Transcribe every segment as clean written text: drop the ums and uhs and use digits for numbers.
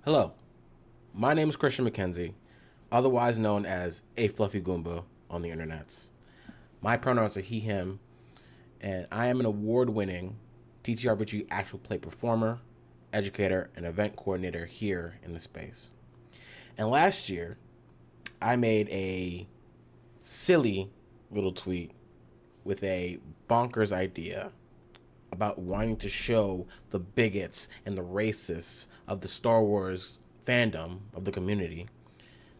Hello, my name is Christian McKenzie, otherwise known as A Fluffy Goomba on the internets. My pronouns are he, him, and I am an award winning TTRPG actual play performer, educator, and event coordinator here in the space. And last year, I made a silly little tweet with a bonkers idea about wanting to show the bigots and the racists of the Star Wars fandom of the community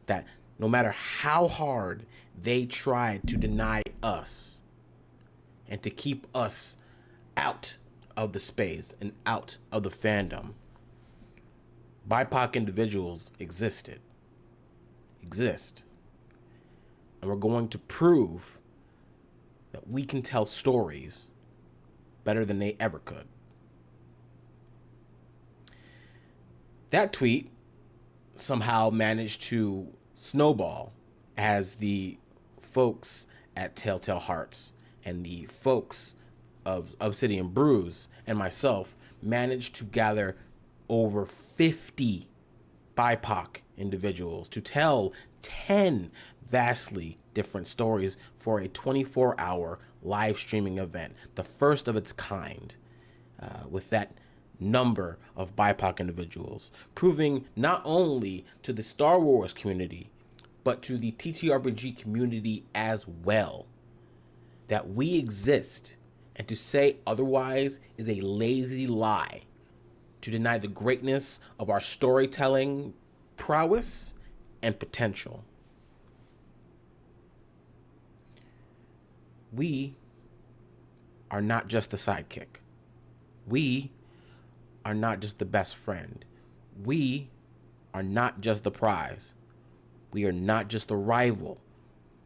that no matter how hard they tried to deny us and to keep us out of the space and out of the fandom, BIPOC individuals exist, and we're going to prove that we can tell stories better than they ever could. That tweet somehow managed to snowball as the folks at Telltale Hearts and the folks of Obsidian Brews and myself managed to gather over 50 BIPOC individuals to tell 10 vastly different stories for a 24-hour live streaming event, the first of its kind, with that number of BIPOC individuals, proving not only to the Star Wars community, but to the TTRPG community as well, that we exist, and to say otherwise is a lazy lie, to deny the greatness of our storytelling prowess and potential. We are not just the sidekick. We are not just the best friend. We are not just the prize. We are not just the rival.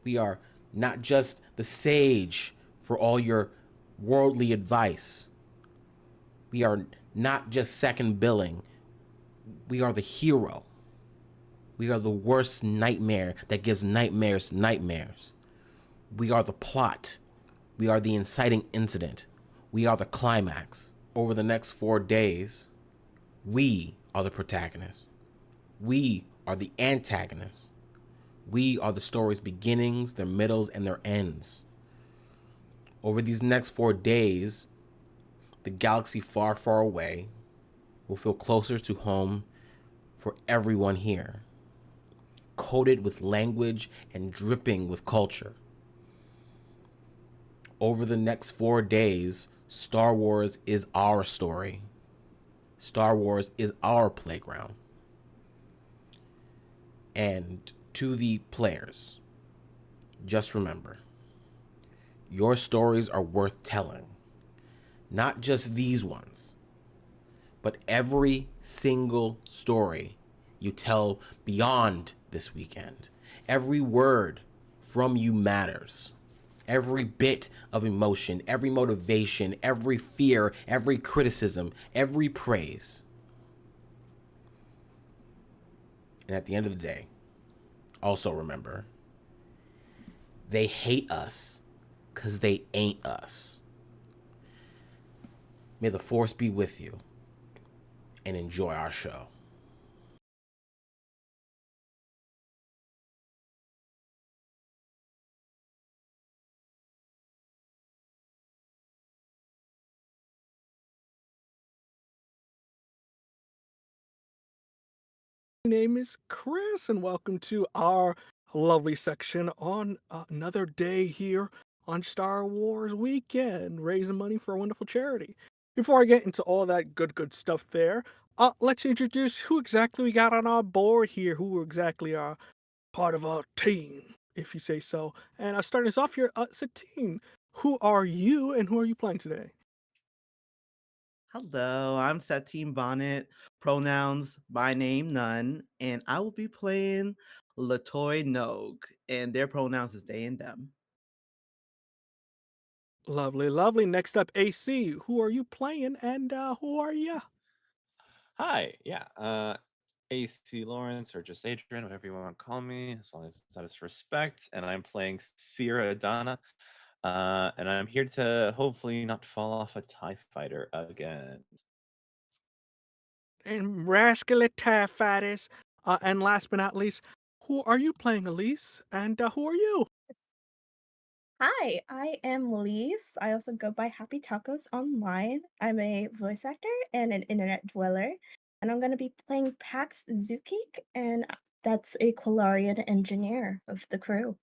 We are not just the sage for all your worldly advice. We are not just second billing. We are the hero. We are the worst nightmare that gives nightmares. We are the plot. We are the inciting incident. We are the climax. Over the next 4 days, we are the protagonists. We are the antagonists. We are the story's beginnings, their middles, and their ends. Over these next 4 days, the galaxy far, far away will feel closer to home for everyone here, coated with language and dripping with culture. Over the next 4 days, Star Wars is our story. Star Wars is our playground. And to the players, just remember, your stories are worth telling. Not just these ones, but every single story you tell beyond this weekend. Every word from you matters. Every bit of emotion, every motivation, every fear, every criticism, every praise. And at the end of the day, also remember, they hate us because they ain't us. May the force be with you and enjoy our show. Name is Chris, and welcome to our lovely section on another day here on Star Wars Weekend, raising money for a wonderful charity. Before I get into all that good stuff there, let's introduce who exactly we got on our board here, who exactly are part of our team, if you say so. And starting us off here, Satine, who are you and who are you playing today? Hello, I'm Satine Bonnet, pronouns by name none, and I will be playing Latoy Nogue, and their pronouns is they and them. Lovely, lovely. Next up, AC, who are you playing and who are you? Hi, yeah, AC Lawrence or just Adrian, whatever you want to call me, as long as it's out of respect. And I'm playing Sierra Adana, and I'm here to hopefully not fall off a TIE fighter again. and Rascalitafatis. And last but not least, who are you playing, Elise? And who are you? Hi, I am Lise. I also go by Happy Tacos online. I'm a voice actor and an internet dweller, and I'm going to be playing Pax Zukik, and that's a Quilarian engineer of the crew.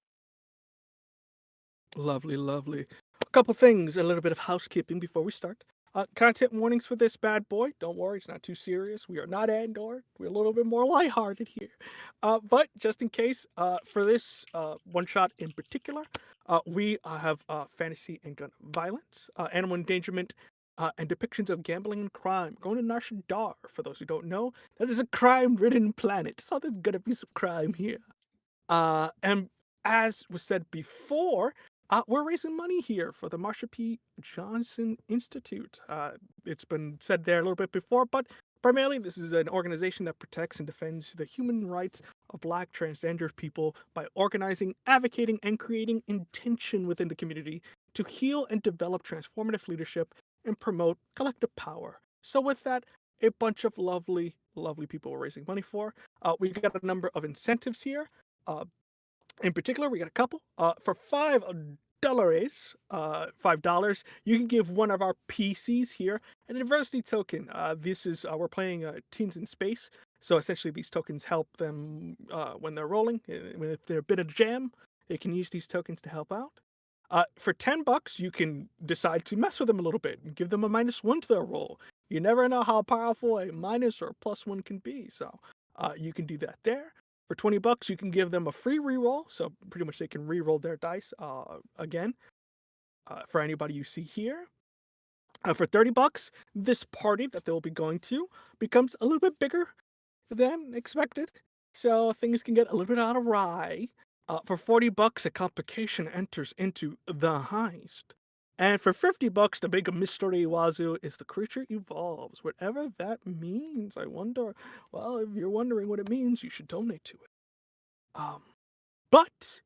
Lovely, lovely. A couple things, a little bit of housekeeping before we start. Content warnings for this bad boy. Don't worry, it's not too serious. We are not Andor. We're a little bit more lighthearted here. But just in case, for this one shot in particular, we have fantasy and gun violence, animal endangerment, and depictions of gambling and crime. Going to Nar Shaddaa, for those who don't know, that is a crime-ridden planet, so there's gonna be some crime here. And as was said before, we're raising money here for the Marsha P. Johnson Institute. It's been said there a little bit before, but primarily this is an organization that protects and defends the human rights of Black transgender people by organizing, advocating, and creating intention within the community to heal and develop transformative leadership and promote collective power. So with that, a bunch of lovely, lovely people we're raising money for. We got a number of incentives here. Uh, in particular, we got a couple. For $5, $5, you can give one of our PCs here an adversity token. This is we're playing Teens in Space, so essentially these tokens help them when they're rolling. If they're a bit of jam, they can use these tokens to help out. For $10, you can decide to mess with them a little bit and give them a -1 to their roll. You never know how powerful a minus or a +1 can be, so you can do that there. For $20, you can give them a free reroll, so pretty much they can reroll their dice again for anybody you see here. For $30, this party that they'll be going to becomes a little bit bigger than expected, so things can get a little bit out of awry. For $40, a complication enters into the heist. And for $50, the big mystery wazoo is the creature evolves. Whatever that means, I wonder. Well, if you're wondering what it means, you should donate to it. But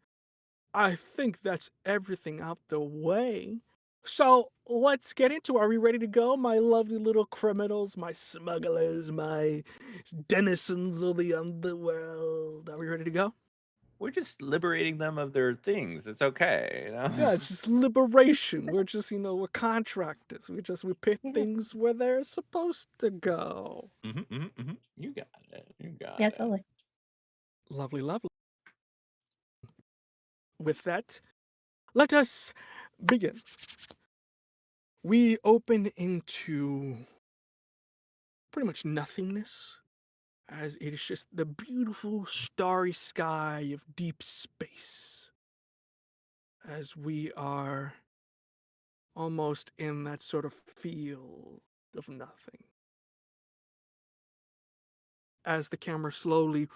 I think that's everything out the way. So let's get into it. Are we ready to go, my lovely little criminals, my smugglers, my denizens of the underworld? Are we ready to go? We're just liberating them of their things. It's okay, you know? Yeah, it's just liberation. We're just, we're contractors. We put Yeah, things where they're supposed to go. You got it. You got yeah, it. totally. Lovely, lovely. With that, let us begin. We open into pretty much nothingness, as it is just the beautiful starry sky of deep space, as we are almost in that sort of field of nothing. As the camera slowly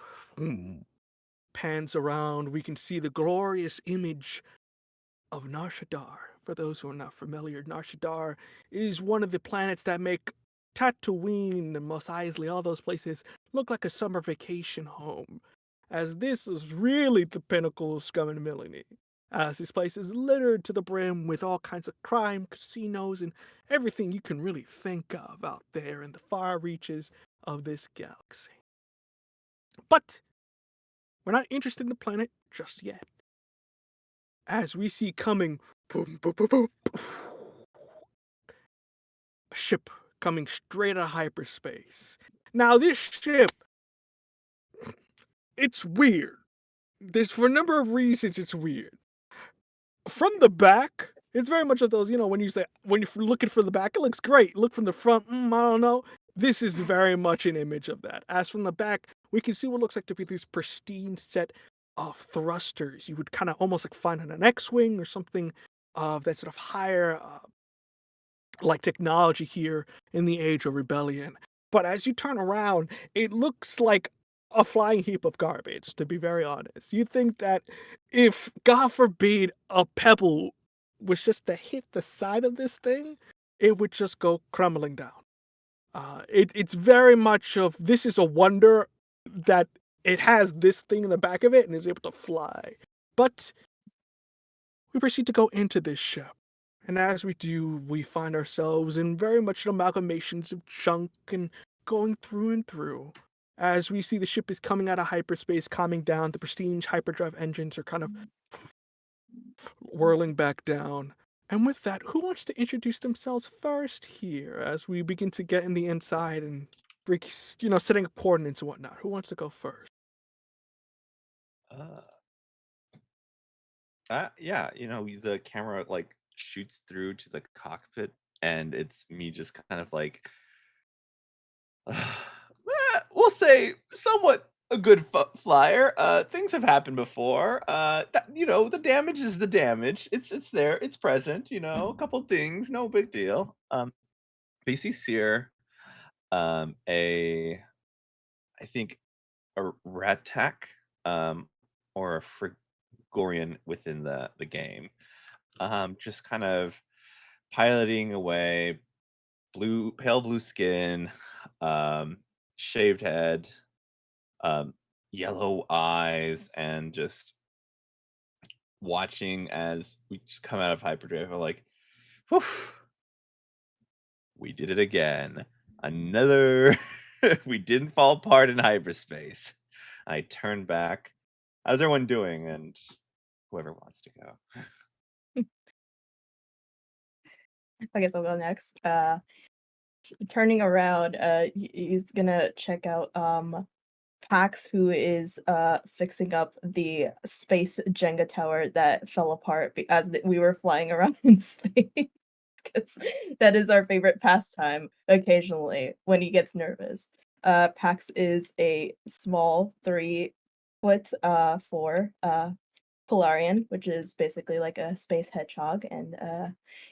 pans around, we can see the glorious image of Nar Shaddaa. For those who are not familiar, Nar Shaddaa is one of the planets that make Tatooine and Mos Eisley, all those places, look like a summer vacation home. As this is really the pinnacle of scum and villainy. As this place is littered to the brim with all kinds of crime, casinos, and everything you can really think of out there in the far reaches of this galaxy. But we're not interested in the planet just yet. As we see coming, boom, boom, boom, boom, a ship coming straight out of hyperspace. Now, this ship, it's weird. There's for a number of reasons it's weird. From the back, it's very much of those, when when you're looking from the back, it looks great. Look from the front, I don't know. This is very much an image of that. As from the back, we can see what looks like to be this pristine set of thrusters. You would kind of almost like find on an X-Wing or something of that sort of higher like technology here in the Age of Rebellion. But as you turn around, it looks like a flying heap of garbage, to be very honest. You'd think that if, God forbid, a pebble was just to hit the side of this thing, it would just go crumbling down. It's very much of, this is a wonder that it has this thing in the back of it and is able to fly. But we proceed to go into this ship. And as we do, we find ourselves in very much amalgamations of junk and going through and through. As we see the ship is coming out of hyperspace, calming down, the prestige hyperdrive engines are kind of whirling back down. And with that, who wants to introduce themselves first here as we begin to get in the inside and setting up coordinates and whatnot? Who wants to go first? Uh, yeah, the camera like shoots through to the cockpit, and it's me just kind of like, we'll say, somewhat a good flyer. Things have happened before. The damage is the damage. It's there. It's present. A couple things, no big deal. BC Sear, a I think a Ratak, or a Frigorian within the game. Just kind of piloting away, pale blue skin, um, shaved head, um, yellow eyes, and just watching as we just come out of hyperdrive. I'm like, whew, we did it again. Another, we didn't fall apart in hyperspace. I turn back. How's everyone doing? And whoever wants to go. I guess I'll go next. Turning around, he's gonna check out Pax, who is fixing up the space Jenga tower that fell apart as we were flying around in space. Because that is our favorite pastime occasionally when he gets nervous. Pax is a small 3 foot 4 Polarian, which is basically like a space hedgehog, and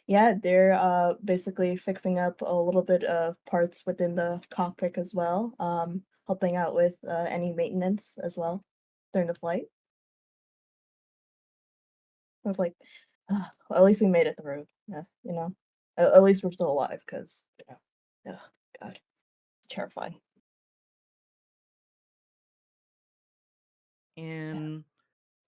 yeah, they're basically fixing up a little bit of parts within the cockpit as well, helping out with any maintenance as well during the flight. I was like, "Ah, well, at least we made it through. Yeah, at least we're still alive, because oh God, it's terrifying." And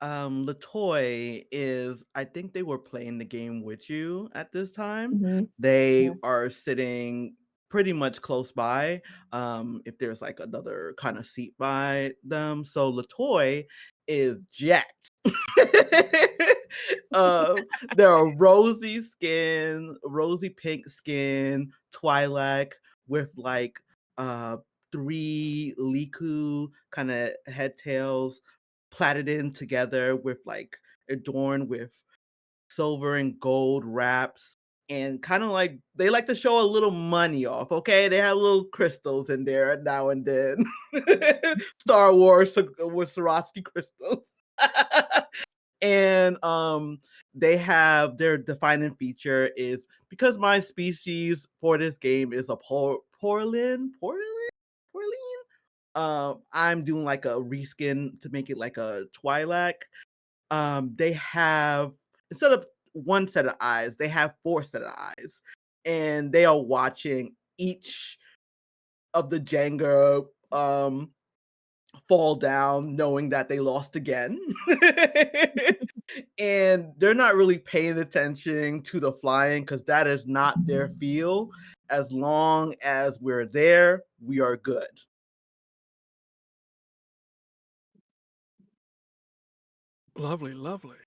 Latoy is, I think they were playing the game with you at this time. Hmm. They Yeah. are sitting pretty much close by, if there's like another kind of seat by them. So Latoy is jacked. They're a rosy pink skin Twi'lek with like uh 3 Liku kind of head tails plaited in together with like adorned with silver and gold wraps, and kind of like they like to show a little money off. Okay, they have little crystals in there now and then. Star Wars with Swarovski crystals. And they have their defining feature is, because my species for this game is a Porlin. I'm doing like a reskin to make it like a Twi'lek. They have, instead of one set of eyes, they have 4 set of eyes, and they are watching each of the Jenga fall down, knowing that they lost again. And they're not really paying attention to the flying because that is not their feel. As long as we're there, we are good. Lovely, lovely.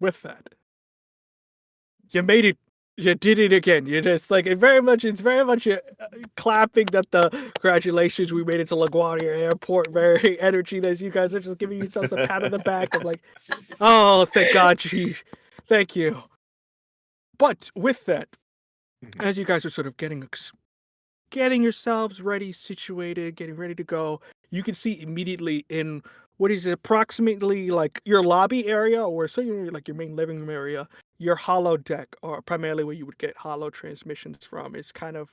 With that, you made it. You did it again. You just like it's very much clapping that the congratulations, we made it to LaGuardia Airport. Very energy that you guys are just giving yourselves a pat on the back of like, oh, thank God, geez, thank you. But with that, as you guys are sort of getting yourselves ready, situated, getting ready to go, you can see immediately in what is approximately like your lobby area, or certainly like your main living room area, your hollow deck, or primarily where you would get hollow transmissions from, is kind of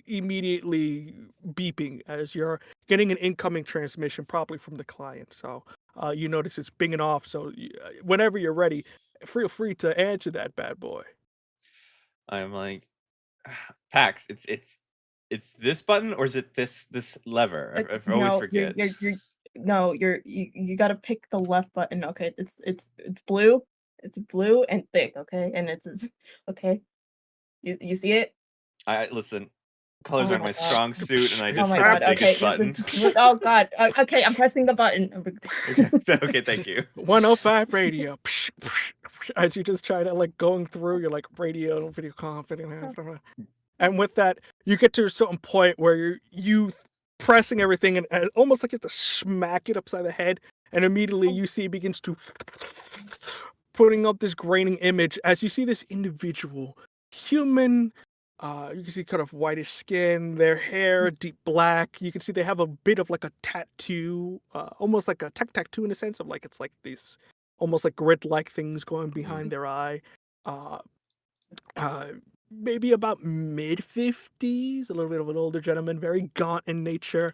immediately beeping as you're getting an incoming transmission, probably from the client. So you notice it's binging off. So whenever you're ready, feel free to answer that bad boy. I'm like, Pax, it's this button, or is it this lever? I always No, forget. you gotta pick the left button. Okay, it's blue. It's blue and thick. Okay, and it's okay. You see it? I listen. Colors Oh aren't my my god. strong suit, and I Oh just my hit the god. Okay. biggest button. Oh god. Okay, I'm pressing the button. Okay, okay, thank you. 105 radio. As you just try to like going through your like radio, video conf, and with that, you get to a certain point where you pressing everything and almost like you have to smack it upside the head, and immediately you see it begins to putting up this graining image as you see this individual, human. You can see kind of whitish skin, their hair deep black. You can see they have a bit of like a tattoo, almost like a tattoo in a sense of like it's like these almost like grid-like things going behind their eye. Uh, uh, Maybe about mid 50s, a little bit of an older gentleman, very gaunt in nature.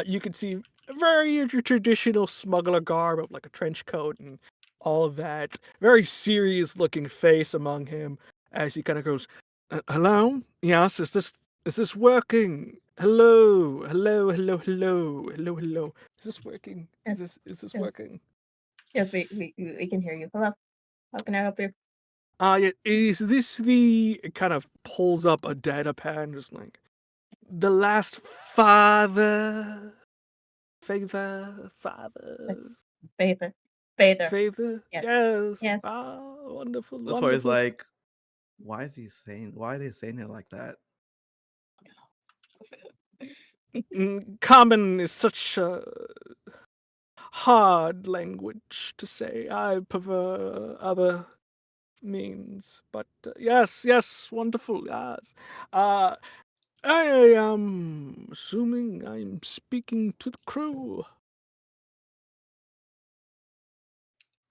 You can see very traditional smuggler garb of like a trench coat and all of that. Very serious looking face among him as he kind of goes, "Hello, yes, is this working? Hello, hello, hello, hello, hello, hello. Is this working? Yes, Is this yes. working?" Yes, we can hear you. Hello. How can I help you? Yeah, is this the it kind of pulls up a data pad, just like the last fathers, Bather. Bather. favor? Yes. Yes. Yes. Wonderful, Latoya's wonderful. like, why are they saying it like that? Common is such a hard language to say. I prefer other means, but yes, wonderful, yes. Uh, I am assuming I'm speaking to the crew.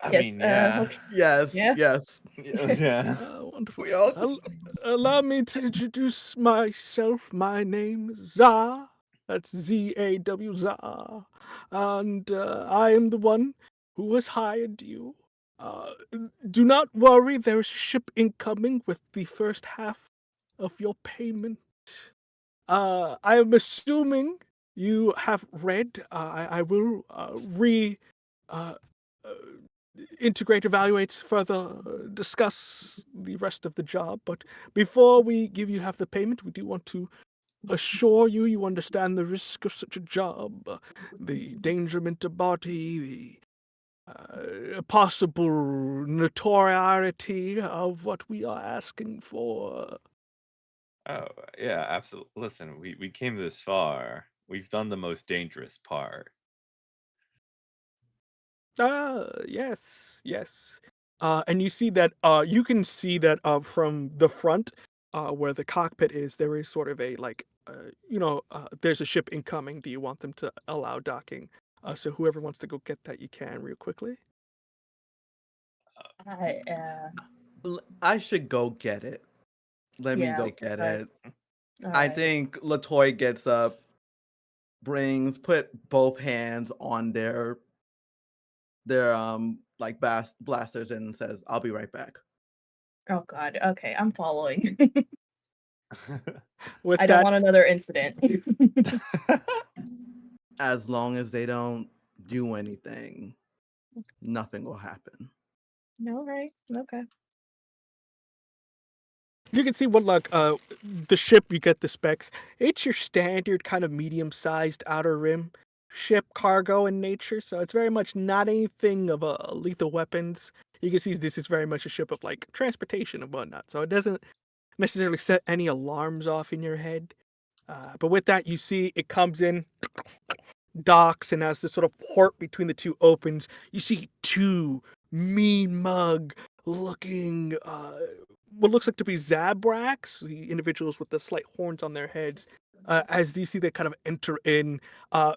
I Yes. mean, yeah. Okay. Yes, Yeah. yes. Yeah. Wonderful. We all Allow me to introduce myself. My name is Za. That's Z-A-W, Za. And I am the one who has hired you. Uh, do not worry, there is a ship incoming with the first half of your payment. I am assuming you have read. I will uh, uh, integrate, evaluate, further discuss the rest of the job. But before we give you half the payment, we do want to assure you you understand the risk of such a job, the endangerment of body, the possible notoriety of what we are asking for. Oh, yeah, absolutely. Listen, we came this far. We've done the most dangerous part. Yes. And you see that you can see that from the front where the cockpit is, there is sort of a like there's a ship incoming. Do you want them to allow docking? So whoever wants to go get that, you can real quickly. I I should go get it. Let me yeah. go get it. All I right. think Latoya gets up, put both hands on their like blasters and says, "I'll be right back." Oh god. Okay, I'm following. With I don't that, want another incident. As long as they don't do anything, nothing will happen. No, right? Okay. you can see what like the ship. You get the specs. It's your standard kind of medium-sized outer rim ship, cargo in nature. So it's very much not anything of a lethal weapons. You can see this is very much a ship of like transportation and whatnot. So it doesn't necessarily set any alarms off in your head. But with that, you see it comes in, docks, and as the sort of port between the two opens, you see two mean mug looking, what looks like to be Zabraks, the individuals with the slight horns on their heads. As you see, they kind of enter in,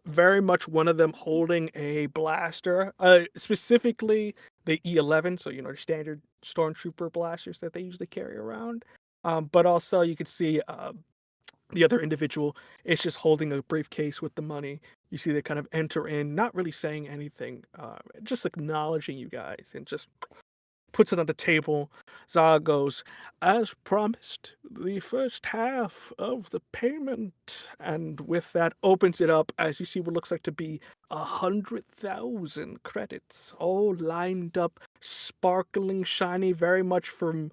very much one of them holding a blaster, specifically the E11, so you know, the standard stormtrooper blasters that they usually carry around. But also, you could see the other individual is just holding a briefcase with the money. You see they kind of enter in, not really saying anything, just acknowledging you guys, and just puts it on the table. Zara goes, "As promised, the first half of the payment," and with that opens it up as you see what looks like to be 100,000 credits, all lined up, sparkling, shiny, very much from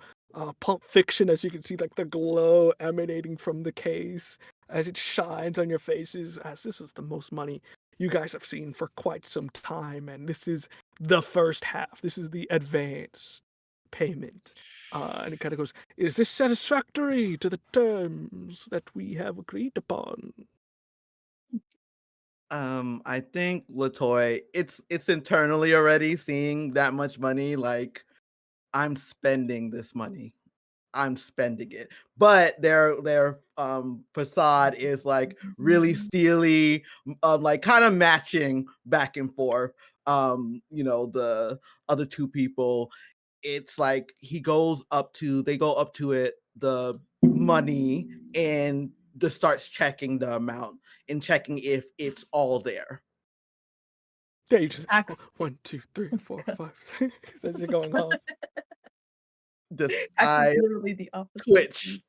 Pulp Fiction, as you can see like the glow emanating from the case. as it shines on your faces, as this is the most money you guys have seen for quite some time, and this is the first half. This is the advance payment. And it kind of goes, is this satisfactory to the terms that we have agreed upon? I think Latoy, it's internally already seeing that much money. Like, I'm spending this money. I'm spending it. But their facade is like really steely, like kind of matching back and forth. The other two people, it's like they go up to it, the money, and just starts checking the amount and checking if it's all there. Yeah, you just Axe. 1, 2, 3, 4, 5, 6 as you're going off. Just Axe is I literally the opposite. twitch.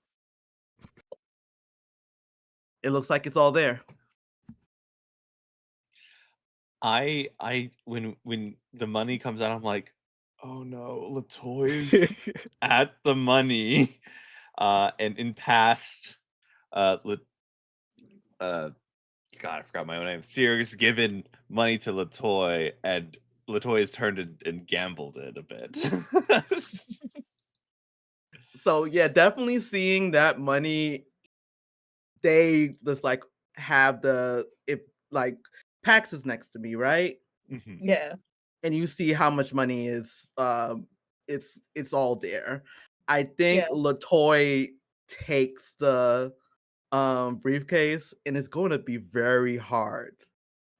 It looks like it's all there. When the money comes out, I'm like, oh no, Latoy's at the money. And in past, God, I forgot my own name. Sears given money to Latoy, and Latoy has turned and gambled it a bit. So yeah, definitely seeing that money, they just like have like Pax is next to me, right? Mhm. Yeah. And you see how much money is it's all there. I think Yeah. Latoy takes the briefcase, and it's going to be very hard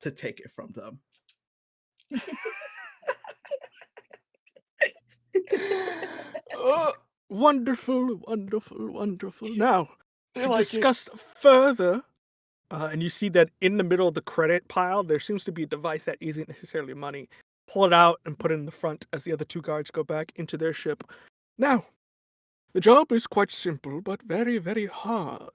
to take it from them. Oh, Wonderful, wonderful, wonderful. Now, they to like it. discuss further, and you see that in the middle of the credit pile, there seems to be a device that isn't necessarily money. Pull it out and put it in the front as the other two guards go back into their ship. Now, the job is quite simple, but very, very hard.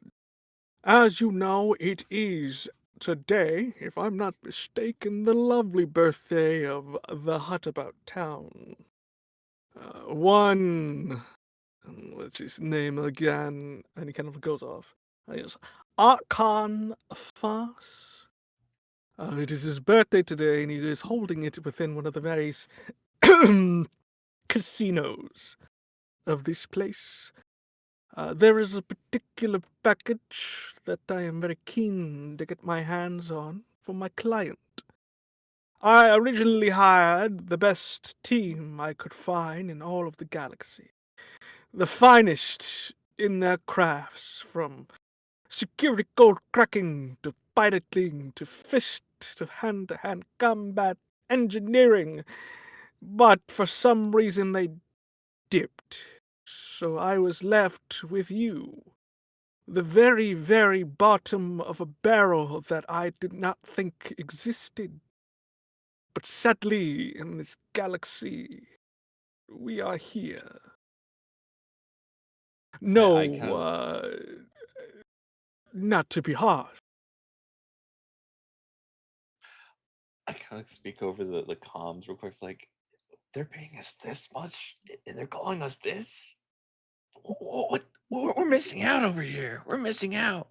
As you know, it is today, if I'm not mistaken, the lovely birthday of the Hutt about town. What's his name again? And he kind of goes off. Yes, Archon Fas. It is his birthday today, and he is holding it within one of the various casinos of this place. There is a particular package that I am very keen to get my hands on for my client. I originally hired the best team I could find in all of the galaxy. The finest in their crafts, from security code cracking to piloting to fist to hand-to-hand combat, engineering. But for some reason they dipped. So I was left with you. The very, very bottom of a barrel that I did not think existed. But sadly, in this galaxy, we are here. No, I kind of not to be harsh. speak over the comms real quick. It's like, they're paying us this much, and they're calling us this. What? We're missing out over here. We're missing out.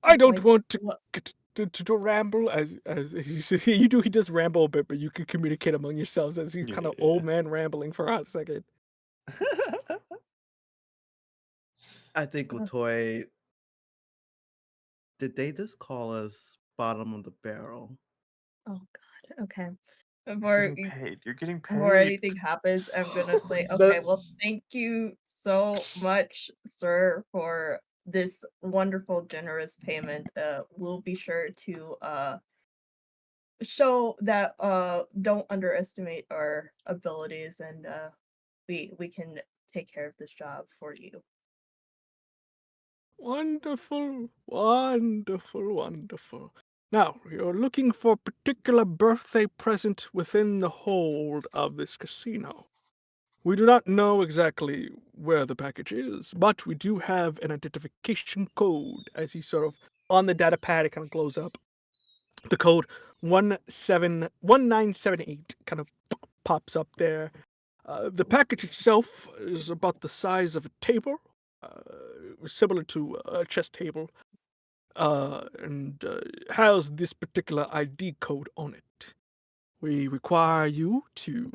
I don't Like, want to what? get to ramble as he says. He does ramble a bit, but you can communicate among yourselves as he's kind of old Yeah. man rambling for a second. I think Uh, Latoy, did they just call us bottom of the barrel? Oh God. Okay. You're Before getting paid. You're getting before paid. anything happens, I'm gonna say, The- okay, well, thank you so much, sir, for this wonderful, generous payment. We'll be sure to show that don't underestimate our abilities, and we can take care of this job for you. Wonderful, wonderful, wonderful. Now, you're looking for a particular birthday present within the hold of this casino. We do not know exactly where the package is, but we do have an identification code. As he sort of, on the data pad, it kind of glows up. The code 1978 kind of pops up there. The package itself is about the size of a table. similar to a chess table, and has this particular ID code on it. We require you to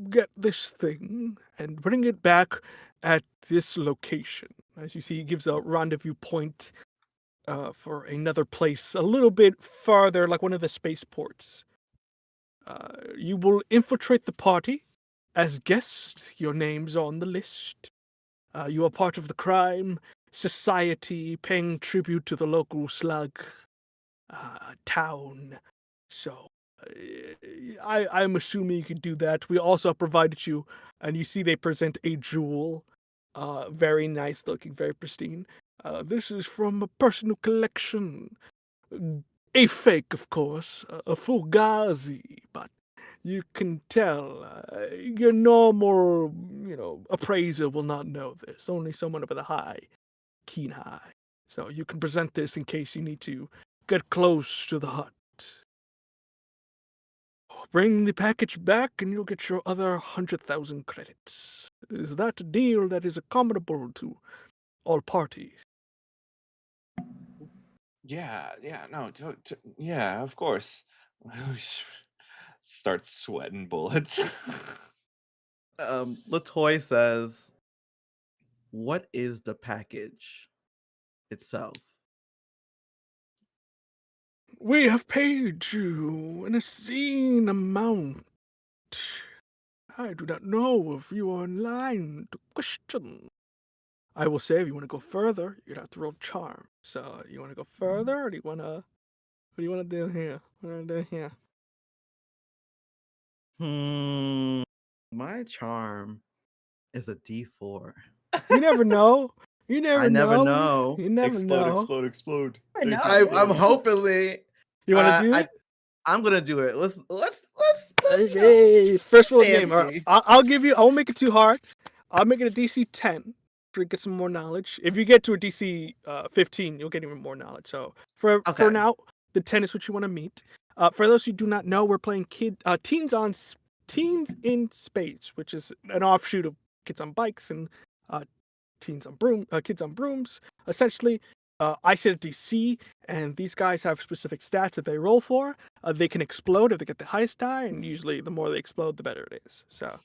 get this thing and bring it back at this location. As you see, he gives a rendezvous point for another place a little bit farther, like one of the spaceports. You will infiltrate the party as guests. Your name's on the list. You are part of the crime society, paying tribute to the local slug town. So I'm assuming you can do that. We also provided you, and you see they present a jewel, very nice looking, very pristine. This is from a personal collection, a fake, of course, a fugazi, but you can tell your normal, appraiser will not know this. Only someone with a keen eye. So you can present this in case you need to get close to the hut. Bring the package back and you'll get your other 100,000 credits. Is that a deal that is accommodable to all parties? Yeah, no, yeah, of course. Start sweating bullets. Latoy says, "What is the package itself?" We have paid you an obscene amount. I do not know if you are in line to question. I will say if you want to go further, you'd have to roll charm. So you want to go further, or do you want to? What do you want to do here? What do you want to do here? My charm is a D4. You never know. You never I never know. know. You never know. Explode. Never know. I'm hopefully. You want to do it? I'm gonna do it. Let's Okay. First roll game. All right. fancy. I'll give you. I won't make it too hard. I'll make it a DC 10 to get some more knowledge. If you get to a DC 15, you'll get even more knowledge. So for now, the 10 is what you want to meet. For those who do not know, we're playing Teens in Space, which is an offshoot of Kids on Bikes and Kids on Brooms. Essentially, I set a DC, and these guys have specific stats that they roll for. They can explode if they get the highest die, and usually the more they explode, the better it is. So,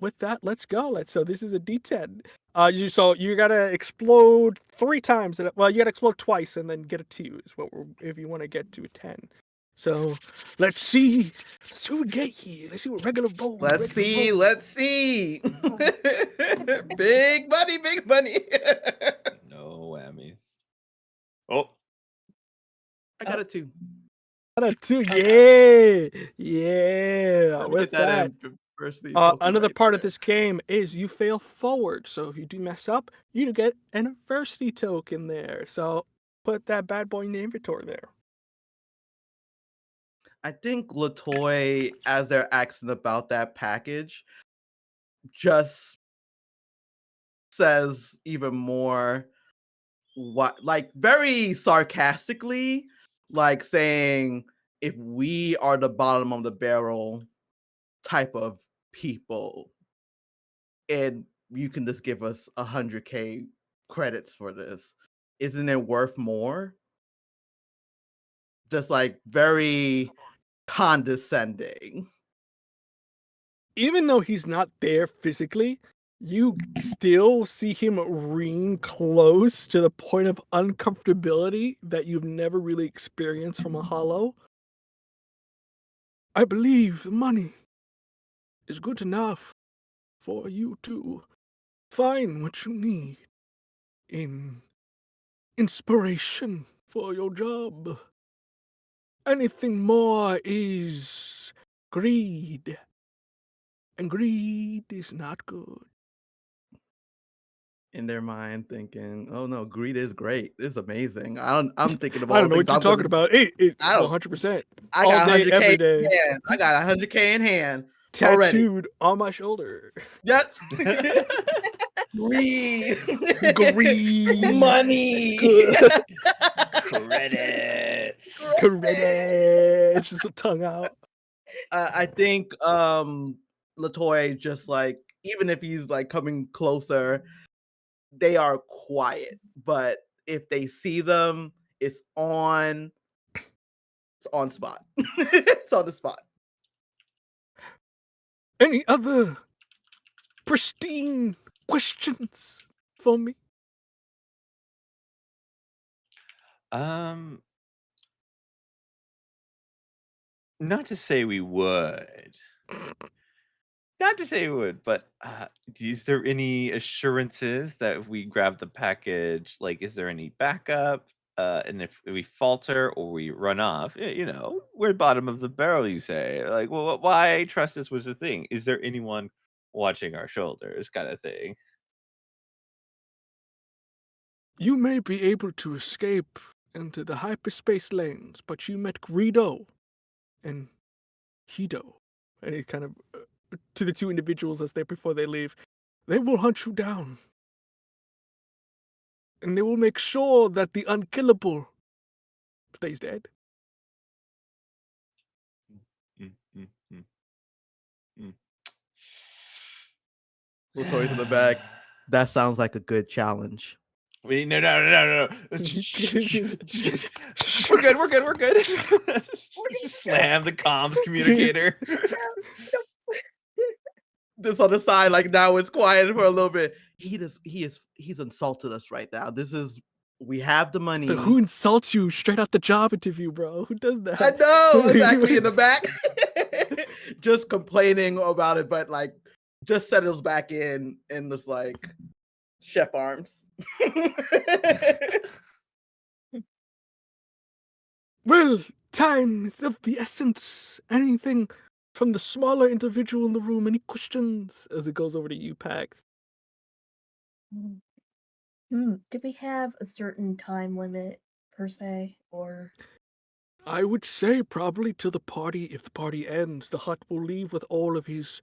with that, let's go. So this is a D10. You gotta explode 3 times. Well, you gotta explode twice and then get a 2 is if you want to get to a 10. So let's see what we get here. Let's see what regular roll. Let's see. Big money. No whammies. Oh, I got a 2. Got a 2. Yeah. Let me With get that that. adversity Another right part of there. this game is you fail forward. So if you do mess up, you get an adversity token there. So put that bad boy in the inventory there. I think Latoy, as they're asking about that package, just says even more very sarcastically, like saying, if we are the bottom of the barrel type of people, and you can just give us 100K credits for this, isn't it worth more? Just like very condescending. Even though he's not there physically, you still see him lean close to the point of uncomfortability that you've never really experienced from a hollow. I believe the money is good enough for you to find what you need in inspiration for your job. Anything more is greed, and greed is not good. In their mind, thinking, "Oh no, greed is great. This is amazing." I'm thinking about. I don't know what you're talking about. It's 100%. I All got day, 100K every day. in hand. I got 100K in hand. Tattooed on my shoulder. Yes. Greed. Greed. Money. credits. Credits. Just a tongue out. I think Latoy just like, even if he's like coming closer, they are quiet, but if they see them, it's on spot. It's on the spot. Any other pristine questions for me? Not to say we would. Not to say we would, but is there any assurances that if we grab the package, like, is there any backup? And if we falter or we run off, we're bottom of the barrel, you say. Like, well, why trust us was the thing. Is there anyone watching our shoulders, kind of thing? You may be able to escape into the hyperspace lanes, but you met Greedo and Hido. And he kind of, to the two individuals before they leave, they will hunt you down. And they will make sure that the unkillable stays dead. Mm, mm, mm, mm. Latoya's in the back. That sounds like a good challenge. Wait, no. We're good. We're good. Slam the comms communicator. This on the side, like now it's quiet for a little bit. He's insulted us right now. We have the money. So who insults you straight out the job interview, bro? Who does that? I know, exactly in the back. Just complaining about it, but like just settles back in and was like chef arms. Well, time is of the essence. Anything from the smaller individual in the room? Any questions? As it goes over to you, Pax. Do we have a certain time limit per se, or? I would say probably till the party. If the party ends, the Hutt will leave with all of his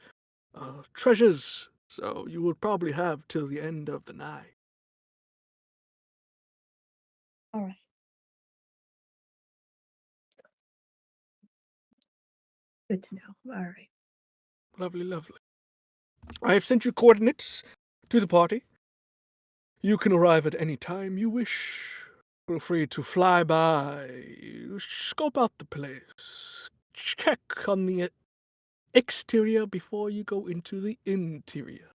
treasures. So you will probably have till the end of the night. All right. Good to know. All right. Lovely, lovely. I have sent you coordinates to the party. You can arrive at any time you wish. Feel free to fly by, scope out the place, check on the exterior before you go into the interior.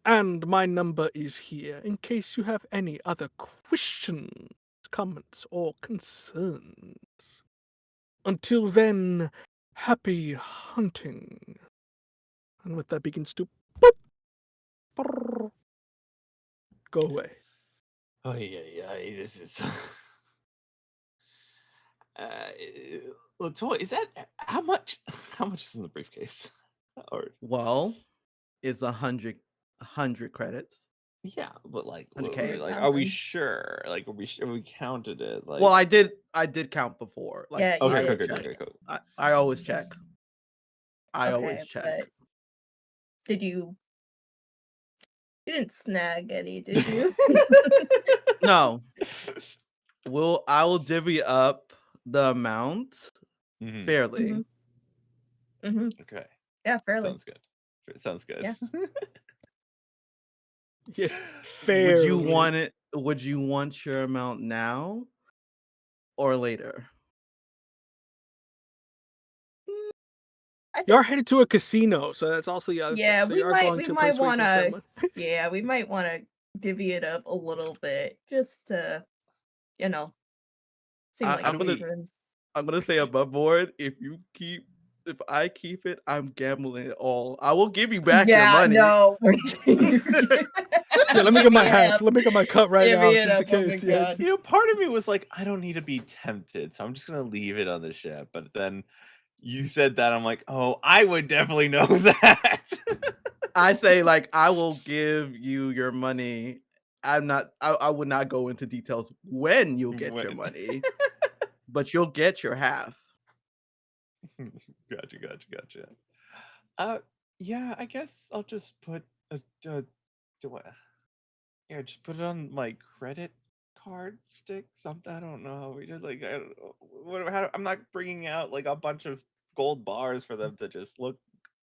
And my number is here in case you have any other questions, comments, or concerns. Until then, happy hunting. And with that begins to boop, brrr, go away. Oh yeah. This is. Latoya, is that how much? How much is in the briefcase? Or Well, it's 100 credits. yeah, but like, Okay. are we sure? Like, are we counted it? Like, Well, I did count before. Like, Yeah, you okay, did. good. I always check. I Okay, always check. but did you? You didn't snag any, did you? No. I will divvy up the amount Mhm. fairly. Okay, Yeah, fairly. Sounds good. Yeah. Yes, fairly. Would you want your amount now or later? You're headed to a casino, so that's also the other Yeah, thing. So we you are going might to a place where you can spend wanna. money. Yeah, we might want to divvy it up a little bit, just to, seem like I'm gonna patrons. I'm gonna say above board. If I keep it, I'm gambling it all. I will give you back your money. No. Yeah, let me get my half. Let me get my cut right now, Divvy it just in up, oh my case. Yeah. God. Part of me was like, I don't need to be tempted, so I'm just gonna leave it on the ship. But then you said that, I'm like, oh, I would definitely know that. I say like I will give you your money. I would not go into details when you'll get your When. money, but you'll get your half. Gotcha. Yeah, I guess I'll just put just put it on my credit card stick. Something, I don't know. We just like, I don't know. I'm not bringing out like a bunch of gold bars for them to just look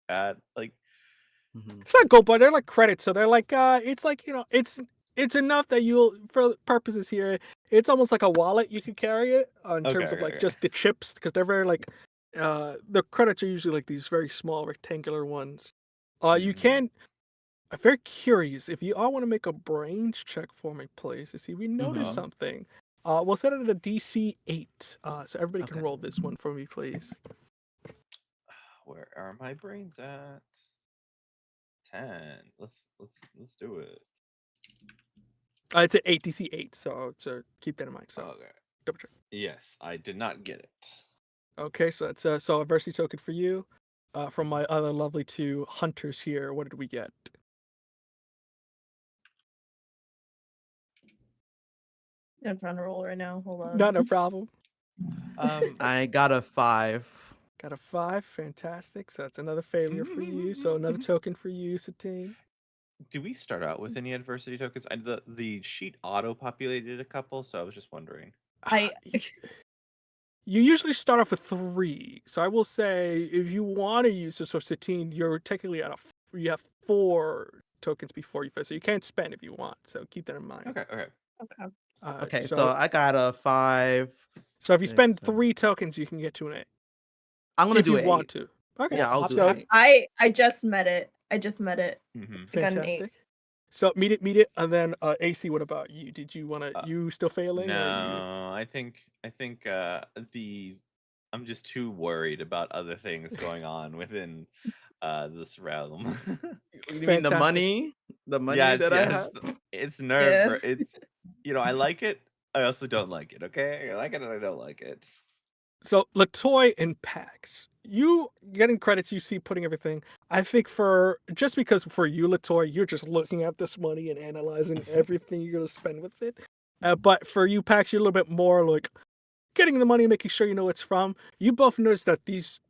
at. Like, It's not gold bar. They're like credits, so they're like it's like it's it's enough that you'll, for purposes here, it's almost like a wallet. You can carry it in terms of like just the chips because they're very like the credits are usually like these very small rectangular ones. You can. I'm very curious if you all want to make a brains check for me, please, to see if we notice something. We'll set it at a DC 8, so everybody can Okay. roll this one for me, please. Where are my brains at? 10. Let's do it. It's an 8 DC 8, so keep that in mind. So Okay. double check. Yes, I did not get it. Okay, so that's so a adversity token for you. From my other lovely two hunters here, what did we get? I'm trying to roll right now. Hold on. Not a problem. I got a 5. Got a 5, fantastic. So that's another failure for you. So another token for you, Satine. Do we start out with any adversity tokens? The sheet auto populated a couple, so I was just wondering. I You usually start off with 3. So I will say if you want to use this, so Satine, you're technically at you have 4 tokens before you finish. So you can't spend if you want. So keep that in mind. Okay. okay. Okay, so I got a 5. So if you 6, spend 7. 3 tokens, you can get to an 8. I'm gonna If do you an want 8. to. Okay. Yeah, I'll do so, an 8. I just met it. I just met it. I got an 8. Fantastic. So meet it, and then AC. What about you? Did you want to? You still failing, or you? No, I think I'm just too worried about other things going on within this realm. You mean the Fantastic. money? The money yes, that I have? it's Yeah. it's I like it. I also don't like it. Okay, I like it and I don't like it. So Latoy and Pax, you getting credits. You see putting everything. I think just because for you, Latoy, you're just looking at this money and analyzing everything you're gonna spend with it. But for you, Pax, you're a little bit more like getting the money, making sure you know it's from. You both notice that these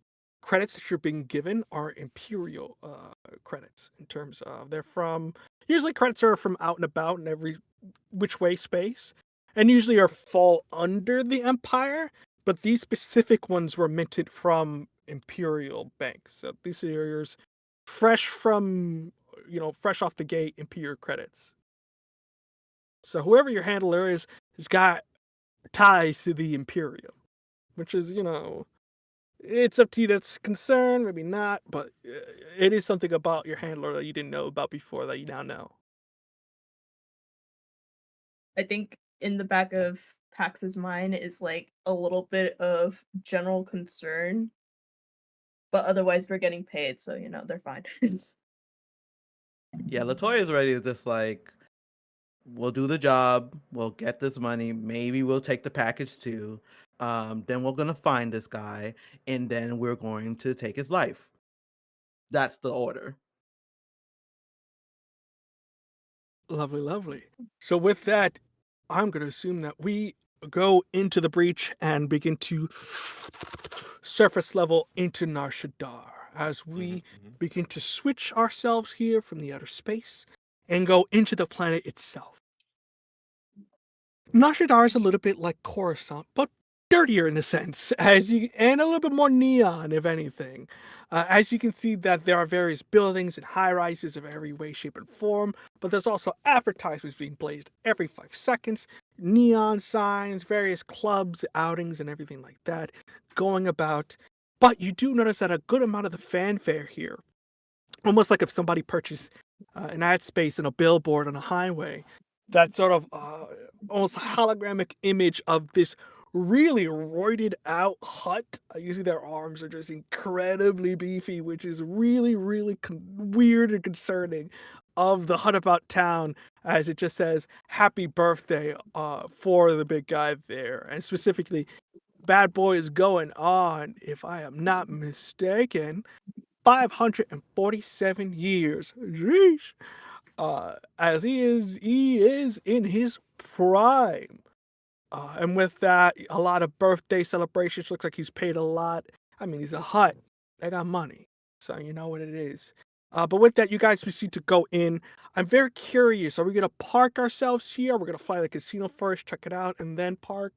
credits that you're being given are imperial credits in terms of they're from usually credits are from out and about in every which way space and usually are fall under the empire, but these specific ones were minted from imperial banks. So these are yours fresh from fresh off the gate imperial credits. So whoever your handler is has got ties to the imperial, which is it's up to you that's concerned, maybe not, but it is something about your handler that you didn't know about before that you now know. I think in the back of Pax's mind is like a little bit of general concern, but otherwise we're getting paid, so they're fine. Yeah, Latoya is ready to just like, we'll do the job, we'll get this money, maybe we'll take the package too. Then we're gonna find this guy, and then we're going to take his life. That's the order. Lovely, lovely. So with that, I'm going to assume that we go into the breach and begin to surface level into Nar Shaddaa as we begin to switch ourselves here from the outer space and go into the planet itself. Nar Shaddaa is a little bit like Coruscant, but dirtier in a sense, and a little bit more neon, if anything. As you can see, that there are various buildings and high rises of every way, shape, and form, but there's also advertisements being blazed every 5 seconds, neon signs, various clubs, outings, and everything like that going about. But you do notice that a good amount of the fanfare here, almost like if somebody purchased an ad space in a billboard on a highway, that sort of almost hologramic image of this really roided out Hutt. Usually their arms are just incredibly beefy, which is really, really weird and concerning. Of the Hutt about town, as it just says "Happy Birthday" for the big guy there, and specifically, "Bad boy is going on, if I am not mistaken, 547 years." Jeez. As he is in his prime. And with that, a lot of birthday celebrations. Looks like he's paid a lot. I mean, he's a Hutt. They got money. So you know what it is. But with that, you guys proceed to go in. I'm very curious. Are we gonna park ourselves here? We're gonna fly the casino first, check it out, and then park.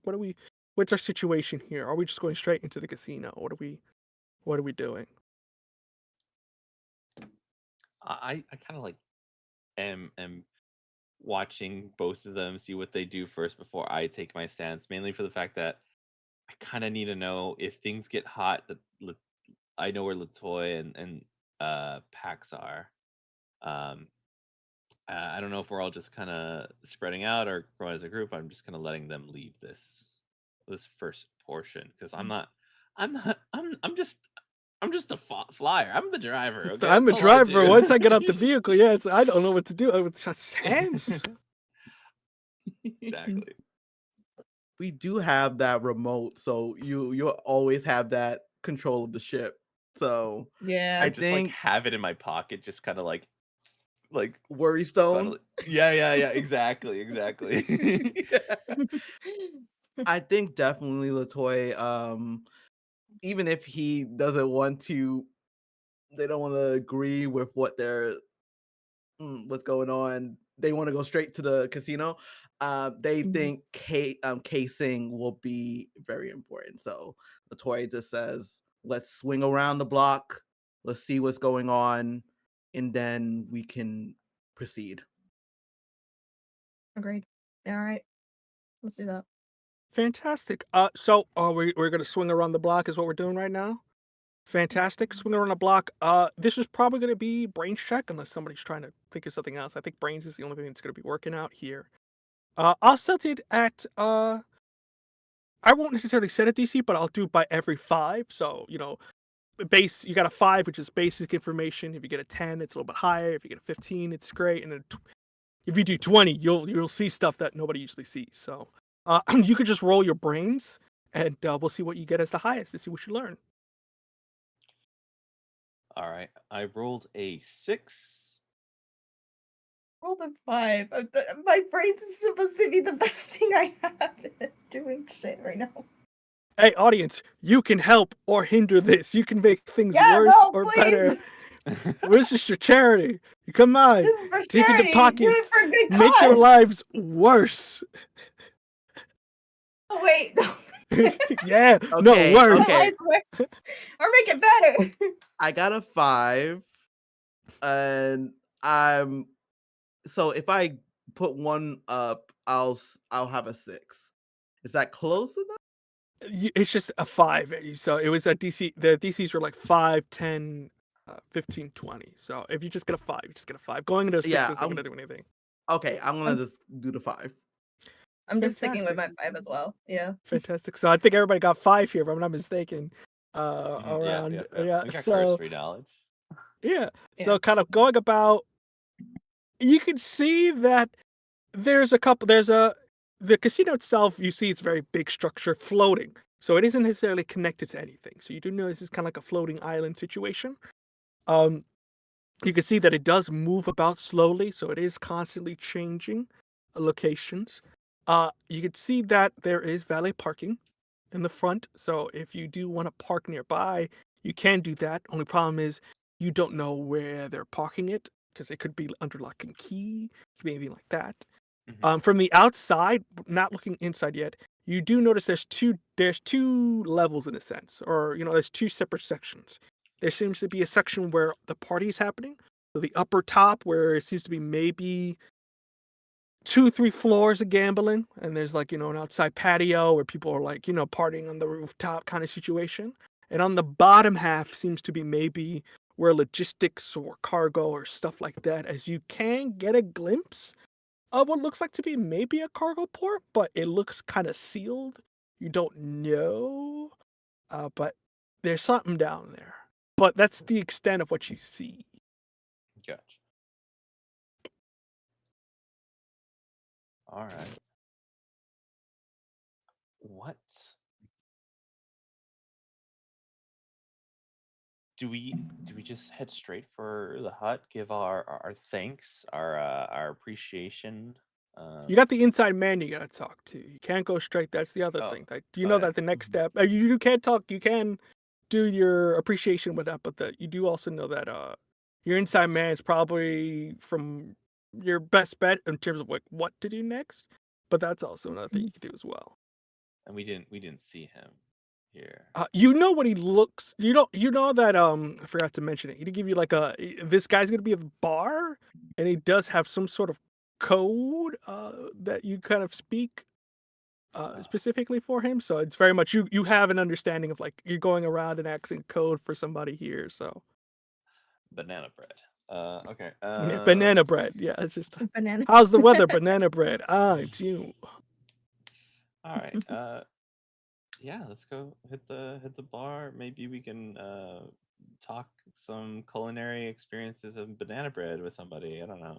What's our situation here? Are we just going straight into the casino? What are we doing? I kind of like am watching both of them, see what they do first before I take my stance. Mainly for the fact that I kind of need to know if things get hot. I know where Latoy and Pax are. Um, I don't know if we're all just kind of spreading out or growing as a group. I'm just kind of letting them lead this first portion because I'm just a flyer. I'm the driver. Okay, I'm that's a all I driver. do. Once I get out the vehicle, yeah, I don't know what to do. It's just hands. Exactly. We do have that remote, so you'll always have that control of the ship. So Yeah. I I just like think have it in my pocket, just kind of like Worry Stone. yeah, exactly. I think definitely Latoy, even if he doesn't want to, they don't want to agree with what's going on. They want to go straight to the casino. They Mhm. think casing will be very important. So Latoy just says, let's swing around the block. Let's see what's going on. And then we can proceed. Agreed. All right. Let's do that. Fantastic. So we're gonna swing around the block is what we're doing right now. Fantastic. Swing around the block. This is probably gonna be brains check unless somebody's trying to think of something else. I think brains is the only thing that's gonna be working out here. I'll set it at I won't necessarily set a DC, but I'll do it by every 5. So, base you got a 5, which is basic information. If you get a 10, it's a little bit higher. If you get a 15, it's great. And then if you do 20, you'll see stuff that nobody usually sees. So, you could just roll your brains, and we'll see what you get as the highest to see what you learn. All right, I rolled a 6. Rolled a 5. My brains is supposed to be the best thing I have at doing shit right now. Hey, audience, you can help or hinder this. You can make things Yeah, worse no, or please. better. This is your charity. Come on, This is for dig into charity. Do it pockets. for a good Make your cause. lives worse. Oh, wait. Yeah, Okay, no, worse. okay. Or make it better. I got a 5, and so if I put one up, I'll have a 6. Is that close enough? It's just a 5. So it was a DC. The DCs were like 5, 10, 15, 20. So if you just get a 5, you just get a 5. Going into a 6 Yeah, isn't going to do anything. Okay, I'm gonna just do the 5. I'm just sticking with Fantastic. my 5 as well. Yeah. Fantastic. So I think everybody got 5 here, if I'm not mistaken. Yeah. Yeah. We got So cursory knowledge. yeah. Yeah. So kind of going about, you can see that there's the casino itself. You see, it's very big structure floating, so it isn't necessarily connected to anything. So you do know this is kind of like a floating island situation. You can see that it does move about slowly, so it is constantly changing locations. You can see that there is valet parking in the front, so if you do want to park nearby, you can do that. Only problem is you don't know where they're parking it because it could be under lock and key, could be anything like that. From the outside, not looking inside yet, you do notice there's two levels in a sense, or there's 2 separate sections. There seems to be a section where the party's happening. So the upper top, where it seems to be maybe 2, 3 floors of gambling, and there's like an outside patio where people are like partying on the rooftop kind of situation. And on the bottom half seems to be maybe where logistics or cargo or stuff like that, as you can get a glimpse of what looks like to be maybe a cargo port, but it looks kind of sealed. You don't know, but there's something down there. But that's the extent of what you see. Gotcha. All right. What do we just head straight for the hut? Give our thanks, our appreciation. You got the inside man you gotta talk to. You can't go straight. That's the other Oh, thing. That you oh, know yeah. that the next step. You can't talk. You can do your appreciation with that, but you do also know that your inside man is probably from your best bet in terms of like what to do next. But that's also another thing you can do as well. And we didn't see him here. You know what he looks. You know that I forgot to mention it. He did give you like this guy's gonna be at the bar, and he does have some sort of code that you kind of speak specifically for him. So it's very much you have an understanding of like you're going around and asking code for somebody here. So Banana bread. Okay. banana bread. Yeah, it's just Banana. how's the weather? Banana bread. Ah, it's you. All right. Yeah, let's go hit the bar. Maybe we can talk some culinary experiences of banana bread with somebody. I don't know.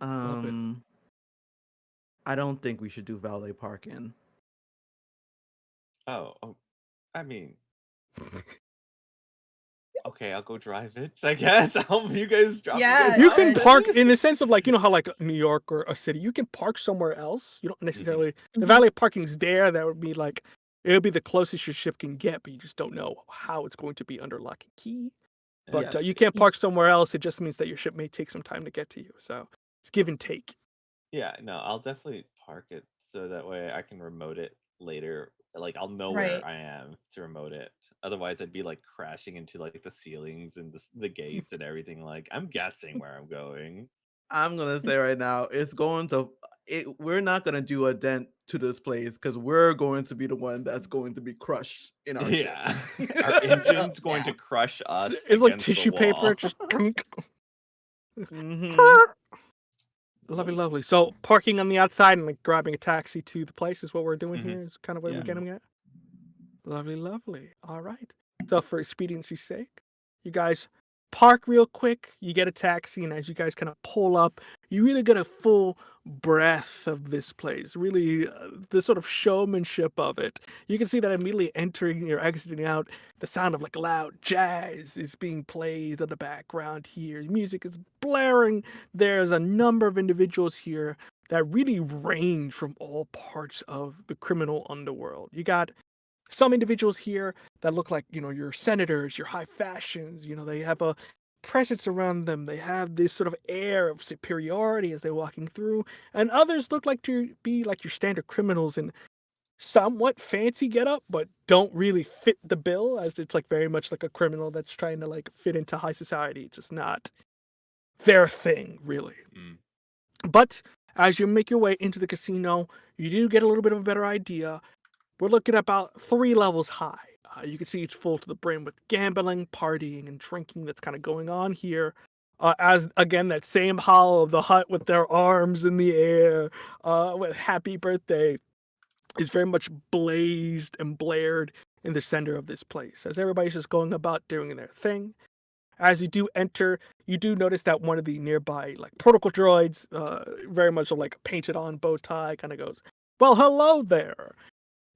Love it. I don't think we should do valet parking. Oh, I mean, okay, I'll go drive it. I guess I'll you guys drop Yeah, You off. can good. park in the sense of like, you know how like New York or a city, you can park somewhere else. You don't necessarily the Mhm. valet parking's there. That would be like it would be the closest your ship can get, but you just don't know how it's going to be under lock and key. But Yeah. you can't Yeah. park somewhere else. It just means that your ship may take some time to get to you. So it's give and take. Yeah, no, I'll definitely park it so that way I can remote it later. Like I'll know Right. where I am to remote it. Otherwise, I'd be like crashing into like the ceilings and the gates and everything. Like I'm guessing where I'm going. I'm gonna say right now, it's going to. We're not gonna do a dent to this place because we're going to be the one that's going to be crushed in our ship. Yeah, our engine's going Yeah. to crush us It's like against the tissue paper. wall. Just Mhm. lovely, lovely. So parking on the outside and like grabbing a taxi to the place is what we're doing Mhm. here. Is kind of what Yeah. we're getting at. Lovely, lovely. All right. So for expediency's sake, you guys park real quick. You get a taxi, and as you guys kind of pull up, you really get a full breath of this place. Really, the sort of showmanship of it. You can see that immediately entering or exiting out, the sound of like loud jazz is being played in the background here. Music is blaring. There's a number of individuals here that really range from all parts of the criminal underworld. You got some individuals here that look like, you know, your senators, your high fashions, you know, they have a presence around them. They have this sort of air of superiority as they're walking through. And others look like to be like your standard criminals in somewhat fancy getup, but don't really fit the bill, as it's like very much like a criminal that's trying to like fit into high society, just not their thing, really. Mm. But as you make your way into the casino, you do get a little bit of a better idea. We're looking at about 3 levels high. You can see it's full to the brim with gambling, partying, and drinking that's kind of going on here. As again, that same hollow of the Hutt with their arms in the air, with "Happy Birthday" is very much blazed and blared in the center of this place. As everybody's just going about doing their thing. As you do enter, you do notice that one of the nearby like protocol droids, very much like a painted on bow tie, kind of goes, "Well, hello there.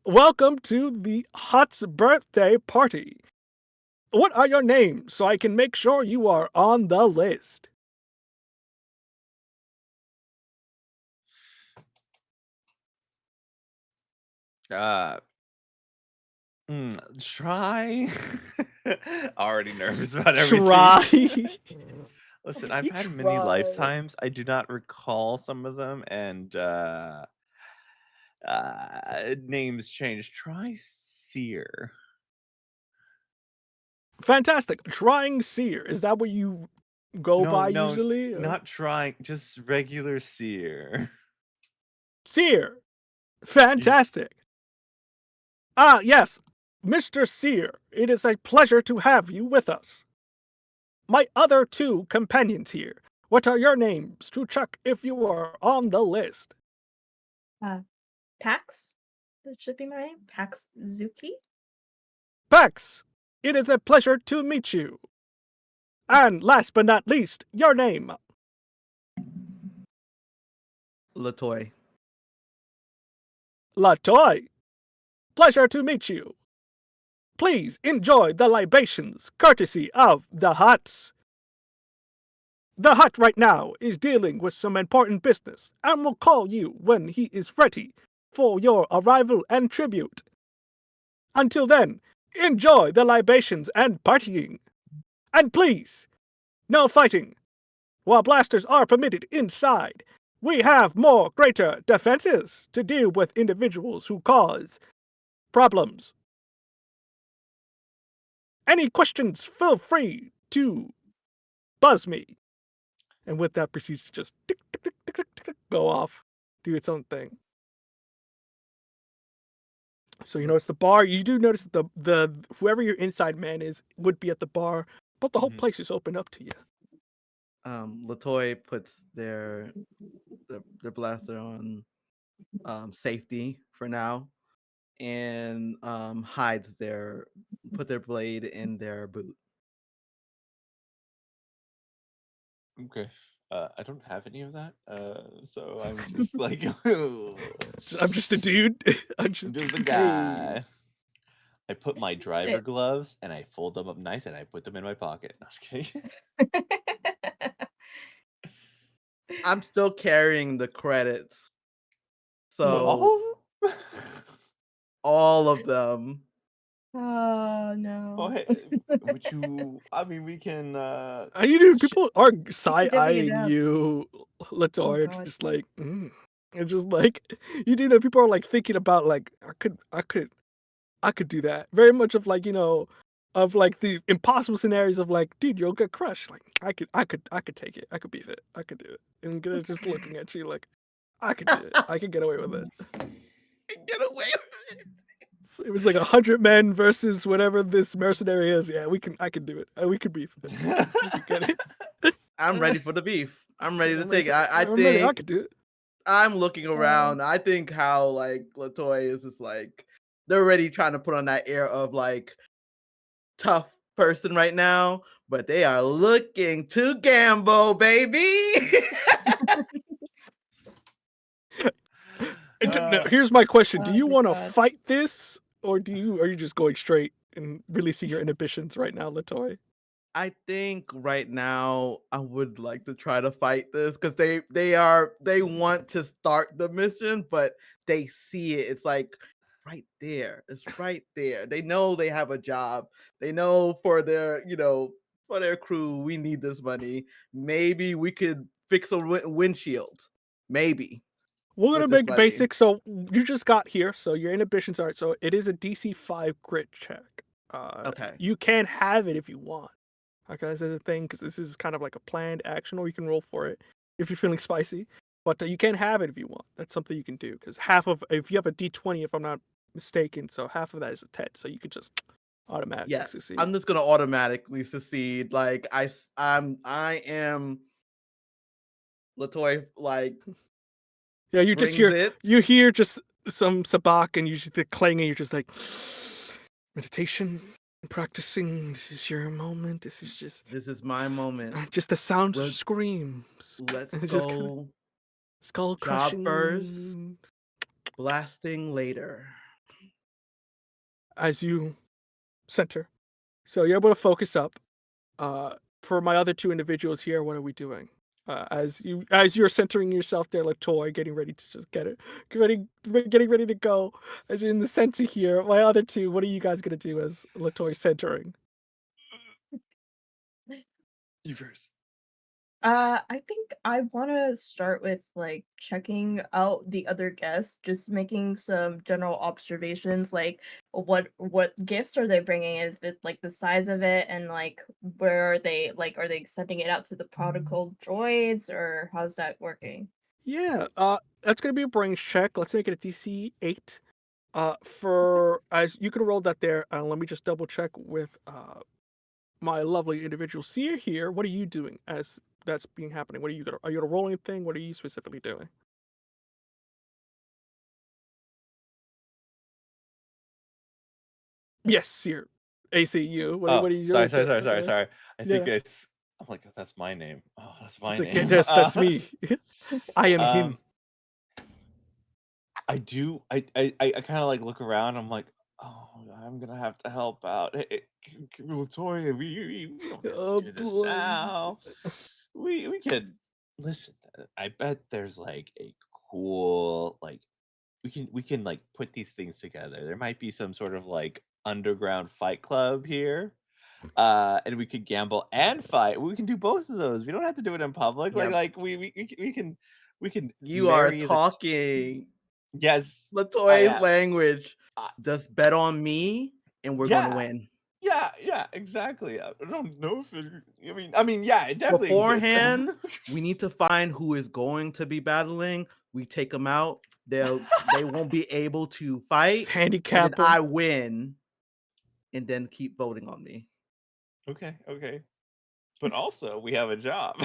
Welcome to the Hutt's birthday party. What are your names so I can make sure you are on the list?" Uh, try. Already nervous about everything. Try. Listen, I've You had many try. lifetimes. I do not recall some of them, and names change. Try Seer. Fantastic. Trying Seer. Is that what you go No, by no, usually? Or- not trying. Just regular Seer. Seer. Fantastic. Ah, yes. Mr. Seer, it is a pleasure to have you with us. My other 2 companions here. What are your names to check if you are on the list? Pax? That should be my name. Pax Zuki. Pax, it is a pleasure to meet you. And last but not least, your name. Latoy. Latoy. Pleasure to meet you. Please enjoy the libations courtesy of the Hutts. The Hutt right now is dealing with some important business and will call you when he is ready for your arrival and tribute. Until then, enjoy the libations and partying. And please, no fighting. While blasters are permitted inside, we have more greater defenses to deal with individuals who cause problems. Any questions, feel free to buzz me. and with that proceeds to just tick, tick, tick, tick, tick, tick, tick, go off, do its own thing. So you notice the bar. You do notice that the whoever your inside man is would be at the bar, but the whole place is open up to you. Latoy puts their blaster on safety for now, and hides put their blade in their boot. Okay. I don't have any of that. So I'm just like, I'm just a dude. I'm I'm just just a hey. guy. I put my driver It- gloves and I fold them up nice and I put them in my pocket. No, I'm just kidding. I'm still carrying the credits, so All of them? all of them. Oh Oh, no. hey, would you? I mean, we can. You do. sh- People are side divvy it eyeing up. you, Latoya. God. Just like, it's just like you do know. People are like thinking about like I could do that. Very much of like of like the impossible scenarios of like, dude, you'll get crushed. Like I could take it. I could beat it. I could do it. And they're just looking at you like, I could do it. I could get away with it. Get away with it. It was like 100 men versus whatever this mercenary is. Yeah, I can do it. We could beef it. We could get it. I'm ready for the beef. I'm ready to I'm take it. ready. I I'm ready. I think could do it. I'm looking around. I think how like Latoy is just like they're already trying to put on that air of like tough person right now, but they are looking to gamble, baby. Here's my question: do Oh you my want to God. fight this, or are you just going straight and releasing your inhibitions right now, Latoy? I think right now I would like to try to fight this because they want to start the mission, but they see it. It's like right there. It's right there. They know they have a job. They know for their for their crew, we need this money. Maybe we could fix a windshield. Maybe We're gonna with this make money. basic. So you just got here, so your inhibitions are. So it is a DC 5 grit check. Okay. You can have it if you want. Okay, this is a thing because this is kind of like a planned action, or you can roll for it if you're feeling spicy. But you can have it if you want. That's something you can do because if you have a D20, if I'm not mistaken, so half of that is a 10, so you could just automatically Yes, succeed. I'm just gonna automatically succeed. Like I am Latoy. Like Yeah, you just brings hear it. you hear just some sabak and you just the clanging. You're just like meditation, practicing. This is your moment. This is This is my moment. just the sound of Let's- screams. Let's And it's just kinda go. skull Job crushing first, blasting later. as you center. So you're able to focus up. For my other two individuals here, what are we doing? As you're centering yourself there, like toy, getting ready to just getting ready to go. As you're in the center here, my other two, what are you guys gonna do as Latoy centering? You first. I think I want to start with like checking out the other guests, just making some general observations, like what gifts are they bringing? Is it like the size of it, and like where are they? Like, are they sending it out to the prodigal droids, or how's that working? Yeah, that's gonna be a brains check. Let's make it a DC 8. For as you can roll that there. Let me just double check with my lovely individual seer here. What are you doing as that's being happening? What are you gonna roll anything? What are you specifically doing? Yes, seer. ACU. Oh, What are you sorry. doing? I think Yeah. it's. I'm like, that's my name. Oh, that's my It's like, name. yes, that's me. I am him. I do. I kind of like look around. I'm like, oh, I'm gonna have to help out. Hey, Latoya, we don't have Oh to do this boy. now. We could listen. I bet there's like a cool like we can like put these things together. There might be some sort of like underground fight club here. And we could gamble and fight. We can do both of those. We don't have to do it in public. Yep. Like we can You are marry the talking yes. Latoy's am. language. Uh, Just bet on me, and we're yeah. gonna win. Yeah, exactly. I don't know if it. I mean, yeah, it definitely exists. Beforehand, we need to find who is going to be battling. We take them out. They won't be able to fight. Just And handicap then 'em. I win, and then keep voting on me. Okay. But also, we have a job.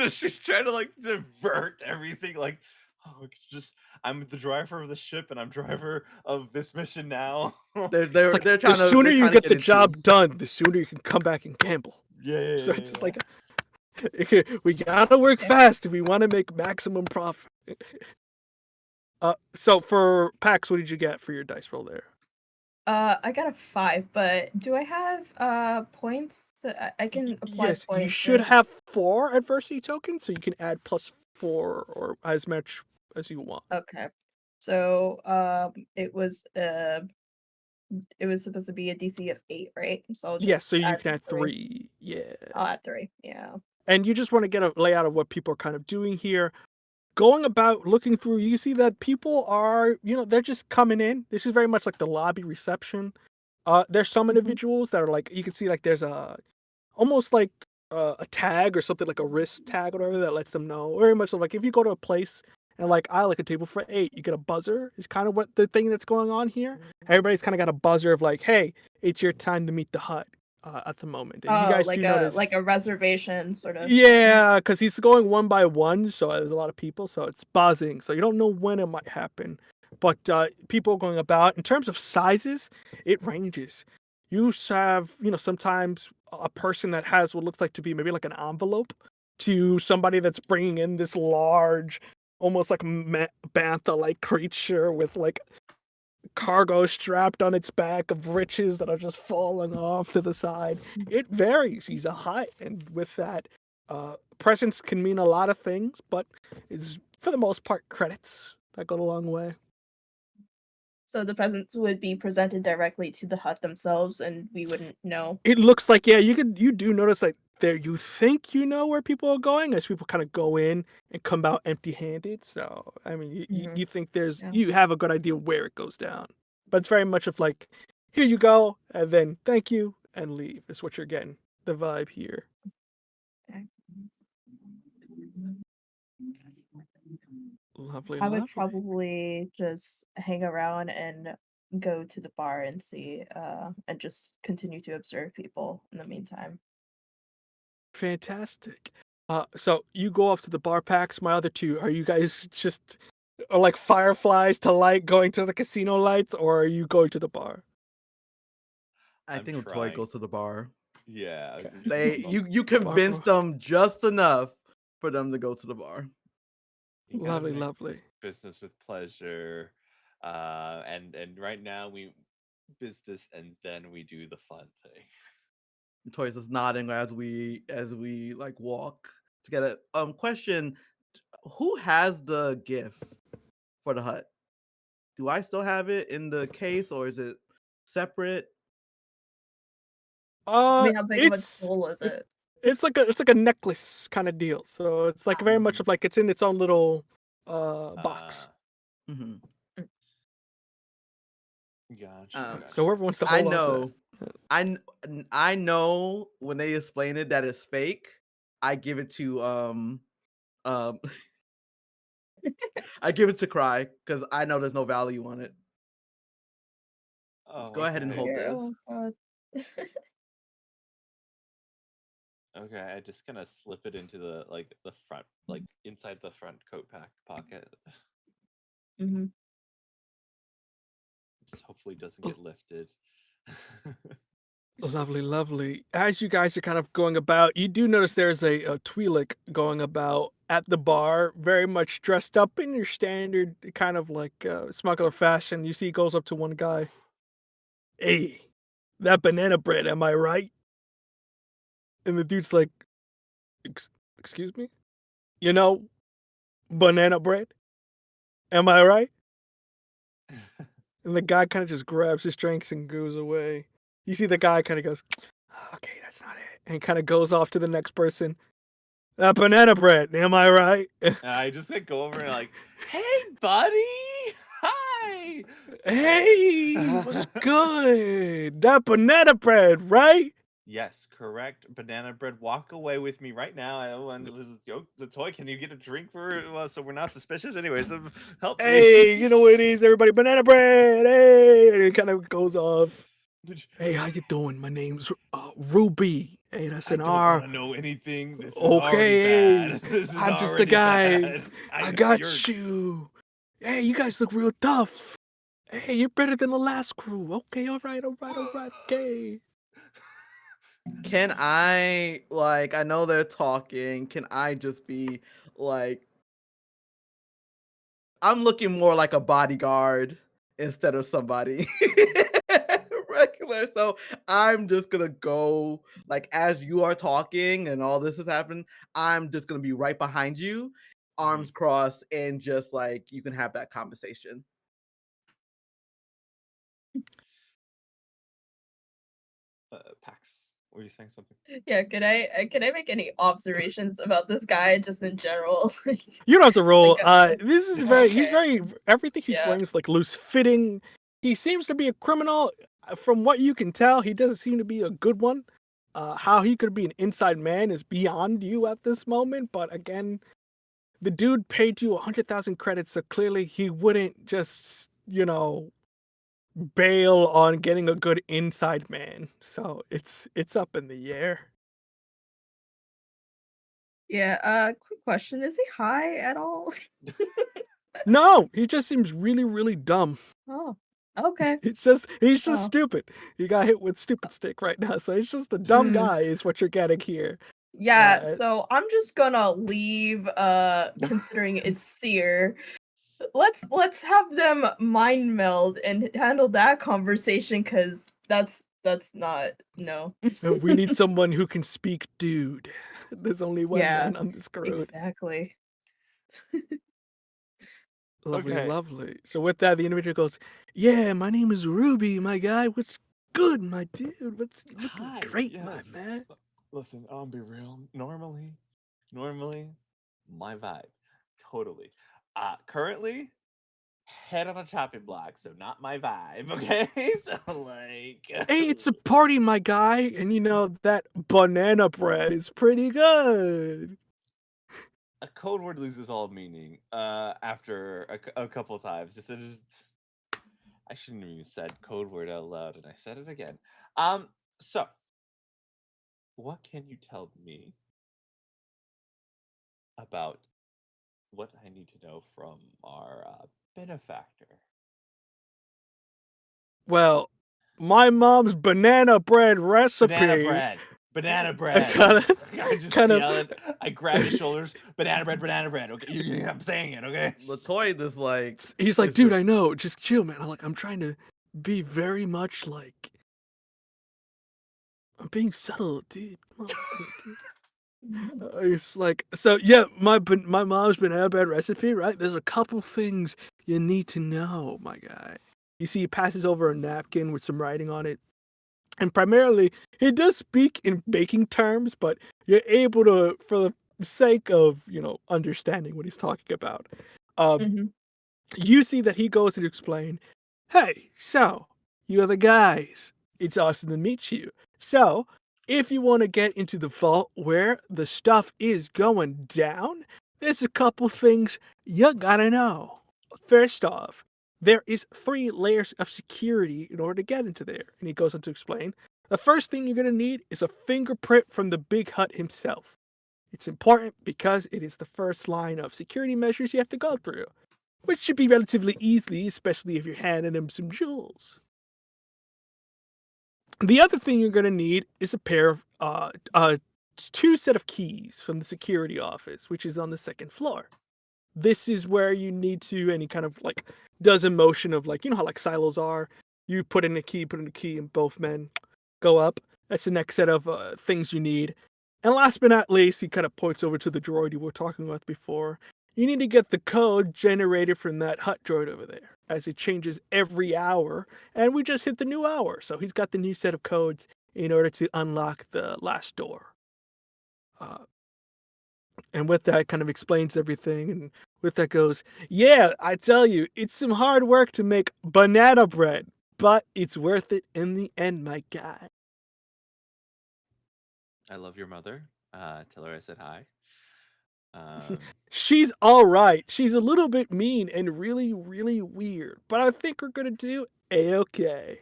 She's trying to like divert everything. Like, oh, it's just I'm the driver of the ship, and I'm driver of this mission now. They're It's they're like they're the trying to sooner they're you trying to get the into job done, the sooner you can come back and gamble. Yeah. So it's like we gotta work fast if we want to make maximum profit. So for Pax, what did you get for your dice roll there? I got a 5, but do I have points that I can apply Yes, points? you should right? have 4 adversity tokens, so you can add +4 or as much as you want. Okay. So it was supposed to be a DC of 8, right? So I'll Yes, just so you add can add 3. 3. Yeah. I'll add 3. Yeah. And you just want to get a layout of what people are kind of doing here. Going about looking through, you see that people are, they're just coming in. This is very much like the lobby reception. There's some individuals that are like, you can see like there's almost like a tag or something like a wrist tag or whatever that lets them know. Very much like if you go to a place and like I like a table for 8, you get a buzzer. Is kind of what the thing that's going on here. Everybody's kind of got a buzzer of like, hey, it's your time to meet the Hutt at the moment. And you guys do notice, like a reservation sort of thing. yeah, because he's going one by one, so there's a lot of people, so it's buzzing. So you don't know when it might happen, but people going about. In terms of sizes, it ranges. You have, sometimes a person that has what looks like to be maybe like an envelope to somebody that's bringing in this large, almost like bantha-like creature with like cargo strapped on its back of riches that are just falling off to the side. It varies. He's a Hutt, and with that, presence can mean a lot of things, but it's for the most part credits that go a long way. So the presents would be presented directly to the Hutt themselves, and we wouldn't know. It looks like, yeah, you do notice like there you think you know where people are going as people kind of go in and come out empty-handed. So I mean, you think Yeah. you have a good idea where it goes down, but it's very much of like, here you go, and then thank you and leave is what you're getting. The vibe here. Okay. Lovely, I would lovely. probably just hang around and go to the bar and see, and just continue to observe people in the meantime. Fantastic. So you go off to the bar packs. My other two, are you guys just are like fireflies to light going to the casino lights, or are you going to the bar? I I'm think Latoya trying. goes to the bar. Yeah. Okay. You convinced them just enough for them to go to the bar. You gotta Lovely, mix lovely. business with pleasure, and right now we business and then we do the fun thing. Latoya's just nodding as we like walk together. Question: who has the gift for the Hutt? Do I still have it in the case, or is it separate? I mean, how big of a It's toll is it? it's like a necklace kind of deal. So it's like very much of like it's in its own little box. Mhm. Gotcha. So whoever wants to I hold on to know, I know when they explain it that it's fake. I give it to um I give it to Cry because I know there's no value on it. Oh, Go ahead and okay. hold this. Oh, God. Okay, I just kind of slip it into the front, like inside the front coat pocket. Mhm. Just hopefully doesn't get lifted. Lovely, lovely. As you guys are kind of going about, you do notice there's a Twi'lek going about at the bar, very much dressed up in your standard kind of like smuggler fashion. You see he goes up to one guy. Hey, that banana bread, am I right? And the dude's like, excuse me? Banana bread? Am I right? And the guy kind of just grabs his drinks and goes away. You see the guy kind of goes, okay, that's not it. And kind of goes off to the next person. That banana bread, am I right? I just like go over and like, hey, buddy. Hi. Hey, what's good? That banana bread, right? Yes, correct. Banana bread. Walk away with me right now. I want the toy. Can you get a drink for it? Well, so we're not suspicious. Anyways, help me. Hey, you know what it is, everybody? Banana bread. Hey, and it kind of goes off. Hey, how you doing? My name's Ruby. Hey, that's I an don't want R. to know anything. This is already Okay, hey, bad. This is I'm just a already guy. bad. I You're. got you. Hey, you guys look real tough. Hey, you're better than the last crew. Okay, all right, okay. Can I like? I know they're talking. Can I just be like? I'm looking more like a bodyguard instead of somebody regular. So I'm just gonna go like as you are talking and all this is happening. I'm just gonna be right behind you, arms crossed, and just like you can have that conversation. Pax, were you saying something? Yeah, can I make any observations about this guy just in general? You don't have to roll. Like, This is he's okay. very, everything he's Yeah. wearing is like loose fitting. He seems to be a criminal. From what you can tell, he doesn't seem to be a good one. How he could be an inside man is beyond you at this moment. But again, the dude paid you 100,000 credits, so clearly he wouldn't just, bail on getting a good inside man. So it's up in the air. Yeah, quick question. Is he high at all? No, he just seems really, really dumb. Oh, okay. He's just Oh. stupid. He got hit with stupid stick right now, so he's just a dumb Mm. guy is what you're getting here. Yeah, so I'm just gonna leave, considering it's Seer. Let's have them mind meld and handle that conversation, cause that's not no. We need someone who can speak dude. There's only one Yeah, man on this road. exactly. Lovely, Okay. lovely. So with that, the individual goes, "Yeah, my name is Ruby, my guy. What's good, my dude? What's looking Hi. great, my Yes. man?" Listen, I'll be real. Normally, my vibe. Totally. Currently, head on a chopping block, so not my vibe. Okay. So like. Hey, it's a party, my guy, and that banana bread is pretty good. A code word loses all meaning after a couple times. I shouldn't have even said code word out loud, and I said it again. So what can you tell me about what I need to know from our benefactor? Well, my mom's banana bread recipe. Banana I bread. I just kind of, yell it. I grab his shoulders. Banana bread. Okay, I'm saying it. Okay. Latoy is like he's like, is dude, just- I know, just chill, man. I'm trying to be very much like, I'm being subtle, dude. Come on, dude. It's like, so yeah, my mom's banana bread recipe, right? There's a couple things you need to know, my guy. You see, he passes over a napkin with some writing on it. And primarily, he does speak in baking terms, but you're able to, for the sake of, understanding what he's talking about. Mhm. You see that he goes to explain, hey, so, you're the guys. It's awesome to meet you. So, if you want to get into the vault where the stuff is going down, there's a couple things you gotta know. First off, there is 3 layers of security in order to get into there. And he goes on to explain, the first thing you're gonna need is a fingerprint from the Big Hutt himself. It's important because it is the first line of security measures you have to go through, which should be relatively easy, especially if you're handing him some jewels. The other thing you're going to need is a pair of 2 set of keys from the security office, which is on the 2nd floor. This is where you need to, and he kind of like does a motion of like, how like silos are. You put in a key, and both men go up. That's the next set of things you need. And last but not least, he kind of points over to the droid you were talking about before. You need to get the code generated from that Hutt droid over there, as it changes every hour. And we just hit the new hour, so he's got the new set of codes in order to unlock the last door. And with that, kind of explains everything. And with that goes, yeah, I tell you, it's some hard work to make banana bread, but it's worth it in the end, my guy. I love your mother. Tell her I said hi. Um, She's all right. She's a little bit mean and really, really weird, but I think we're gonna do a-okay.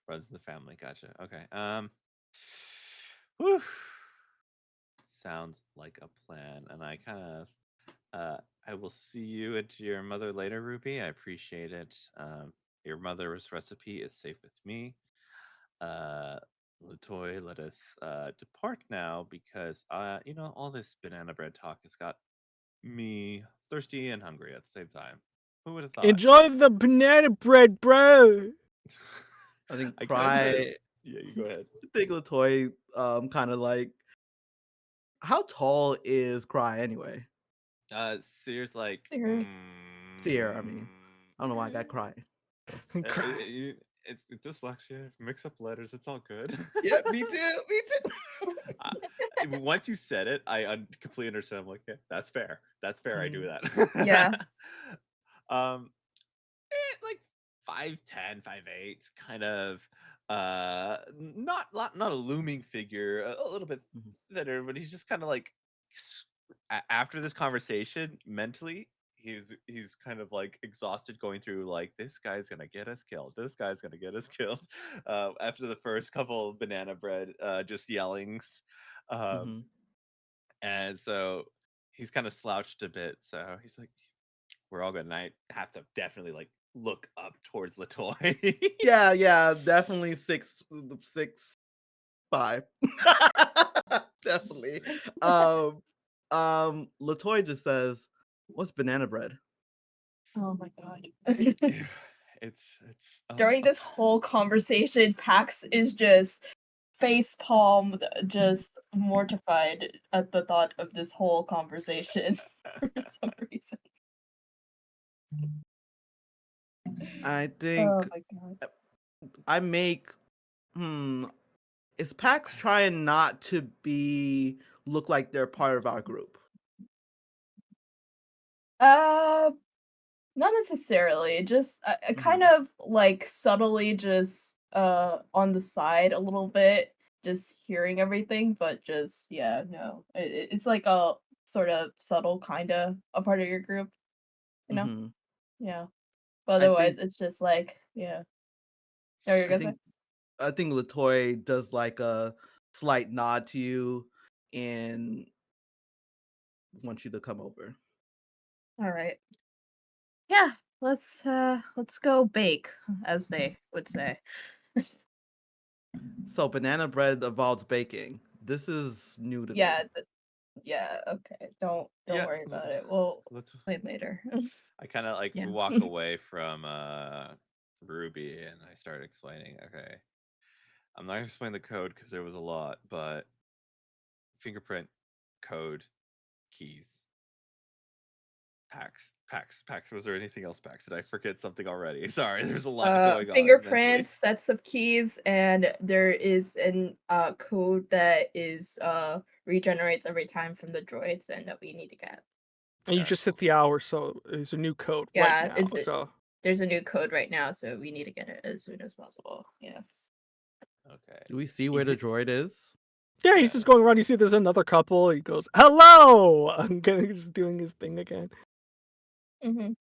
runs in the family. Gotcha. Okay. Whew. Sounds like a plan. And I kind of, I will see you at your mother later, Ruby. I appreciate it. Your mother's recipe is safe with me. Latoy, let us depart now because, all this banana bread talk has got me thirsty and hungry at the same time. Who would have thought? Enjoy the banana bread, bro. I think I kind of try to. Cry. Yeah, you go ahead. I think Latoy kind of like, how tall is Cry anyway? Sears like. Sears. Sierra, I mean. I don't know why I got Cry. Cry. It's dyslexia. Mix up letters. It's all good. Yeah, me too. Me too. Once you said it, I completely understand. I'm like, yeah, that's fair. That's fair. I do that. Yeah. Like 5'10", 5'8", kind of. Not a looming figure. A little bit Mhm. thinner, but he's just kind of like. After this conversation, mentally, he's kind of like exhausted, going through like, this guy's gonna get us killed. This guy's gonna get us killed. After the first couple of banana bread, just yellings, Mhm. and so he's kind of slouched a bit. So he's like, "We're all good." And I have to definitely like look up towards Latoy. Yeah, definitely 6'5". Definitely. Latoy just says, "What's banana bread?" Oh my god. It's During this whole conversation, Pax is just face palmed, just mortified at the thought of this whole conversation for some reason. I think Oh my god. I make is Pax trying not to look like they're part of our group? Uh, Not necessarily. Just kind Mhm. of like subtly, just on the side a little bit, just hearing everything, but just yeah, no, it's like a sort of subtle kind of a part of your group, you know? Mhm. Yeah. But I otherwise, think it's just like yeah. No, you're I gonna say? think I think Latoy does like a slight nod to you and wants you to come over. All right. Yeah. Let's go bake, as they would say. So banana bread involves baking. This is new to Yeah. me. Yeah. Okay. Don't yeah. worry about it. We'll Let's. play later. I kind of like Yeah. walk away from Ruby, and I start explaining. Okay, I'm not gonna explain the code because there was a lot, but fingerprint, code, keys, packs. Was there anything else? Packs? Did I forget something already? Sorry, there's a lot going on mentally. Fingerprints, sets of keys, and there is an code that is regenerates every time from the droids and that we need to get. And you All right, just hit cool. the hour, so there's a new code right Yeah, now. So there's a new code right now, so we need to get it as soon as possible. Yeah. Okay. Do we see where Is the it? droid is? yeah, he's Yeah. just going around. You see, there's another couple. He goes, "Hello!" I'm kind of just doing his thing again. Mm-hmm.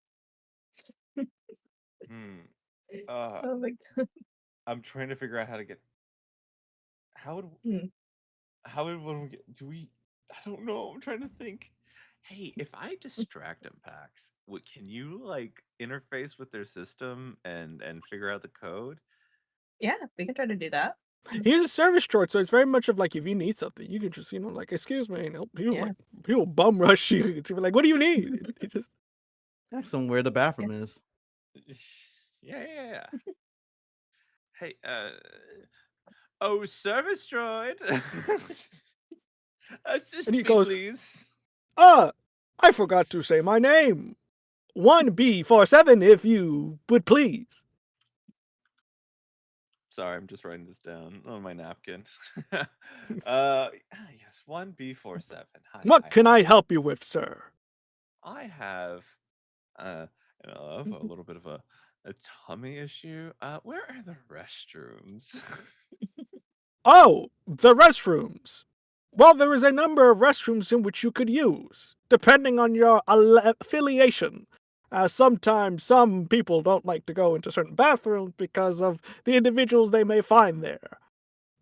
Hmm. Uh, Oh my I'm trying to figure out how to get. How would god. how would one get? Do we? I don't know. I'm trying to think. Hey, if I distract them, Pax, can you like interface with their system and figure out the code? Yeah, we can try to do that. He's a service droid, so it's very much of like if you need something, you can just like, "Excuse me," and Yeah. he'll bum rush you to be like, "What do you need?" It just Ask them where the bathroom is. Yeah. Hey, oh, service droid, and assist he me, goes, please. I forgot to say my name. 1B47, if you would please. Sorry, I'm just writing this down on my napkin. Yes, 1B47. Hi, What hi, can hi. I help you with, sir? I have, uh, I have a little bit of a tummy issue. Where are the restrooms? Oh, the restrooms. Well, there is a number of restrooms in which you could use, depending on your affiliation. Sometimes some people don't like to go into certain bathrooms because of the individuals they may find there.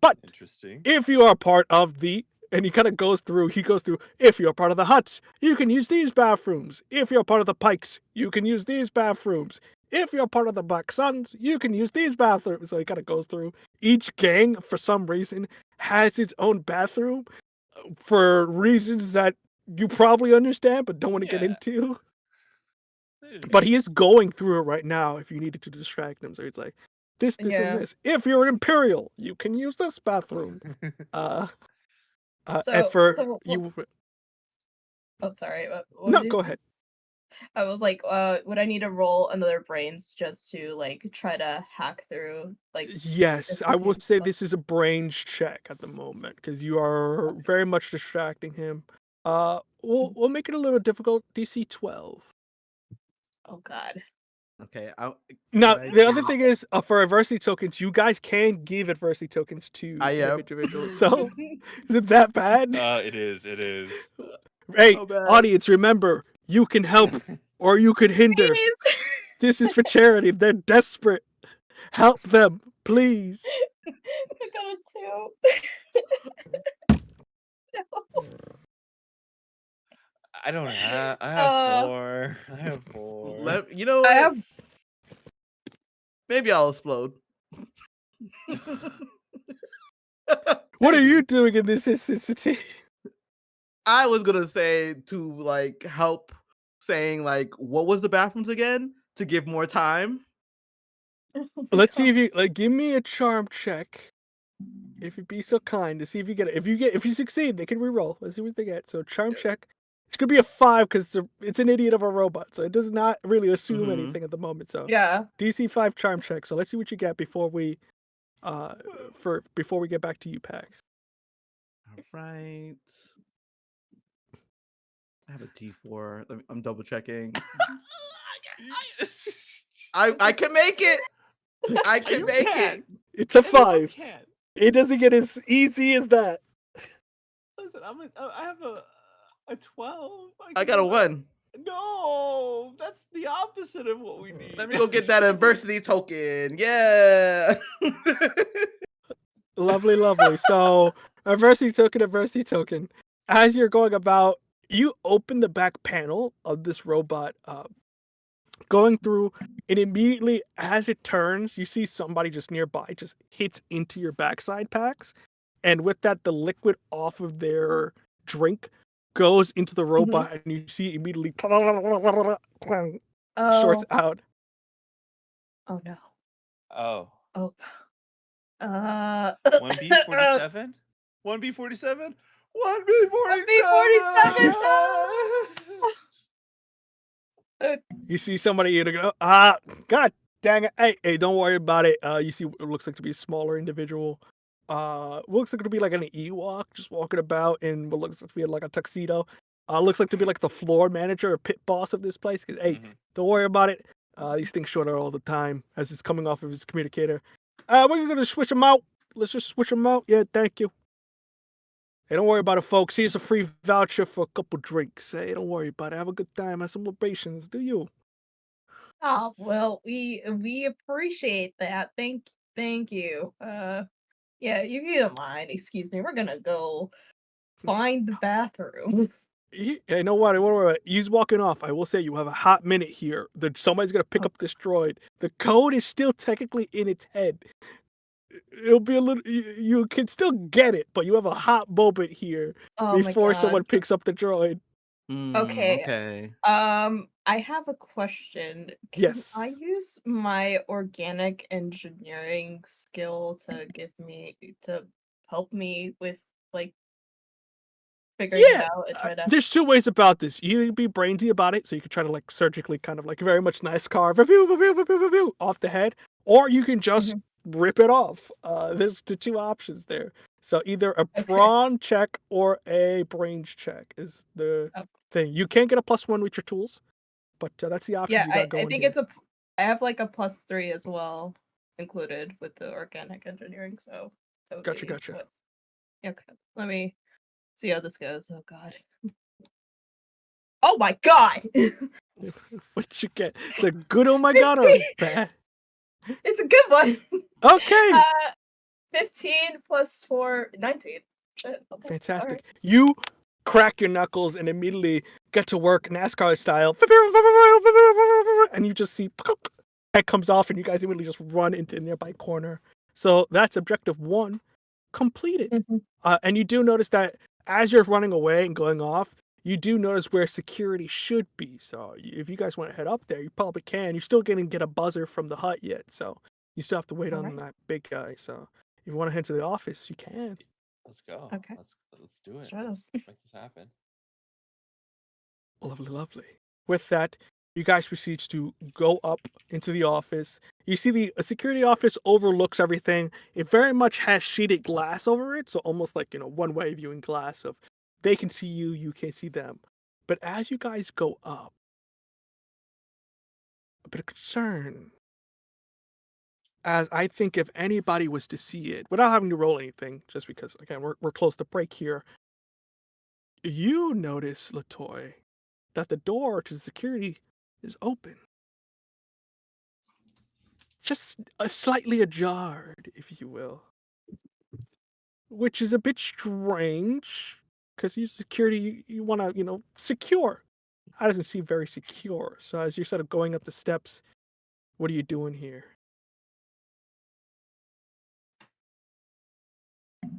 But Interesting. if you are part of and he kind of goes through, if you're part of the Hutts, you can use these bathrooms. If you're part of the Pikes, you can use these bathrooms. If you're part of the Black Suns, you can use these bathrooms. So he kind of goes through. Each gang, for some reason, has its own bathroom for reasons that you probably understand, but don't want to get Yeah. into. There's But he is going through it right now if you needed to distract him. So he's like, this, Yeah. and this. If you're an Imperial, you can use this bathroom. And So for you, oh, sorry. What no, did you go say? ahead. I was like, would I need to roll another brains just to like try to hack through like Yes, I would different say stuff? this is a brains check at the moment because you are very much distracting him. We'll make it a little difficult. DC 12. Oh God. Okay. Now, Can I the other do- thing is for adversity tokens, you guys can give adversity tokens to I am. individuals. So, is it that bad? It is. It is. Hey, So bad. audience, remember, you can help or you could hinder. Please. This is for charity. They're desperate. Help them, please. I got a 2. No. I don't have. I have 4. I have 4. You know what? I have Maybe I'll explode. What are you doing in this instance? I was gonna say to like help saying like what was the bathrooms again to give more time. Let's see if you give me a charm check. If you'd be so kind to see if you get it. If you succeed, they can reroll. Let's see what they get. So charm check. It's gonna be a 5 because it's an idiot of a robot, so it does not really assume anything at the moment. So Yeah. DC 5 charm check. So let's see what you get before we before we get back to you, Pax. All right. I have a T4. I'm double checking. I can make it. I can make it. It's a Anyone 5. can. It doesn't get as easy as that. Listen, I have a 12. I got a 1. No, that's the opposite of what we need. Let me go get that adversity token. Yeah. Lovely, lovely. So adversity token. As you're going about, you open the back panel of this robot, going through, and immediately as it turns, you see somebody just nearby just hits into your backside, Pax, and with that, the liquid off of their drink goes into the robot, and you see immediately shorts out. Oh no. Oh. Oh. 1B47? 1B47? 1B47, 1B47! You see somebody and go, god dang it. Hey, don't worry about it. You see what looks like to be a smaller individual. Looks like to be like an Ewok just walking about in what looks like to be like a tuxedo. Looks like to be like the floor manager or pit boss of this place. Hey, don't worry about it. These things short out all the time as it's coming off of his communicator. We're gonna switch them out. Let's just switch them out. Yeah, thank you. Hey, don't worry about it, folks. Here's a free voucher for a couple drinks. Hey, don't worry about it. Have a good time. Have some libations. Do you? Oh, well, we appreciate that. Thank you. Yeah, if you don't mind, excuse me, we're gonna go find the bathroom. Hey, you know what? He's walking off. I will say you have a hot minute here. Somebody's gonna pick up this droid. The code is still technically in its head. It'll be a little. You can still get it, but you have a hot moment here Oh my before someone God. picks up the droid. Okay. Okay. I have a question. Can Yes. I use my organic engineering skill to help me with like figuring it out and try to There's 2 ways about this. You either be brainsy about it, so you can try to like surgically kind of like very much nice carve review off the head, or you can just rip it off. There's the two options there. So either a Okay. brawn check or a brains check is the Oh. thing. You can't get a +1 with your tools, but that's the options Yeah, you got I going think here. I have like a +3 as well included with the organic engineering, so that would Gotcha, be gotcha. what. Okay, let me see how this goes. Oh god. Oh my god! What you get? It's a good oh my god or a bad? It's a good one. Okay. 15 plus 4, 19. Shit, okay. Fantastic. Alright. You crack your knuckles and immediately get to work NASCAR style. And you just see head comes off and you guys immediately just run into a nearby corner. So that's objective 1 completed. Mhm. And you do notice that as you're running away and going off, you do notice where security should be. So if you guys want to head up there, you probably can. You're still going to get a buzzer from the Hutt yet. So you still have to wait on Alright. that big guy. So if you want to head to the office, you can. Let's go. Okay. Let's do Let's it. try this. Let's make this happen. Lovely, lovely. With that, you guys proceed to go up into the office. You see the security office overlooks everything. It very much has sheeted glass over it, so almost like, one-way viewing glass of they can see you, you can't see them. But as you guys go up, a bit of concern. As I think if anybody was to see it, without having to roll anything, just because, again, we're close to break here, you notice, Latoy, that the door to the security is open. Just slightly ajar, if you will. Which is a bit strange, because you security, you want to, secure. That doesn't seem very secure. So as you're sort of going up the steps, what are you doing here?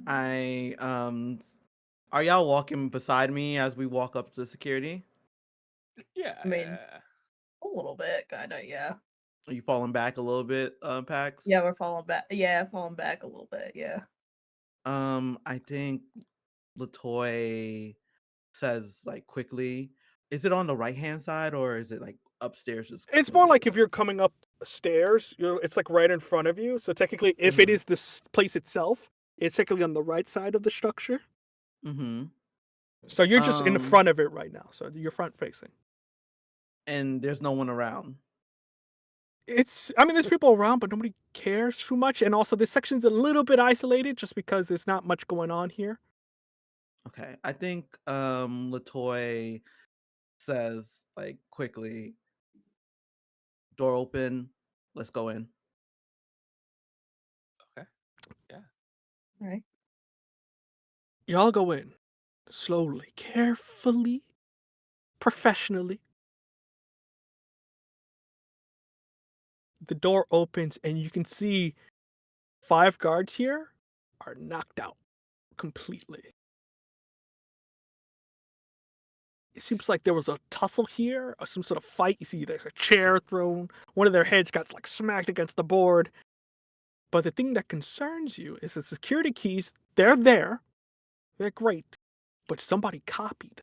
Are y'all walking beside me as we walk up to security? Yeah. I mean, a little bit, kinda, yeah. Are you falling back a little bit, Pax? Yeah, we're falling back. Yeah, falling back a little bit, yeah. I think Latoy says like quickly, is it on the right hand side or is it like upstairs? It's more like if you're coming up stairs, it's like right in front of you. So technically, if it is this place itself, it's technically on the right side of the structure. Mm-hmm. So you're just in front of it right now. So you're front facing. And there's no one around. There's people around, but nobody cares too much. And also, this section's a little bit isolated just because there's not much going on here. Okay. I think Latoy says like quickly, door open, let's go in. Okay. Yeah. Alright. Y'all go in slowly, carefully, professionally. The door opens and you can see 5 guards here are knocked out completely. It seems like there was a tussle here, or some sort of fight. You see there's a chair thrown. One of their heads got like smacked against the board. But the thing that concerns you is the security keys, they're there. They're great. But somebody copied.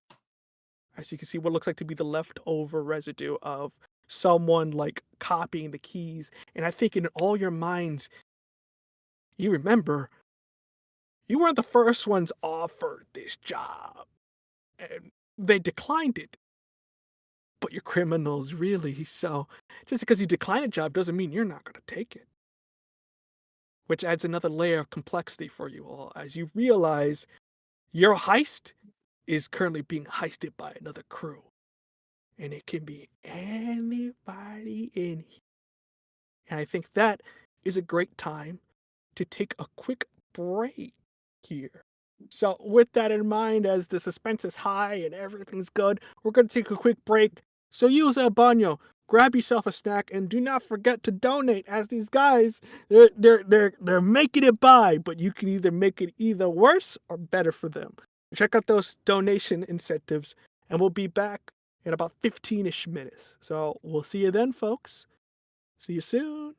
As you can see, what looks like to be the leftover residue of someone like copying the keys. And I think in all your minds, you remember you weren't the first ones offered this job. And they declined it. But you're criminals, really. So just because you decline a job doesn't mean you're not going to take it. Which adds another layer of complexity for you all as you realize your heist is currently being heisted by another crew. And it can be anybody in here. And I think that is a great time to take a quick break here. So with that in mind, as the suspense is high and everything's good, we're going to take a quick break. So use a baño, grab yourself a snack, and do not forget to donate. As these guys, they're making it by, but you can either make it either worse or better for them. Check out those donation incentives, and we'll be back in about 15-ish minutes. So we'll see you then, folks. See you soon.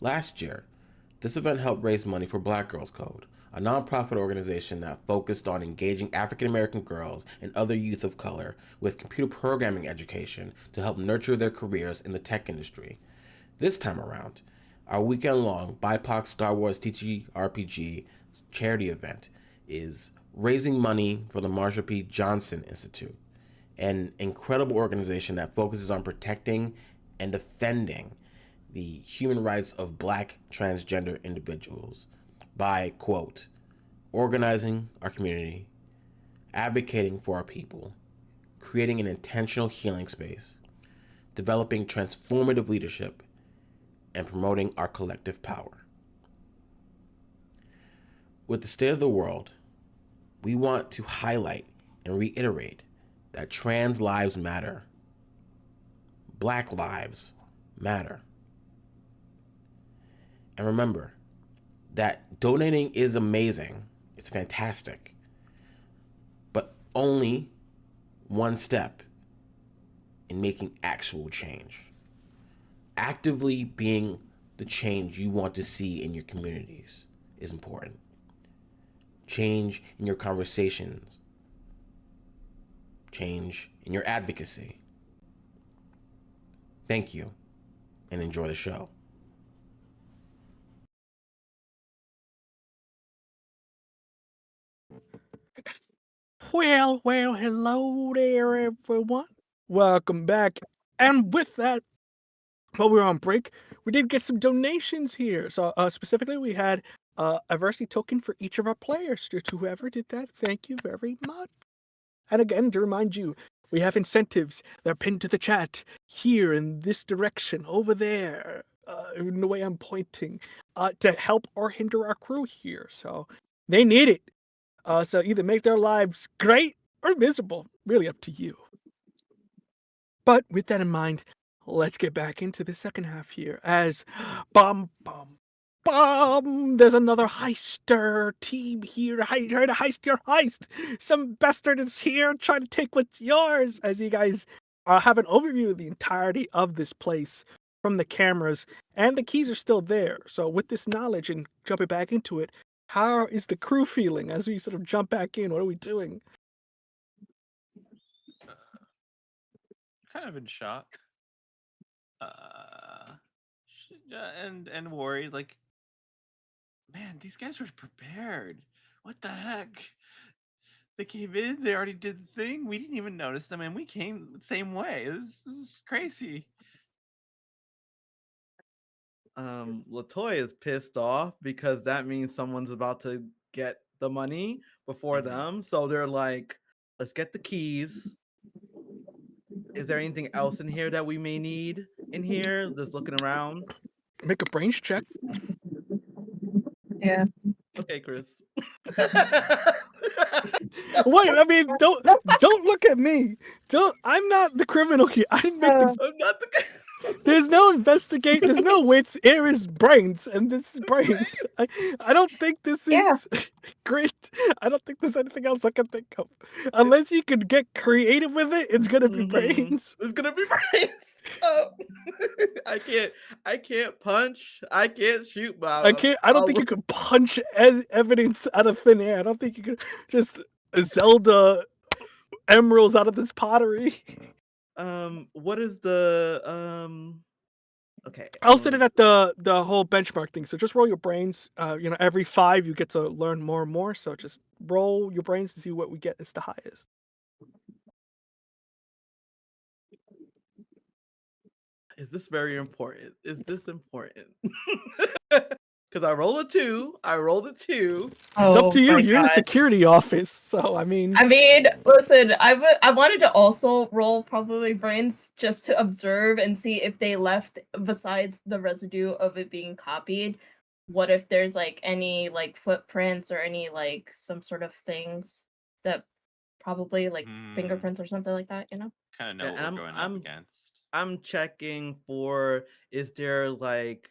Last year, this event helped raise money for Black Girls Code, a nonprofit organization that focused on engaging African American girls and other youth of color with computer programming education to help nurture their careers in the tech industry. This time around, our weekend long BIPOC Star Wars TTRPG charity event is raising money for the Marsha P. Johnson Institute, an incredible organization that focuses on protecting and defending the human rights of Black transgender individuals by, quote, organizing our community, advocating for our people, creating an intentional healing space, developing transformative leadership, and promoting our collective power. With the state of the world, we want to highlight and reiterate that trans lives matter. Black lives matter. And remember that donating is amazing. It's fantastic. But only one step in making actual change. Actively being the change you want to see in your communities is important. Change in your conversations. Change in your advocacy. Thank you, and enjoy the show. Well, hello there, everyone. Welcome back. And with that, while we were on break, we did get some donations here. So, specifically, we had a Versity token for each of our players. To whoever did that, thank you very much. And again, to remind you, we have incentives. They're pinned to the chat here in this direction, over there, in the way I'm pointing, to help or hinder our crew here. So they need it. So either make their lives great or miserable. Really up to you. But with that in mind, let's get back into the second half here as bum there's another heister team here trying to heist your heist. Some bastard is here trying to take what's yours, as you guys have an overview of the entirety of this place from the cameras, and the keys are still there. So with this knowledge and jumping back into it, how is the crew feeling as we sort of jump back in? What are we doing? Kind of in shock. And worried. Like, man, these guys were prepared. What the heck? They came in. They already did the thing. We didn't even notice them, and we came the same way. This is crazy. Latoya is pissed off because that means someone's about to get the money before them. So they're like, let's get the keys. Is there anything else in here that we may need in here? Just looking around. Make a brains check. Yeah. Okay, Chris. Wait, I mean, don't look at me. I'm not the criminal here. I didn't make the. I'm not the There's no investigate. There's no wits. Here is brains, and this is brains. I don't think this is great. I don't think there's anything else I can think of. Unless you could get creative with it, it's gonna be brains. It's gonna be brains. I can't punch. I can't shoot. But I don't think you could punch evidence out of thin air. I don't think you could just Zelda emeralds out of this pottery. What is the okay. I'll set it at the whole benchmark thing. So just roll your brains. Every 5 you get to learn more and more. So just roll your brains to see what we get is the highest. Is this very important? Is this important? Because I rolled a 2. It's up to you. You're in the security office, so I mean, listen, I wanted to also roll probably brains just to observe and see if they left, besides the residue of it being copied, what if there's like any like footprints or any like some sort of things that probably like fingerprints or something like that, Kind of know what we're going up against. I'm checking for, is there like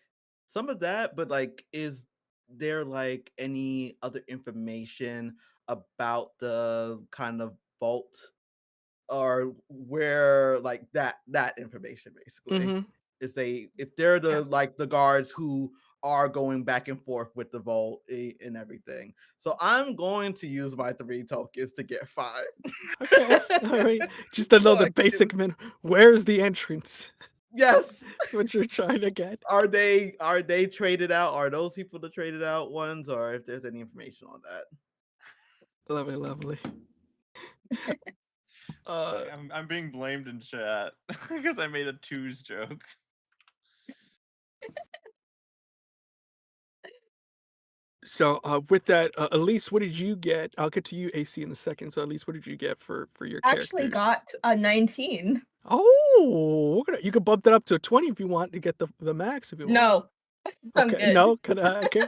some of that, but like, is there like any other information about the kind of vault or where like that information basically? If they're Yeah. the guards who are going back and forth with the vault and everything. So I'm going to use my 3 tokens to get 5. Okay, all right. Just to know So the I can- basic where's the entrance? Yes. That's what you're trying to get. Are they traded out? Are those people the traded out ones, or if there's any information on that? Lovely, lovely. Sorry, I'm being blamed in chat because I made a twos joke. So with that, Elise, what did you get? I'll get to you, AC, in a second. So Elise, what did you get for your Actually characters? got a 19. Oh, you can bump that up to a 20 if you want to get the max if you want. No, I'm Okay, good. no, okay.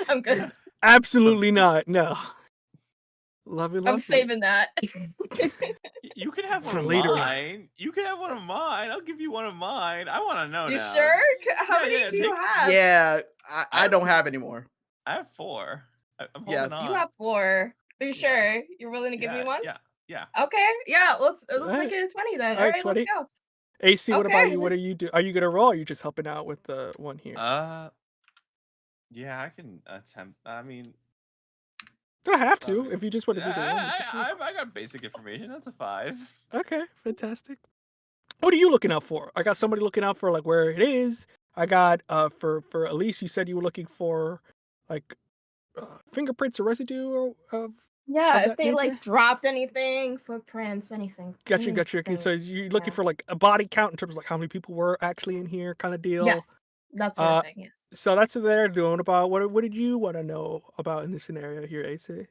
I'm good. Absolutely not. No. Lovely, lovely. I'm saving that. You can have one For of later. mine. You can have one of mine. I'll give you one of mine. I want to know You now. sure? How Yeah, many yeah, do you take- have? Yeah, I don't have anymore. I have 4. I'm Yes. holding on. You have 4. Are you Yeah. sure? You're willing to give me Yeah, one? Yeah. Okay, yeah, let's Alright. make it a 20 then. Alright, Alright, 20. let's go. AC, what about Okay. you? What are you do? Are you gonna roll? Or are you just helping out with the one here? Yeah, I can attempt. I mean, Don't have to. If you just want to do the one. it's up to you. I got basic information. That's a 5. Okay, fantastic. What are you looking out for? I got somebody looking out for like where it is. I got for Elise, you said you were looking for like fingerprints or residue or Yeah, of if that they nature? like dropped anything, footprints, anything. Gotcha. Okay, so you're looking for like a body count in terms of like how many people were actually in here, kind of deal. Yes, that sort of thing. Yes. So that's what they're doing. About what did you want to know about in this scenario here, AC?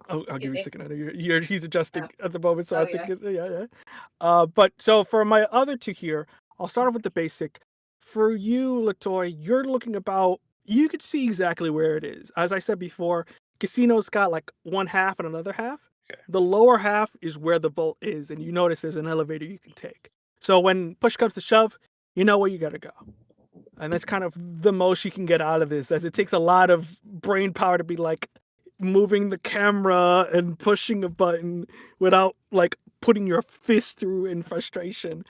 Oh, I'll give you a Easy. second. I know he's adjusting at the moment, so Oh, I think yeah. But so for my other two here, I'll start off with the basic. For you, Latoy, you're looking about. You can see exactly where it is. As I said before, casino's got like one half and another half. Okay. The lower half is where the vault is, and you notice there's an elevator you can take. So when push comes to shove, you know where you gotta go. And that's kind of the most you can get out of this, as it takes a lot of brain power to be like moving the camera and pushing a button without like putting your fist through in frustration.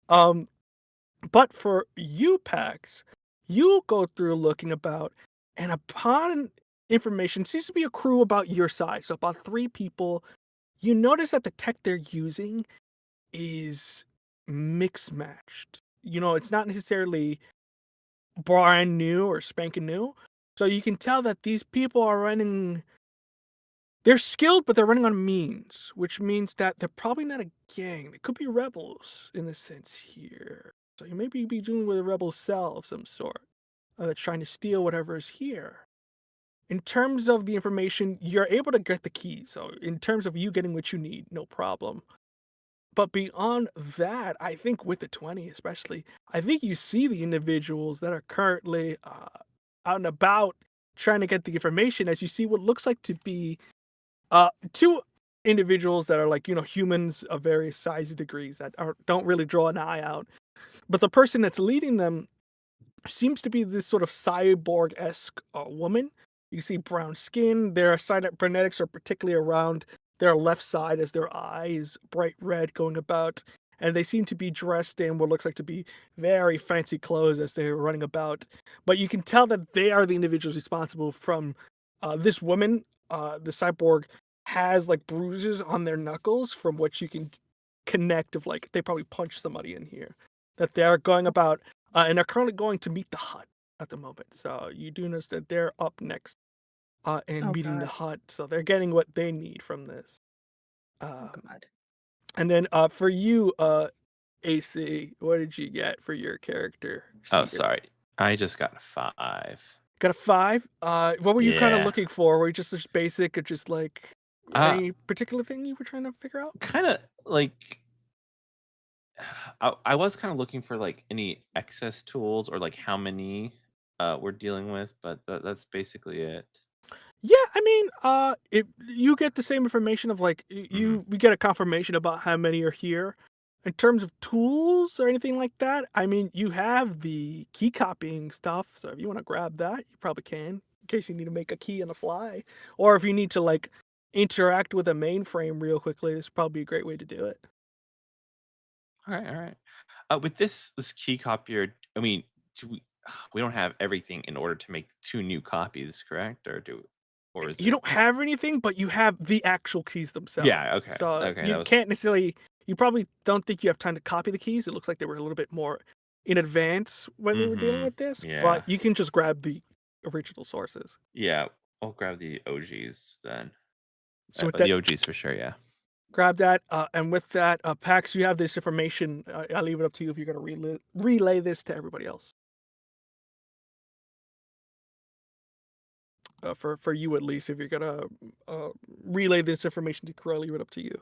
But for you, Pax, you'll go through looking about, and upon information, seems to be a crew about your size, so about 3 people. You notice that the tech they're using is mix matched. You know, it's not necessarily brand new or spanking new. So you can tell that these people are running. They're skilled, but they're running on means, which means that they're probably not a gang. They could be rebels in a sense here. So you may be dealing with a rebel cell of some sort that's trying to steal whatever is here. In terms of the information, you're able to get the keys. So in terms of you getting what you need, no problem. But beyond that, I think with the 20 especially, I think you see the individuals that are currently out and about trying to get the information, as you see what looks like to be 2 individuals that are like, humans of various size degrees that don't really draw an eye out. But the person that's leading them seems to be this sort of cyborg-esque woman. You see brown skin. Their cybernetics are particularly around their left side, as their eyes bright red going about. And they seem to be dressed in what looks like to be very fancy clothes as they're running about. But you can tell that they are the individuals responsible from this woman. The cyborg has like bruises on their knuckles from what you can connect of like they probably punched somebody in here. That they're going about and they're currently going to meet the Hutt at the moment. So you do notice that they're up next and meeting the God. Hutt. So they're getting what they need from this. Oh God. And then for you, AC, what did you get for your character? Oh, Secret? sorry. I just got a 5. Got a 5. What were you kind of Yeah. looking for? Were you just basic or just like any particular thing you were trying to figure out? Kind of like I was kind of looking for like any excess tools or like how many we're dealing with, but that's basically it. Yeah, I mean, if you get the same information of like we get a confirmation about how many are here. In terms of tools or anything like that, I mean, you have the key copying stuff, so if you want to grab that, you probably can, in case you need to make a key on the fly, or if you need to like interact with a mainframe real quickly, this would probably be a great way to do it. All right. With this key copier, I mean, we don't have everything in order to make 2 new copies, correct? Or is You it? don't have anything, but you have the actual keys themselves. Yeah. Okay. So Okay. That you was. can't necessarily. You probably don't think you have time to copy the keys. It looks like they were a little bit more in advance when they were dealing with this, Yeah. but you can just grab the original sources. Yeah. I'll grab the OGs then. So with The that, OGs for sure. Yeah. grab that, and with that, Pax, you have this information. I'll leave it up to you if you're going to relay this to everybody else. For you at least, if you're going to relay this information to Crow, I'll leave it up to you.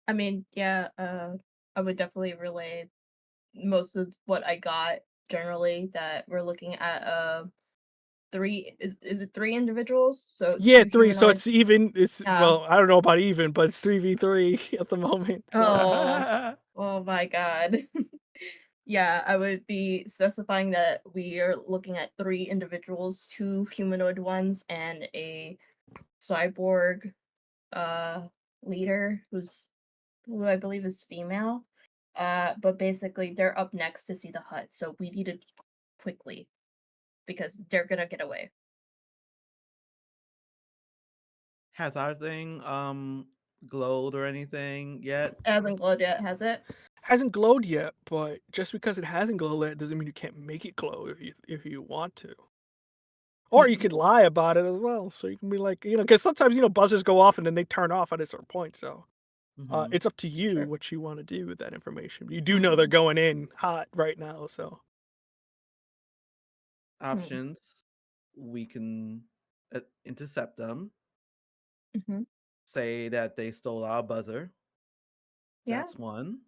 I mean, yeah, I would definitely relay most of what I got generally that we're looking at 3 is it 3 individuals? So Yeah, 2 3. So humanoid. it's even. It's Yeah. well, I don't know about even, but it's 3v3 at the moment. So. Oh my god. Yeah, I would be specifying that we are looking at 3 individuals, 2 humanoid ones and a cyborg leader who I believe is female. But basically they're up next to see the Hutt, so we need to quickly because they're gonna get away. Has our thing glowed or anything yet? It hasn't glowed yet, has it? Hasn't glowed yet, but just because it hasn't glowed yet doesn't mean you can't make it glow if you want to. Or you could lie about it as well. So you can be like, because sometimes, buzzers go off and then they turn off at a certain point. So Mhm. it's up to you Sure. what you want to do with that information. You do know they're going in hot right now. So Options. We can intercept them. Mm-hmm. Say that they stole our buzzer. Yeah. That's one.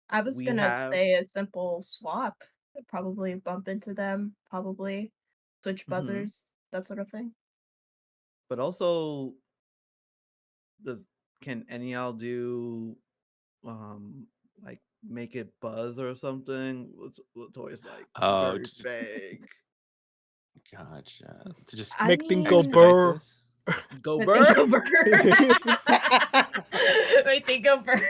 I was We gonna have say a simple swap. Probably bump into them, probably switch Mhm. buzzers, that sort of thing. But also, can any of y'all do like make it buzz or something? Latoya's like Oh, very vague. gotcha. To just I make things go mean, expedite burr. this. Go I bird. think over. I think over.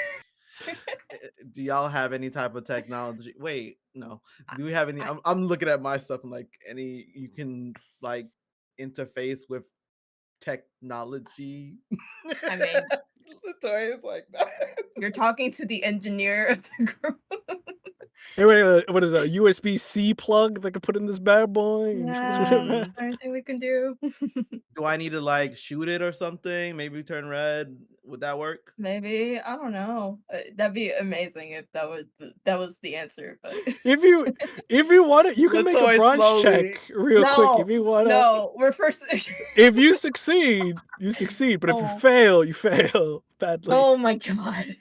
Do y'all have any type of technology? Wait, no. Do we have any? I'm looking at my stuff and like any you can like interface with technology. I mean, Latoya's like that. you're talking to the engineer of the group. Anyway, what is a USB-C plug that could put in this bad boy? Yeah, anything we can do. Do I need to like shoot it or something? Maybe turn red. Would that work? Maybe I don't know. That'd be amazing if that was the answer. But if you want it, you can make a Latoya brunch slowly. check real quick if you want to. No, we're first. If you succeed, you succeed. But if you Oh. fail, you fail badly. Oh my god.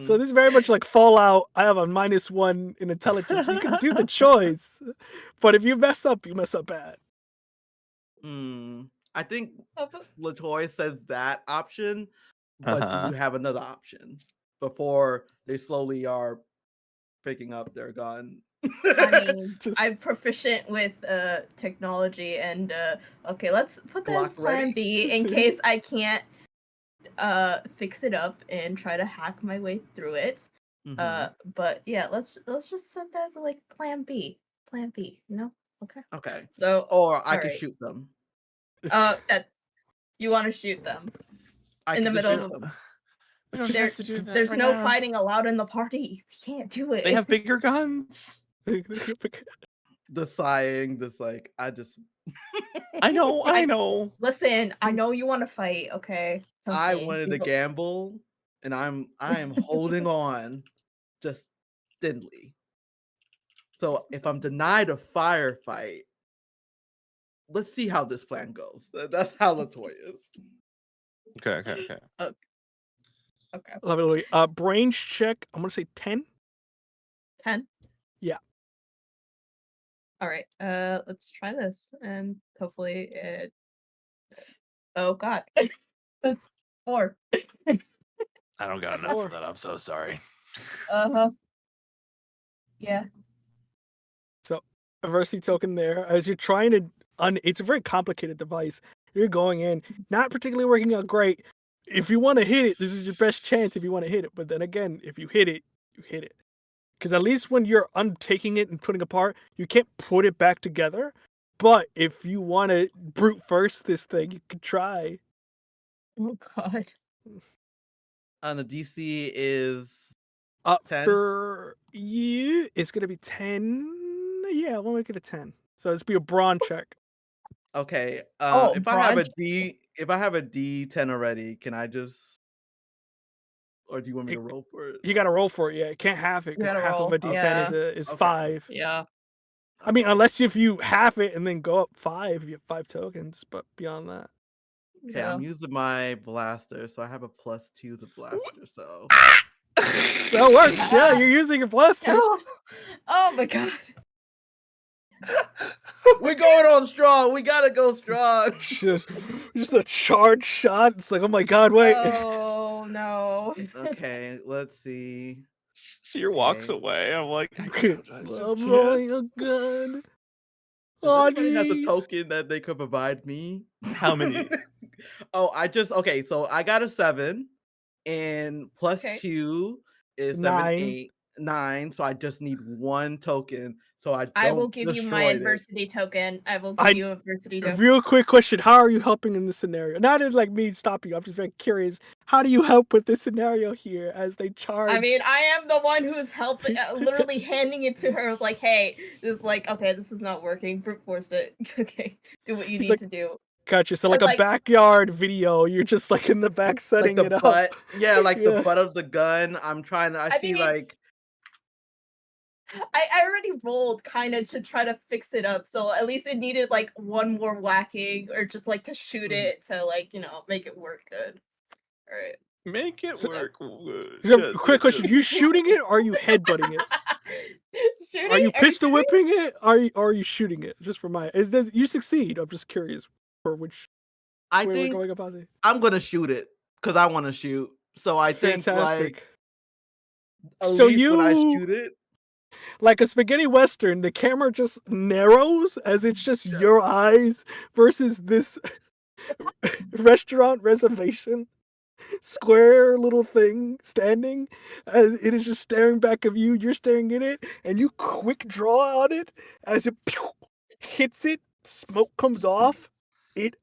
So this is very much like Fallout. I have a -1 in intelligence. You can do the choice, but if you mess up, you mess up bad. I think Oh, but- Latoya says that option, but do Uh-huh. you have another option before they slowly are picking up their gun? I mean, Just- I'm proficient with technology and okay, let's put that as Glock plan ready? B in case I can't fix it up and try to hack my way through it. Mhm. But yeah, let's just set that as like plan B. Plan B, Okay. Okay. So Or I could alright. shoot them. That you want to shoot them I in the could just middle shoot of them. We don't there, have to do that. there's right no now. fighting allowed in the party. We can't do it. They have bigger guns. The sighing, this like I just I know. Listen, I know you want to fight, okay? Trust I me. wanted to gamble and I am holding on just thinly. So if I'm denied a firefight, let's see how this plan goes. That's how Latoya is. Okay. Okay. Lovely. Brains check. I'm gonna say 10. 10? Yeah. All right. Let's try this and hopefully it Oh god. 4. I don't got enough for that. I'm so sorry. Uh-huh. Yeah. So adversity token there as you're trying to. It's a very complicated device. You're going in, not particularly working out great. If you want to hit it, this is your best chance. If you want to hit it, but then again, if you hit it, you hit it. Because at least when you're untaking it and putting apart, you can't put it back together. But if you want to brute first this thing, you could try. Oh god. And the DC is 10? For you, it's gonna be 10. Yeah, we'll make it a 10. So it's be a brawn check. Okay. Oh, If I have a brawn. if I have a D10 already, can I just, or do you want me to roll for it? You gotta roll for it. Yeah, you can't half it You because gotta half of roll. a D10 Yeah. is Okay. 5. Yeah. I mean, Okay. unless if you half it and then go up 5, you have 5 tokens. But beyond that, Okay, Yeah. I'm using my blaster, so I have a +2 to blaster. So that works. Yeah, you're using your blaster. Oh my god. we're going on strong. We gotta go strong. Just a charge shot. It's like, oh my god, wait. Oh no. Okay, let's see. Seer walks Okay. away. I'm like, I Okay. just Oh can't. god. Does Oh anybody has a jeez. token that they could provide me? How many? Okay, so I got a 7, and plus Okay. 2 is 7, 9. 8, 9. So I just need 1 token, so I I will don't give you my destroy it. adversity token. I will give you adversity token. Real quick question: how are you helping in this scenario? Not as like me stopping you. I'm just very curious. How do you help with this scenario here as they charge? I mean, I am the one who's helping, literally handing it to her. Like, hey, this is like, okay, this is not working. Brute force it. Okay, do what you need to do. Gotcha. So like a backyard video, you're just like in the back setting Like it the up. butt, yeah, like the butt of the gun. I'm trying to. I see mean, like. I already rolled kind of to try to fix it up, so at least it needed like one more whacking or just like to shoot it to like, you know, make it work good. All right. Make it So- work. So, quick question: you shooting it or are you headbutting it? Shooting? Are you pistol shooting? whipping it? Are you shooting it? Just for my, you succeed? I'm just curious for which I way think we're going about it. I'm gonna shoot it because I want to shoot. So I think like at So least when I you- shoot it, like a spaghetti western, the camera just narrows as it's just your eyes versus this restaurant reservation square little thing standing, as it is just staring back at you. You're staring at it, and you quick draw on it as it hits it. Smoke comes off. It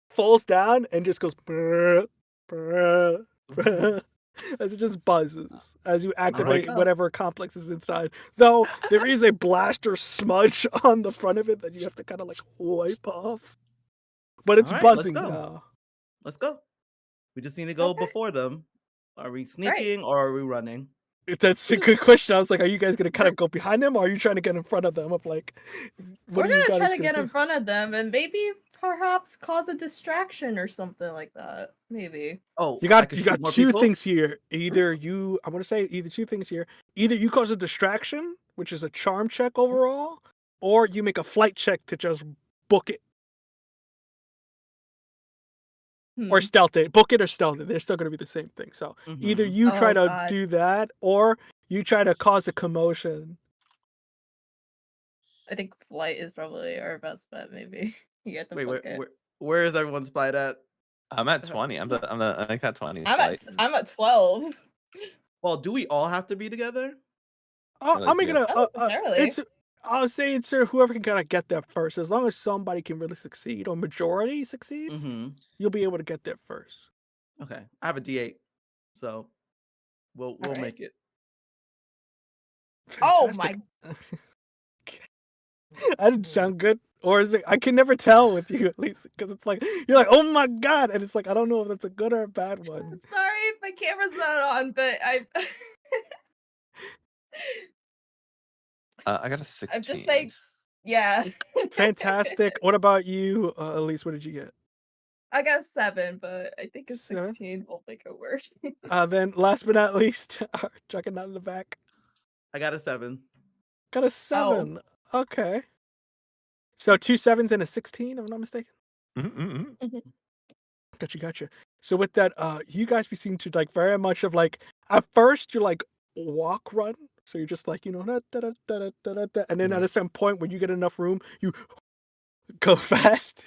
falls down and just goes brr, brr, brr, as it just buzzes as you activate Right. whatever complex is inside. Though there is a blaster smudge on the front of it that you have to kind of like wipe off. But it's all right, let's buzzing go. now. Let's go. We just need to go Okay. before them. Are we sneaking or are we running? That's a good question. I was like, are you guys gonna kind of go behind them, or are you trying to get in front of them? I'm like, what We're are you gonna guys try to get do? in front of them and maybe perhaps cause a distraction or something like that. Maybe. Oh, You I got can you shoot got more two people? things here. Either you, I'm gonna say either two things here. Either you cause a distraction, which is a charm check overall, or you make a flight check to just book it or Hmm. stealth it. Book it or stealth it. They're still gonna be the same thing. So either Mhm. you try Oh, to God. do that, or you try to cause a commotion. I think flight is probably our best bet. Maybe you get the Wait, book it. where is everyone's spite at? I'm at 20. I got 20. I'm at 12. Well, do we all have to be together? I'm making a. Not necessarily. I'll say it's whoever can kind of get there first. As long as somebody can really succeed, or majority succeeds, you'll be able to get there first. Okay, I have a D8, so we'll Alright. make it. Oh Fantastic. my! That didn't sound good. Or is it? I can never tell with you, at least, because it's like you're like, oh my god, and it's like I don't know if that's a good or a bad one. Sorry if my camera's not on, but I. I got a 16. I'm just saying. Yeah. Fantastic. What about you, Elise? What did you get? I got 7, but I think a 7? 16 will make it work. Then, last but not least, checking out in the back. I got a 7. Got a 7. Okay. So 2 7s and a 16, if I'm not mistaken. Gotcha. So with that, you guys seem to like very much of like at first you're like walk run So you're just like, and then at a certain point when you get enough room, you go fast.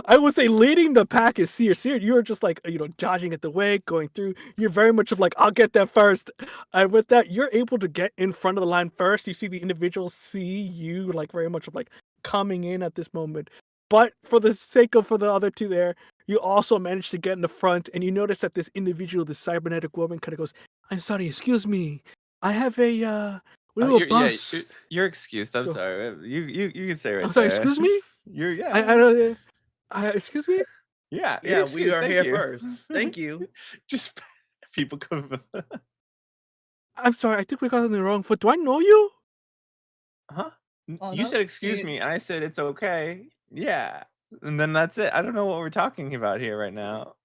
I would say leading the pack is Seer. Seer, you're just like, dodging at the way, going through. You're very much of like, I'll get there first. And with that, you're able to get in front of the line first. You see the individuals see you like very much of like coming in at this moment. But for the sake of for the other two there, you also manage to get in the front, and you notice that this individual, this cybernetic woman, kind of goes, "I'm sorry, excuse me. I have a we have a bust." You're excused. I'm So- sorry. You can say right I'm sorry, there. excuse me? You're yeah. I don't. Excuse me? Yeah, Yeah, you're we excused, are thank here you. first. Thank you. Just people come. I'm sorry, I think we got on the wrong foot. Do I know you? Huh? Oh, You no. said excuse me, and I said it's okay. Yeah, and then that's it. I don't know what we're talking about here right now.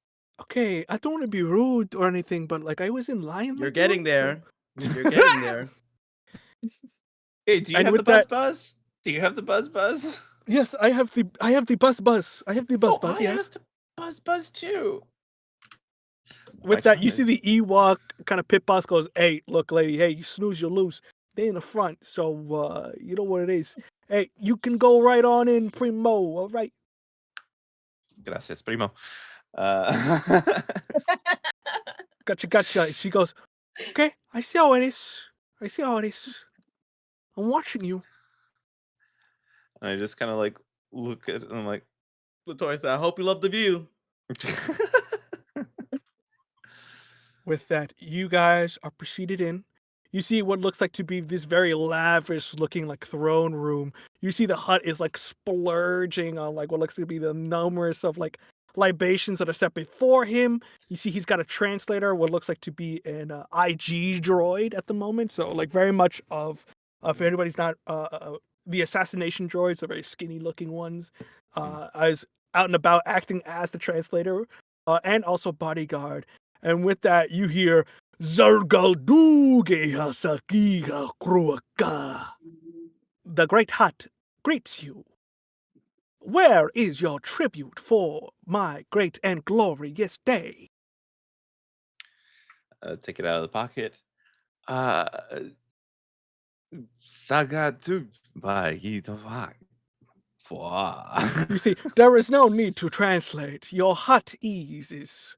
Okay, I don't want to be rude or anything, but like I was in line. You're like getting that, so- there. You're getting there. Hey, do you And have the with that- buzz? Do you have the buzz? Yes, I have the buzz. I have the buzz. I Yes. have the buzz too. With My that, tongue you see is- the Ewok kind of pit boss goes, "Hey, look, lady. Hey, you snooze, you lose. They in the front, so you know what it is. Hey, you can go right on in, Primo. All right." Gracias, primo. Gotcha. She goes, "Okay, I see how it is. I'm watching you." And I just kind of like look at it and I'm like, Latoya said, I hope you love the view. With that, you guys are proceeded in. You see what looks like to be this very lavish looking like throne room. You see the Hutt is like splurging on like what looks to be the numerous of like libations that are set before him. You see he's got a translator, what looks like to be an IG droid at the moment. So like very much of if anybody's not the assassination droids, the very skinny looking ones, as out and about acting as the translator, and also bodyguard. And with that, you hear Zargalduge Hasakiga Kruaka. The Great Hutt greets you. Where is your tribute for my great and glorious day? Take it out of the pocket. Saga to You see, there is no need to translate. Your Hutt ease is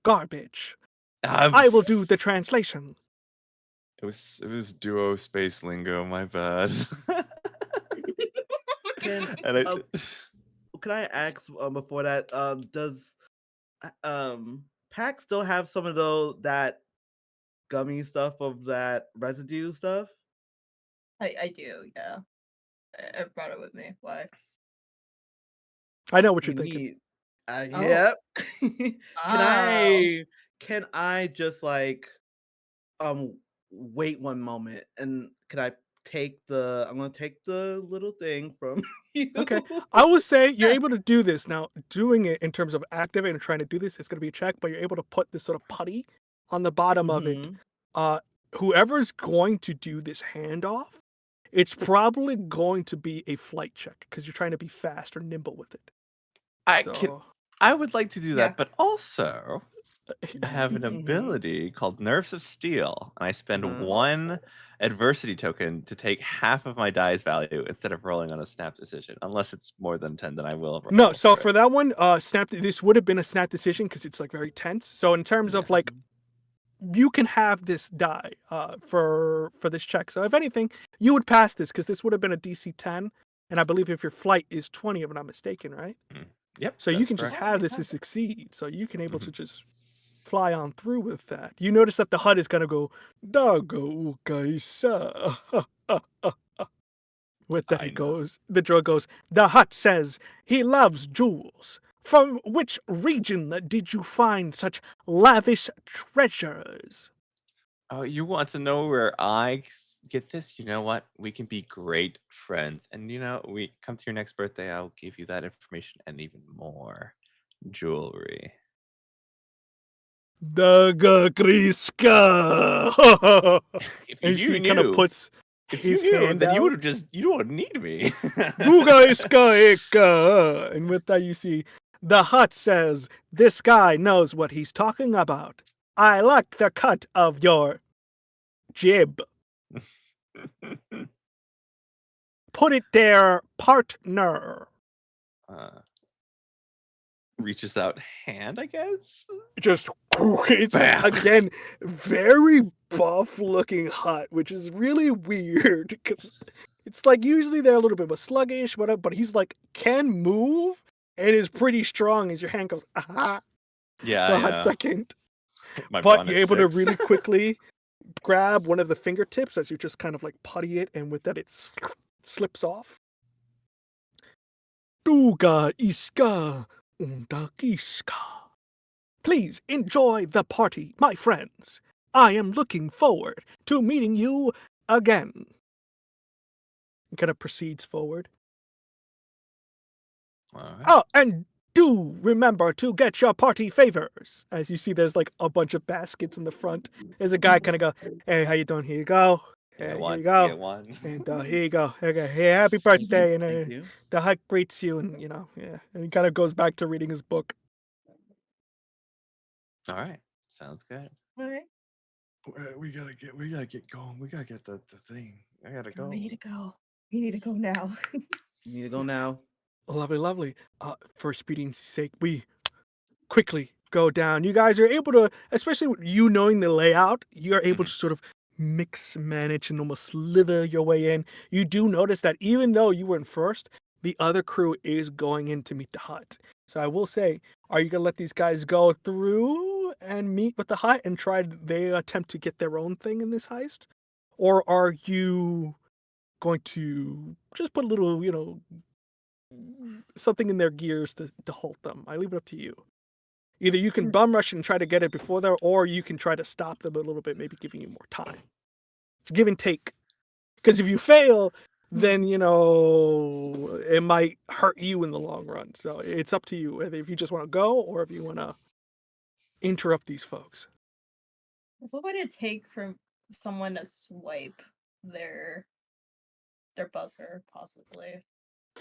garbage. I will do the translation. It was duo space lingo. My bad. Can And I, can I ask before that? Does Pack still have some of that gummy stuff of that residue stuff? I do, yeah. I brought it with me. Why? I know what We you're thinking. need. Oh. Yep. Oh. Can I just like wait one moment and can I I'm gonna take the little thing from you. Okay. I will say you're Yeah. able to do this. Now, doing it in terms of activating and trying to do this, it's going to be a check, but you're able to put this sort of putty on the bottom of it. Mhm. Whoever's going to do this handoff, it's probably going to be a flight check because you're trying to be fast or nimble with it. I would like to do that, Yeah. but also I have an Mhm. ability called Nerves of Steel, and I spend Uh-huh. one adversity token to take half of my die's value instead of rolling on a snap decision. Unless it's more than 10, then I will roll. No, so for for it. that one, this would have been a snap decision because it's like very tense. So in terms of Yeah. like, you can have this die for this check. So if anything, you would pass this because this would have been a DC 10, and I believe if your flight is 20, if I'm not mistaken, right? Yep. So you that's can just correct. have this to succeed. So you can able to Mhm. just fly on through with that. You notice that the Hutt is gonna go Dago Ukaisa. With that I he know. goes, the droid goes, the Hutt says he loves jewels. From which region did you find such lavish treasures? Oh, you want to know where get this? You know what? We can be great friends. And we come to your next birthday, I'll give you that information and even more jewelry. Daga Kriska. If And you he kind of knew, puts if his you knew, hand then out. you wouldn't need me. Duga Iska Ika. And with that, you see, the Hutt says, this guy knows what he's talking about. I like the cut of your jib. Put it there, partner. Reaches out hand, I guess. Just it's Bam. again very buff looking Hutt, which is really weird because it's like usually they're a little bit more sluggish, whatever, but he's like can move and is pretty strong as your hand goes for Yeah, a hot yeah. second. My But bonus you're able to 6. really quickly grab one of the fingertips as you just kind of like putty it, and with that it slips off. Duga iska undakiska. Please enjoy the party, my friends. I am looking forward to meeting you again. And kind of proceeds forward. All right. Oh, and do remember to get your party favors. As you see, there's like a bunch of baskets in the front. There's a guy kind of go, hey, how you doing? Here you go. Yeah, Hey, one. here you go. Yeah, one. And here you go. Okay, hey, happy birthday. And Thank you. the Hutt greets you, and yeah. And he kind of goes back to reading his book. All right. Sounds good. All right. We gotta get going. We gotta get the thing. I gotta go. We need to go. We need to go now. You need to go now. Lovely. For speeding's sake, we quickly go down. You guys are able to, especially with you knowing the layout, you're able to sort of mix, manage, and almost slither your way in. You do notice that even though you were in first, the other crew is going in to meet the Hutt. So I will say, are you going to let these guys go through and meet with the Hutt and they attempt to get their own thing in this heist? Or are you going to just put a little, something in their gears to halt them? I leave it up to you. Either you can bum rush and try to get it before there, or you can try to stop them a little bit, maybe giving you more time. It's give and take. Because if you fail, then, it might hurt you in the long run. So it's up to you, whether if you just want to go or if you want to interrupt these folks. What would it take for someone to swipe their buzzer, possibly?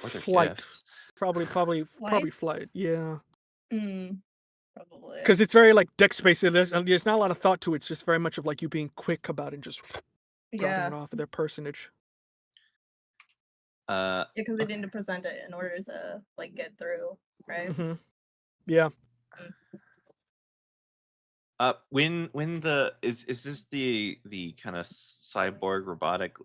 Or their Flight. gift. Probably flight. Yeah. Probably. Because it's very like deck space. There's not a lot of thought to it. It's just very much of like you being quick about it and just dropping it off of their personage. Because they didn't present it in order to like get through, right? Mm-hmm. Yeah. When the is this the kind of cyborg robotic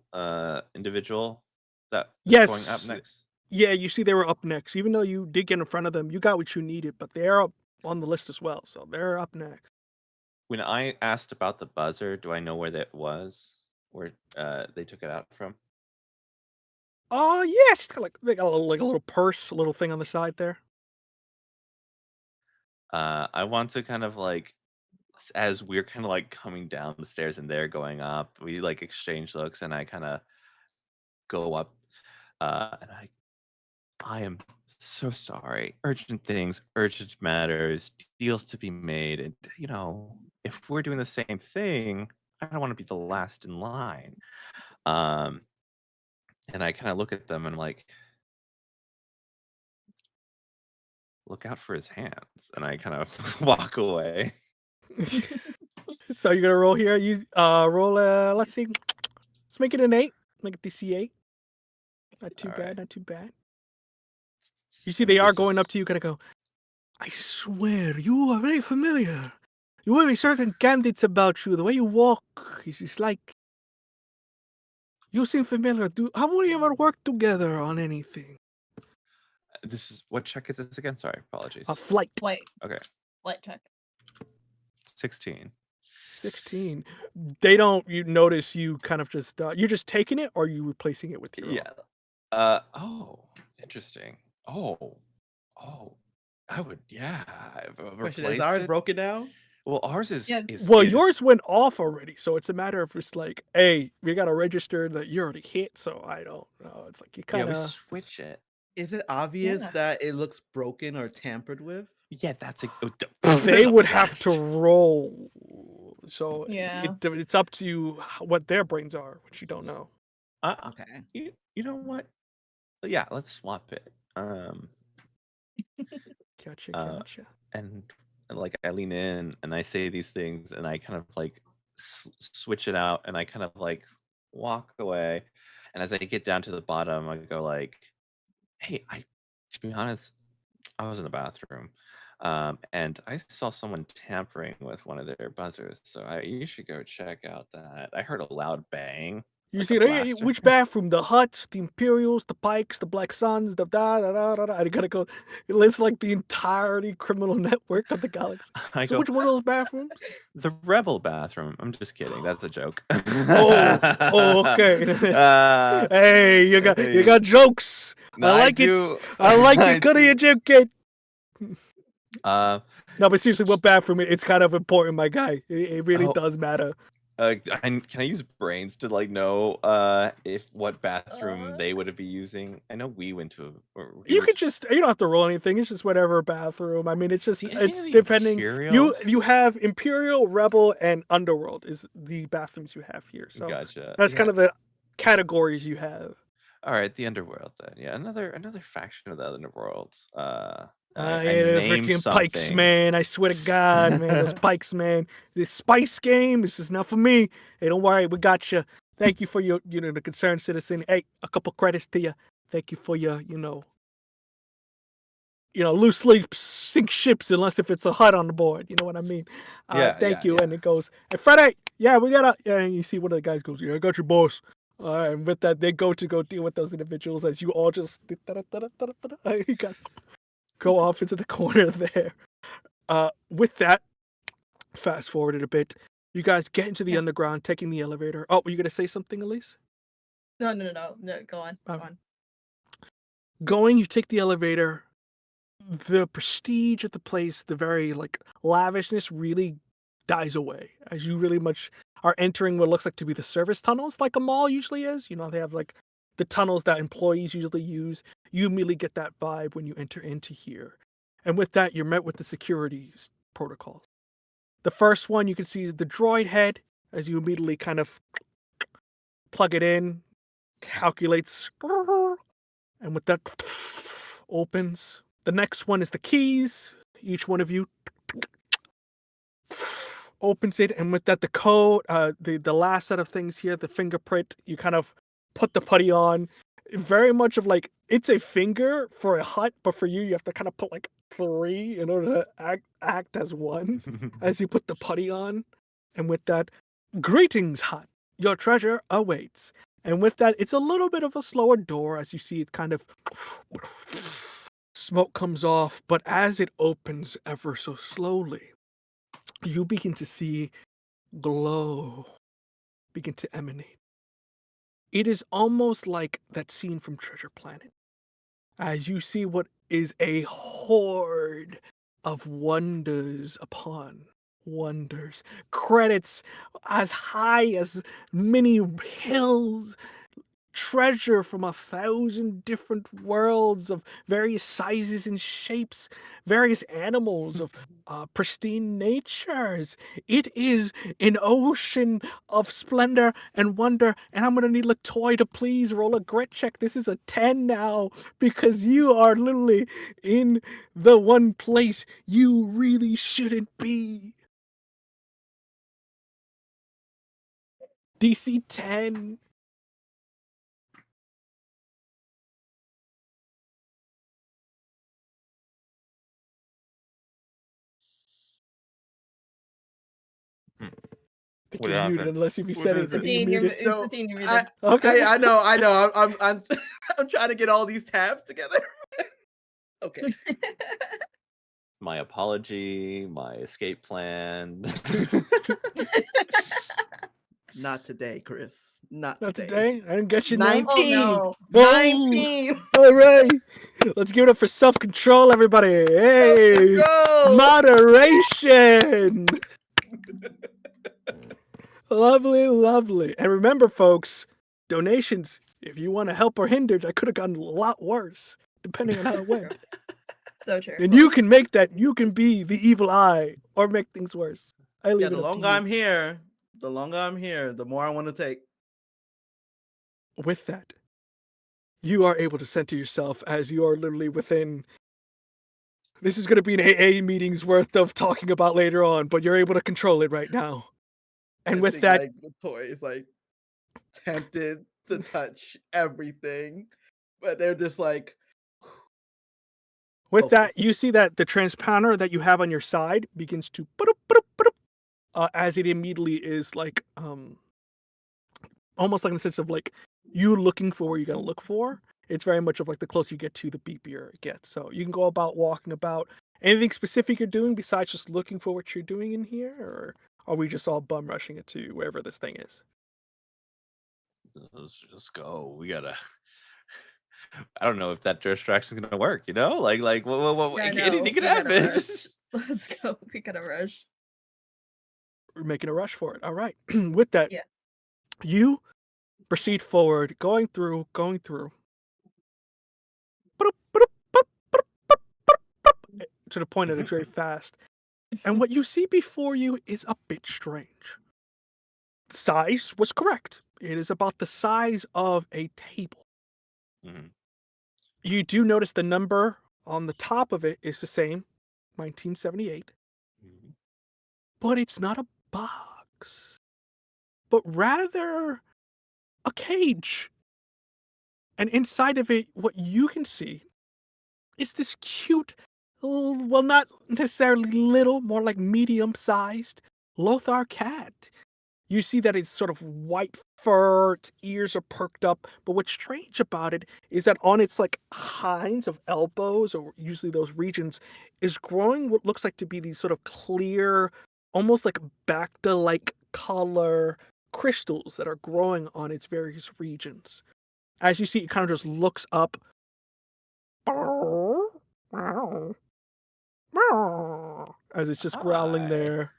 individual that's going up next? Yeah, you see they were up next. Even though you did get in front of them, you got what you needed, but they're up on the list as well, so they're up next. When I asked about the buzzer, do I know where that was? Where they took it out from? Oh yeah, it's got they got a little purse, a little thing on the side there. I want to kind of like, as we're kind of like coming down the stairs and they're going up, we like exchange looks, and I kind of go up, and I am so sorry. Urgent things, urgent matters, deals to be made, and if we're doing the same thing, I don't want to be the last in line. And I kind of look at them and I'm like, look out for his hands, and I kind of walk away. So you're gonna roll here. You roll. Let's see. Let's make it an 8. Make it DC 8. Not too All bad. right. Not too bad. You see, they are going up to you. Gonna go. I swear, you are very familiar. You have a certain candidates about you. The way you walk is like you seem familiar. How would you ever work together on anything? This is what check is this again? Sorry, apologies. A flight. Okay. Flight check. 16. 16. They don't. You notice you kind of just. You're just taking it, or are you replacing it with your own? Yeah. Oh, interesting. Oh. I would. Yeah. Question, is ours broken now? Well, ours is. Yeah. Well, yours went off already, so it's a matter of just like, hey, we got to register that you already hit. So I don't know. It's like you kind of switch it. Is it obvious that it looks broken or tampered with? Yeah, that's they would have to roll. So Yeah. it's up to you what their brains are, which you don't know. Okay. You know what? Yeah, let's swap it. Gotcha. And like I lean in and I say these things and I kind of like switch it out and I kind of like walk away, and as I get down to the bottom, I go like, "Hey, to be honest, I was in the bathroom, and I saw someone tampering with one of their buzzers. So you should go check out that. I heard a loud bang, You like a see, hey, blaster." which bathroom? The Hutts, the Imperials, the Pikes, the Black Suns, the da da da da da. And you gotta go. It lists like the entirety criminal network of the galaxy. I So go, which one of those bathrooms? "The rebel bathroom." I'm just kidding. That's a joke. Oh, okay. uh, Hey, you hey, got jokes. no, I I like it. do. I like I it. Good of do. you, Jim Kid. Uh, No, but seriously, what bathroom? It's kind of important, my guy. It really oh, does matter. can I use brains to like know if what bathroom they would be using? I know we went to, or he You went could just, you don't have to roll anything. It's just whatever bathroom. I mean, it's just, See any it's of the depending. You Imperials? have Imperial, Rebel, and Underworld is the bathrooms you have here. So Gotcha. that's kind Yeah. of the categories you have. All right, the underworld then. Yeah, another faction of the underworld. I Yeah, the named freaking Pikes, something. man. I swear to God, man, those Pikes, man. This Spice game, this is not for me. Hey, don't worry, we got you. Thank you for your, the concerned citizen. Hey, a couple credits to you. Thank you for your, loose sleep sink ships unless if it's a Hutt on the board. You know what I mean? Thank you. Yeah. And it goes, hey, Friday, yeah, we got to, and you see one of the guys goes, yeah, I got your boss. And with that, they go deal with those individuals as you all just, you got go off into the corner there. With that, fast forwarded a bit. You guys get into the underground, taking the elevator. Oh, were you going to say something, Elise? No, go on. Go on. Going, you take the elevator. The prestige of the place, the very lavishness really dies away as you really much are entering what looks like to be the service tunnels, like a mall usually is. They have the tunnels that employees usually use. You immediately get that vibe when you enter into here. And with that, you're met with the security protocols. The first one you can see is the droid head as you immediately kind of plug it in, calculates, and with that opens. The next one is the keys. Each one of you opens it, and with that, the code, the last set of things here, the fingerprint, you kind of put the putty on. Very much of it's a finger for a Hutt, but for you have to kind of put 3 in order to act as one as you put the putty on. And with that, greetings, Hutt. Your treasure awaits. And with that, it's a little bit of a slower door as you see it kind of smoke comes off, but as it opens ever so slowly, you begin to see glow begin to emanate. It is almost like that scene from Treasure Planet, as you see what is a horde of wonders upon wonders, credits as high as many hills, treasure from 1,000 different worlds of various sizes and shapes, various animals of pristine natures. It is an ocean of splendor and wonder, and I'm gonna need Latoy to please roll a grit check. This is a 10 now, because you are literally in the one place you really shouldn't be. DC 10. I think What you're muted happened? unless if you What said is anything, it? you're Satine, muted. it's No, Satine, you're I, muted. Okay. I know. I'm I'm trying to get all these tabs together. Okay. My apology, my escape plan. Not today, Chris. Not Not today. today. I didn't get you now. 19. Oh, no. 19. All right. Let's give it up for self-control, everybody. Hey. Self-control. Moderation. Lovely, lovely. And remember, folks, donations, if you want to help or hinder, that could have gotten a lot worse, depending on how it went. so true. And you can make that, you can be the evil eye or make things worse. I leave Yeah, it the up to longer you. I'm here, the more I want to take. With that, you are able to center yourself as you are literally within. This is going to be an AA meeting's worth of talking about later on, but you're able to control it right now. And I with think, that, like, the toy is like, tempted to touch everything, but they're just like, With that, focus. you see that the transponder that you have on your side begins to as it immediately is like almost like in the sense of like you looking for where you gotta look for. It's very much of like the closer you get to, the beepier it gets. So you can go about walking about. Anything specific you're doing besides just looking for what you're doing in here, or are we just all bum rushing it to wherever this thing is? Let's just go. We gotta. I don't know if that distraction's gonna work. You know, like Yeah, I know. anything could We gotta happen. rush. Let's go. We gotta rush. We're making a rush for it. All right. With that, Yeah. you proceed forward, going through. To the point that it's very fast. And what you see before you is a bit strange. The size was correct. It is about the size of a table. Mhm. You do notice the number on the top of it is the same, 1978, Mhm. but it's not a box, but rather a cage. And inside of it, what you can see is this cute, well, not necessarily little, more like medium-sized Lothar cat. You see that it's sort of white fur, its ears are perked up, but what's strange about it is that on its like hinds of elbows, or usually those regions, is growing what looks like to be these sort of clear, almost like Bacta-like color crystals that are growing on its various regions. As you see, it kind of just looks up as it's just growling Hi. there.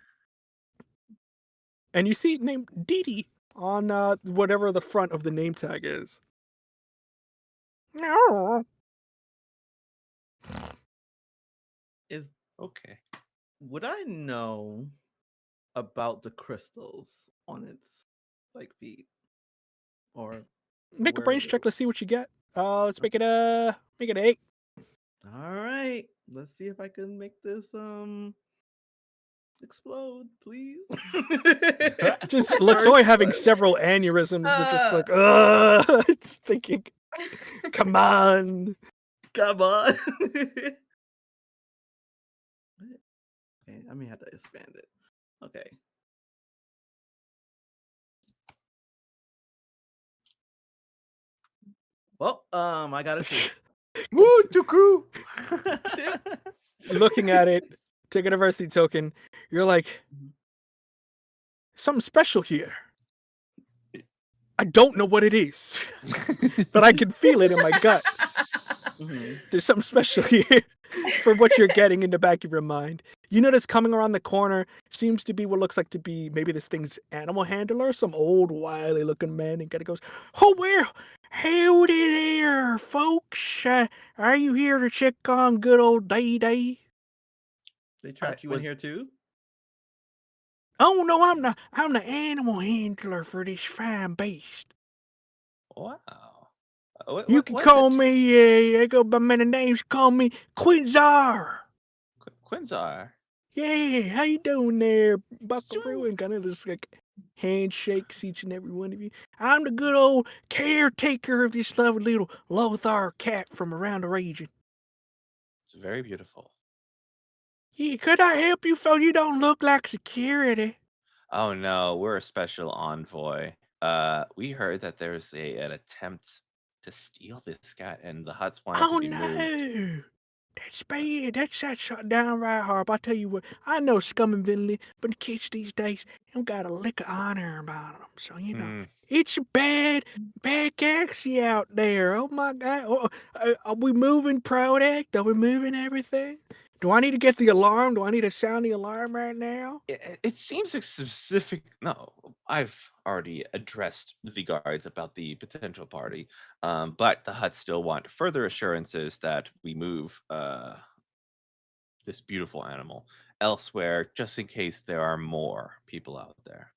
And you see it named Dee Dee on whatever the front of the name tag is. Is Okay. would I know about the crystals on its like feet, or Make a where? brains check. Let's see what you get. Let's make it an 8. All right, let's see if I can make this explode, please. Just Latoy First having one. several aneurysms of just like, just thinking, come on. Come on. Okay, I may have to expand it. Okay. Well, I got a 2. Woo, Tuku! Looking at it, take a diversity token. You're like, something special here. I don't know what it is, but I can feel it in my gut. Mhm. There's something special here for what you're getting in the back of your mind. You notice coming around the corner seems to be what looks like to be maybe this thing's animal handler, some old wily looking man, and kind of goes, "Oh well, howdy there, folks. Are you here to check on good old Day Day?" They trapped you in here too? "Oh no, I'm the animal handler for this fine beast. Wow. What, You what, can what is call it? me, I go by many names. Call me Quinzar." Quinzar. "Yeah, how you doing there, Sure. Buckaroo?" And kind of just like handshakes each and every one of you. "I'm the good old caretaker of this lovely little Lothar cat from around the region. It's very beautiful. Yeah, could I help you, folks? You don't look like security." Oh no, we're a special envoy. We heard that there's an attempt to steal this cat, and the Hutts wanted to "Oh be moved. no, that's bad. That's downright horrible. I tell you what, I know scum and villainy, but the kids these days don't got a lick of honor about them. So Hmm. it's a bad galaxy out there. Oh my God, are we moving product? Are we moving everything? Do I need to get the alarm? Do I need to sound the alarm right now?" It seems like specific. No, I've already addressed the guards about the potential party, but the Hutts still want further assurances that we move this beautiful animal elsewhere, just in case there are more people out there.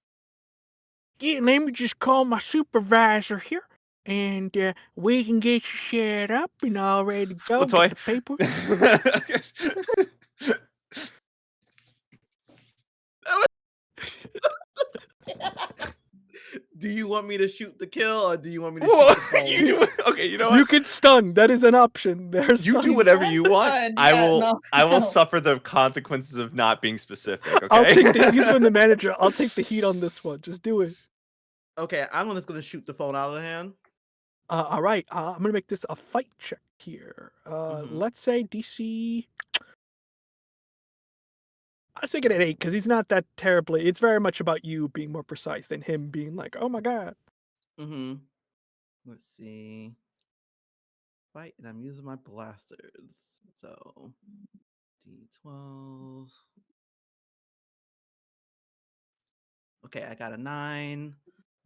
"Yeah, let me just call my supervisor here, and we can get you set up and all ready to go. Get Latoy. the paper." Do you want me to shoot the kill or do you want me to Whoa, shoot the phone? you do it. Okay, you know what? You can stun. That is an option. There's You do stun. whatever you That's want. fine. I Yeah, will. no, I will no. suffer the consequences of not being specific. Okay. I'll take the he's been the manager. I'll take the heat on this one. Just do it. Okay, I'm just gonna shoot the phone out of the hand. All right. I'm gonna make this a fight check here. Let's say DC. I say get an 8 because he's not that terribly. It's very much about you being more precise than him being like, oh my god. Mm-hmm. Let's see. Fight, and I'm using my blasters. So D12. Okay, I got a 9,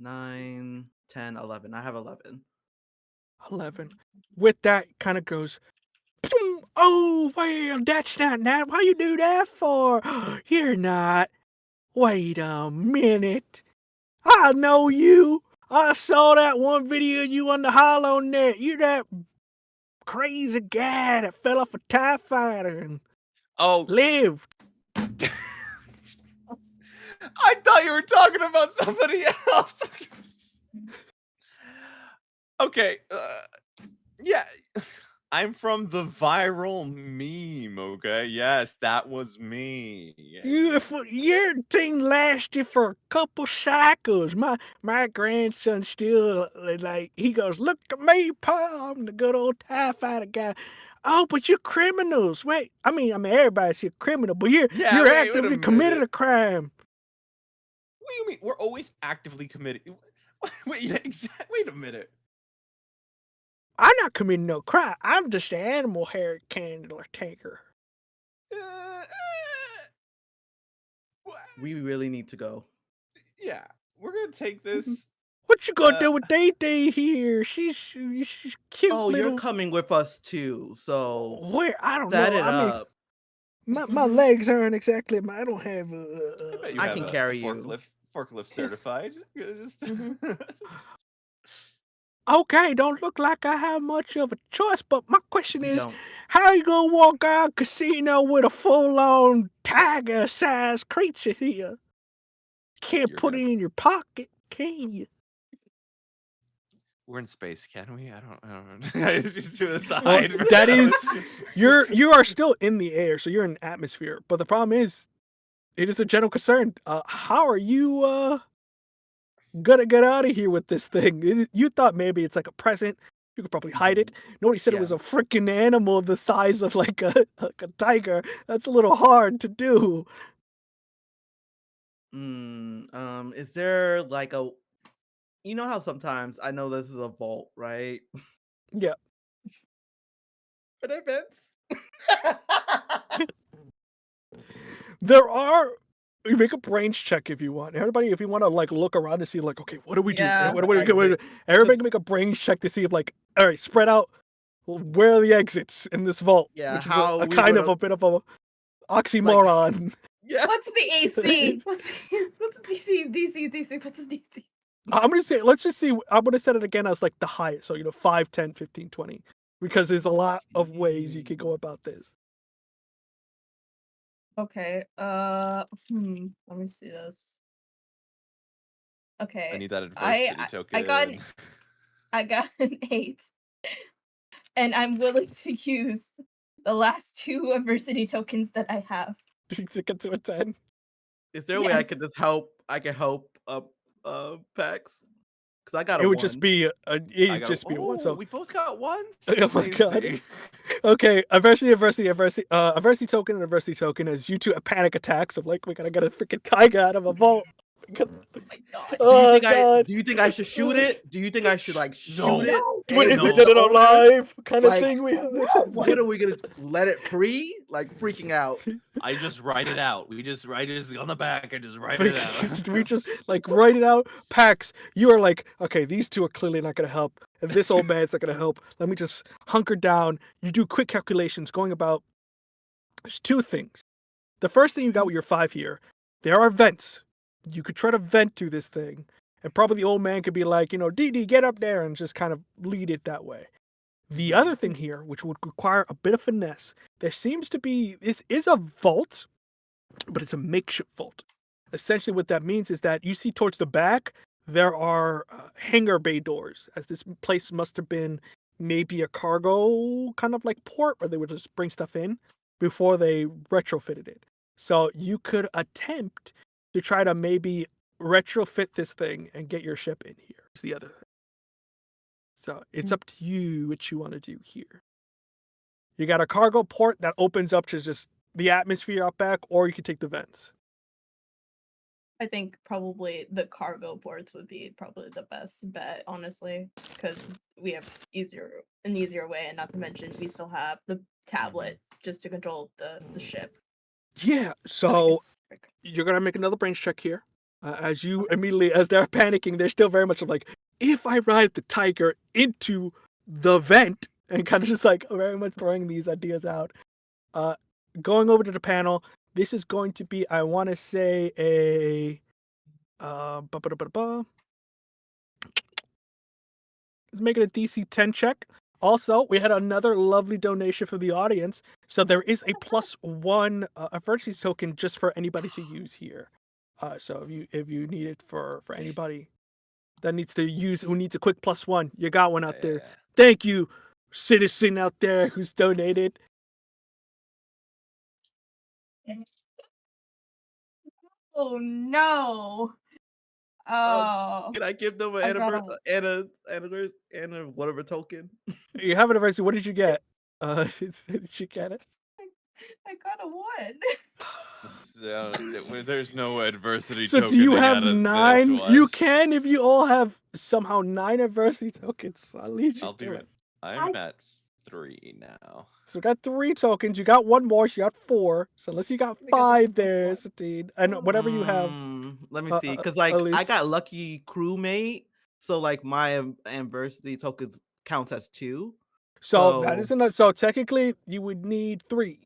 9, 10, 11. I have 11. 11. With that, kind of goes. "Pum! Oh well, that's not why you do that for. You're not. Wait a minute. I know you. I saw that one video of you on the Hollow Net. You're that crazy guy that fell off a TIE fighter and Oh, lived. I thought you were talking about somebody else. Okay. Yeah. I'm from the viral meme. Okay. Yes, that was me. Yeah. Your thing lasted for a couple cycles. My grandson still like he goes, look at me, Pa, I'm the good old TIE fighter guy. Oh, but you're criminals. Wait, I mean everybody's a criminal, but you're Yeah, wait a actively committed minute. a crime. What do you mean? We're always actively committed. Wait a minute. I'm not committing no crime. I'm just an animal hair candle taker. What? We really need to go. Yeah, we're gonna take this. What you gonna do with Day here? She's cute Oh, little. you're coming with us too. So Where I don't set know. it I mean, up. my legs aren't exactly. I don't have I bet you I have can a carry you. forklift certified. Just- Okay, don't look like I have much of a choice. But my question We is, don't. how you gonna walk out casino with a full-on tiger-sized creature here? Can't You're put gonna- it in your pocket, can you? We're in space, can we? I don't know. I just to the side. Well, that is, you are still in the air, so you're in atmosphere. But the problem is, it is a general concern. How are you gonna get out of here with this thing? You thought maybe it's like a present. You could probably hide it. Nobody said it was Yeah. a freaking animal the size of like a tiger. That's a little hard to do. Is there like a you know how sometimes I know this is a vault, right? Yeah. Are there vents? There are. You make a brains check if you want. Everybody, if you want to like look around and see like, okay, what do we do? Yeah. What do we do? Everybody can make a brains check to see if like, all right, spread out. Where are the exits in this vault? Yeah, Which is how a we kind of would- a bit of a oxymoron. Yeah. What's the AC? What's DC? DC? What's the DC? I'm gonna say, let's just see. I'm gonna set it again as like the highest. So 5, 10, 15, 20, because there's a lot of ways you could go about this. Okay. Let me see this. Okay. I need that adversity token. I got an 8. And I'm willing to use the last 2 adversity tokens that I have. To get to a 10. Is there a way I Yes. could just help? I can help Pax? Because I got a It would one. just be a I it'd got just be a one. So we both got one. Oh my God. Tasty. okay, adversity token and adversity token is you two a panic attacks of like we gotta get a freaking tiger out of a vault. Oh my god. Oh God. Do you think I should shoot it? Do you think I should like shoot No. it? What and is it? no Dead or owner? alive kind of Like, thing we have. What are we gonna let it free? Like freaking out. I just write it out. I just on the back. I just write it out. we just like write it out. Pax, you are like, okay, these two are clearly not gonna help, and this old man's not gonna help. Let me just hunker down. You do quick calculations going about. There's 2 things. The first thing you got with your 5 here, there are vents. You could try to vent to this thing, and probably the old man could be like, DD, get up there, and just kind of lead it that way. The other thing here, which would require a bit of finesse, there seems to be, this is a vault, but it's a makeshift vault. Essentially what that means is that you see towards the back, there are hangar bay doors, as this place must have been maybe a cargo kind of like port where they would just bring stuff in before they retrofitted it. So you could attempt to try to maybe retrofit this thing and get your ship in here. Is the other thing. So it's up to you what you want to do here. You got a cargo port that opens up to just the atmosphere out back, or you can take the vents. I think probably the cargo ports would be probably the best bet, honestly, because we have an easier way, and not to mention we still have the tablet just to control the ship. Yeah, so you're gonna make another brains check here. As you immediately, as they're panicking, they're still very much like, if I ride the tiger into the vent, and kind of just like very much throwing these ideas out. Going over to the panel, this is going to be, I want to say a, let's make it a DC 10 check. Also, we had another lovely donation from the audience, so there is a +1 adversity token just for anybody to use here. So if you need it for anybody that needs to use, who needs a quick +1, you got one out there. Yeah. Thank you, citizen out there who's donated. Oh no! Oh, Can I give them I an got and a whatever token? You have an adversity. What did you get? Did you get it? I got a 1. There's no adversity So token. do you have 9? You can if you all have somehow 9 adversity tokens. I'll lead you I'll to do it. it. I'm at 3 now. So you got 3 tokens. You got 1 more. So you got 4. So unless you got We got 5 the there, one. Satine, and whatever you have. Let me see, because like I Elise. got lucky crewmate, so like my adversity tokens counts as 2. So that is enough. So technically, you would need 3.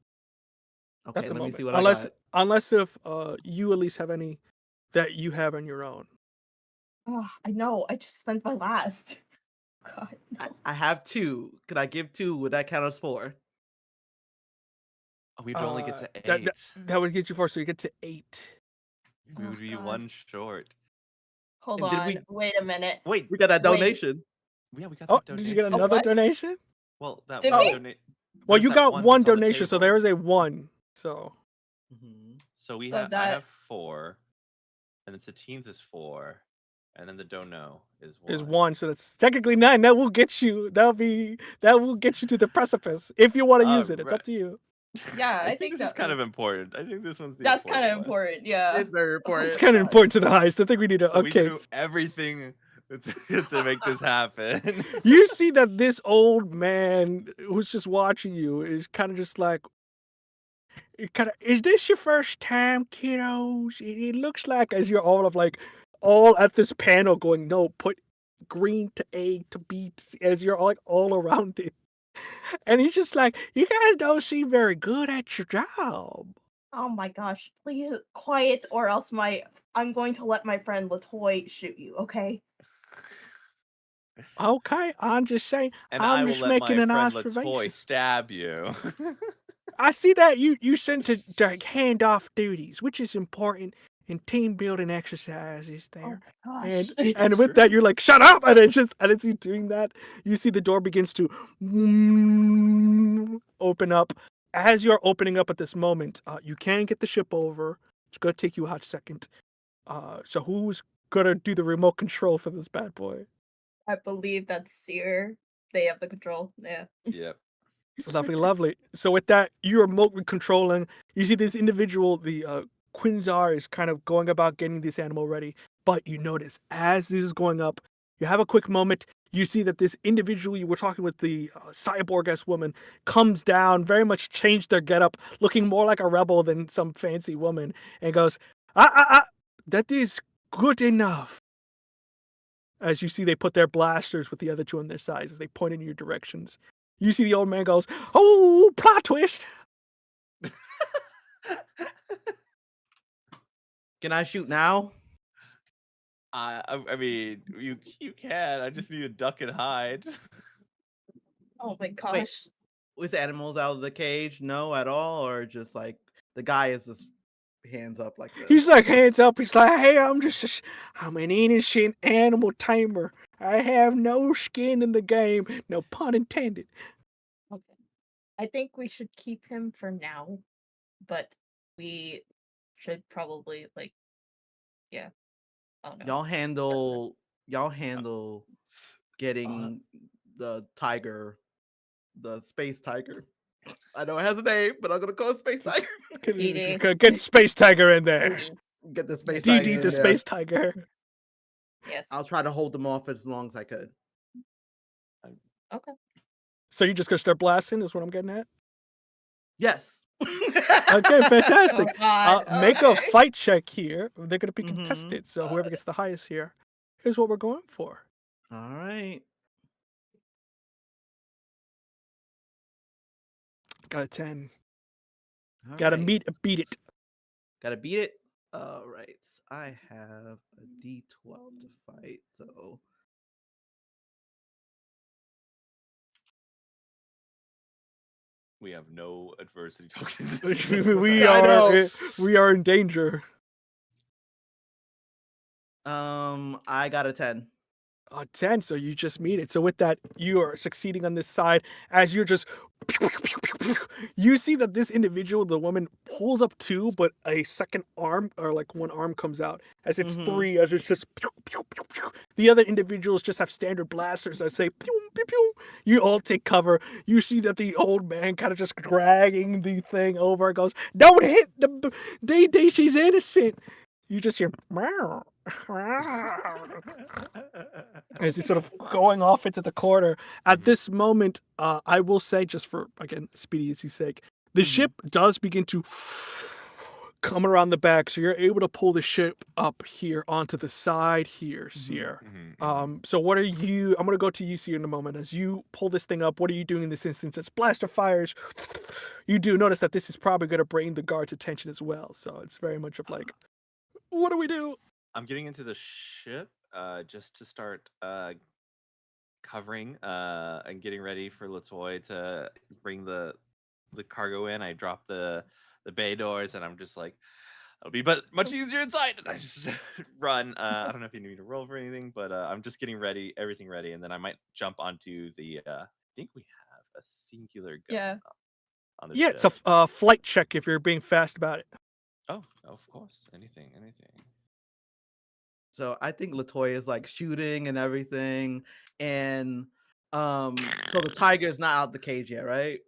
Okay, at the let me moment. see what unless, I got. Unless if you at least have any that you have on your own. Oh, I know. I just spent my last. God, no. I have 2. Could I give 2? Would that count as 4? We'd only get to 8. That would get you 4, so you get to 8. We would be 1 short. Hold And did on. we- Wait a minute. Wait, We got that Wait. donation. yeah, we got Oh, that donation. did you get another what? donation? Well, that Did one we? donation. Well, you got 1 donation, so there is a 1. So So we So have. I that- have 4, and then Satine's is 4, and then the dono is 1. is 1, so that's technically 9. That will get you. That will get you to the precipice if you want to use it. It's up to you. Yeah, I think think this that is kind would- of important. I think this one's the That's kind of important one. important. Yeah. It's very important. It's kind of important to the heist. I think we need to. So we Okay, do everything to make this happen. you see that this old man who's just watching you is kind of just like, is this your first time, kiddos? It looks like, as you're all at this panel going, no, put green to A to B to C, as you're all around it. And he's just like, you guys don't seem very good at your job. Oh my gosh! Please quiet, or else I'm going to let my friend Latoy shoot you. Okay. Okay, I'm just saying, And I'm I will just let making my an friend observation. Latoy stab you. I see that you sent to hand off duties, which is important in team building exercises there. Oh my gosh. And with that, you're like, shut up! And it's you doing that. You see the door begins to open up. As you're opening up at this moment, you can get the ship over. It's gonna take you a hot second. So who's gonna do the remote control for this bad boy? I believe that's Seer. They have the control. Yeah. Yep. Lovely, lovely. So with that, you're remotely controlling. You see this individual, the Quinzar, is kind of going about getting this animal ready. But you notice, as this is going up, you have a quick moment. You see that this individual you were talking with, the cyborg-esque woman, comes down, very much changed their getup, looking more like a rebel than some fancy woman, and goes, that is good enough. As you see, they put their blasters with the other 2 on their sides as they point in your directions. You see the old man goes, oh, plot twist. Can I shoot now? I mean, you can. I just need to duck and hide. Oh my gosh. Was the animals out of the cage? No, at all, or just like the guy is just hands up like this. He's like hands up. He's like, hey, I'm an innocent animal tamer. I have no skin in the game. No pun intended. Okay. I think we should keep him for now, but we should probably like, yeah. Oh no. Y'all handle getting the tiger, the space tiger. I know it has a name, but I'm gonna call it Space Tiger. Get Space Tiger in there. Get the Space Tiger. DD in the there. Space Tiger. Yes. I'll try to hold them off as long as I could. Okay. So you just gonna start blasting is what I'm getting at? Yes. Okay, fantastic. Oh, God. Make a Okay. fight check here. They're gonna be Mhm. contested, so whoever gets the highest here, here's what we're going for. All right. Got a 10. All Gotta right. beat it. Gotta beat it. All right. I have a D12 to fight, so We have no adversity tokens. we I know. are in danger. I got a 10. 10, so you just meet it. So with that, you are succeeding on this side as you're just you see that this individual, the woman, pulls up 2, but a second arm or like one arm comes out as it's 3, as it's just the other individuals just have standard blasters that say pew, pew, pew. You all take cover. You see that the old man kind of just dragging the thing over and goes, don't hit the day, she's innocent. You just hear meow. As he's sort of going off into the corner. At this moment, I will say, just for, again, expediency's sake, the ship does begin to come around the back, so you're able to pull the ship up here onto the side here, Seer. So what are you, I'm going to go to you, Seer, in a moment. As you pull this thing up, what are you doing in this instance? As blaster fires, you do notice that this is probably going to bring the guard's attention as well, so it's very much of like, what do we do? I'm getting into the ship just to start covering and getting ready for Latoy to bring the cargo in. I drop the bay doors and I'm just like, it'll be much easier inside. And I just run. I don't know if you need me to roll for anything, but I'm just getting everything ready, and then I might jump onto the. I think we have a singular gun. Yeah. On the Yeah, ship. it's a flight check if you're being fast about it. Oh, of course. Anything. So I think Latoya is like shooting and everything, and so the tiger is not out the cage yet, right?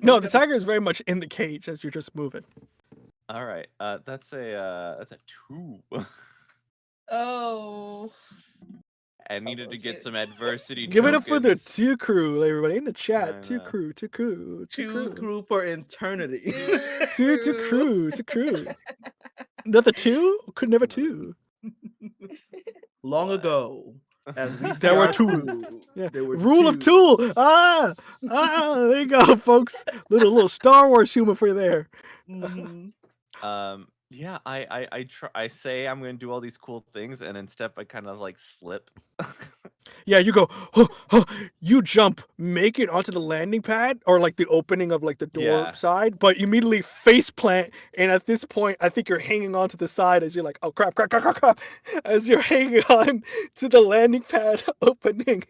No, the tiger is very much in the cage as you're just moving. All right. That's a 2. Oh. I needed to get some adversity. Give it up for the tokens. 2 crew, everybody in the chat. I 2 know. crew. Two crew for eternity. 2 crew. Another 2? Could never 2. Long ago, as we There see were our 2. crew, Yeah. there were Rule of 2. 2. There you go, folks. Little Star Wars humor for you there. Yeah, I say I'm gonna do all these cool things, and instead I kind of like slip. Yeah, you go, you jump, make it onto the landing pad or like the opening of like the door Yeah. side, but you immediately face plant. And at this point, I think you're hanging on to the side as you're like, oh crap, as you're hanging on to the landing pad opening.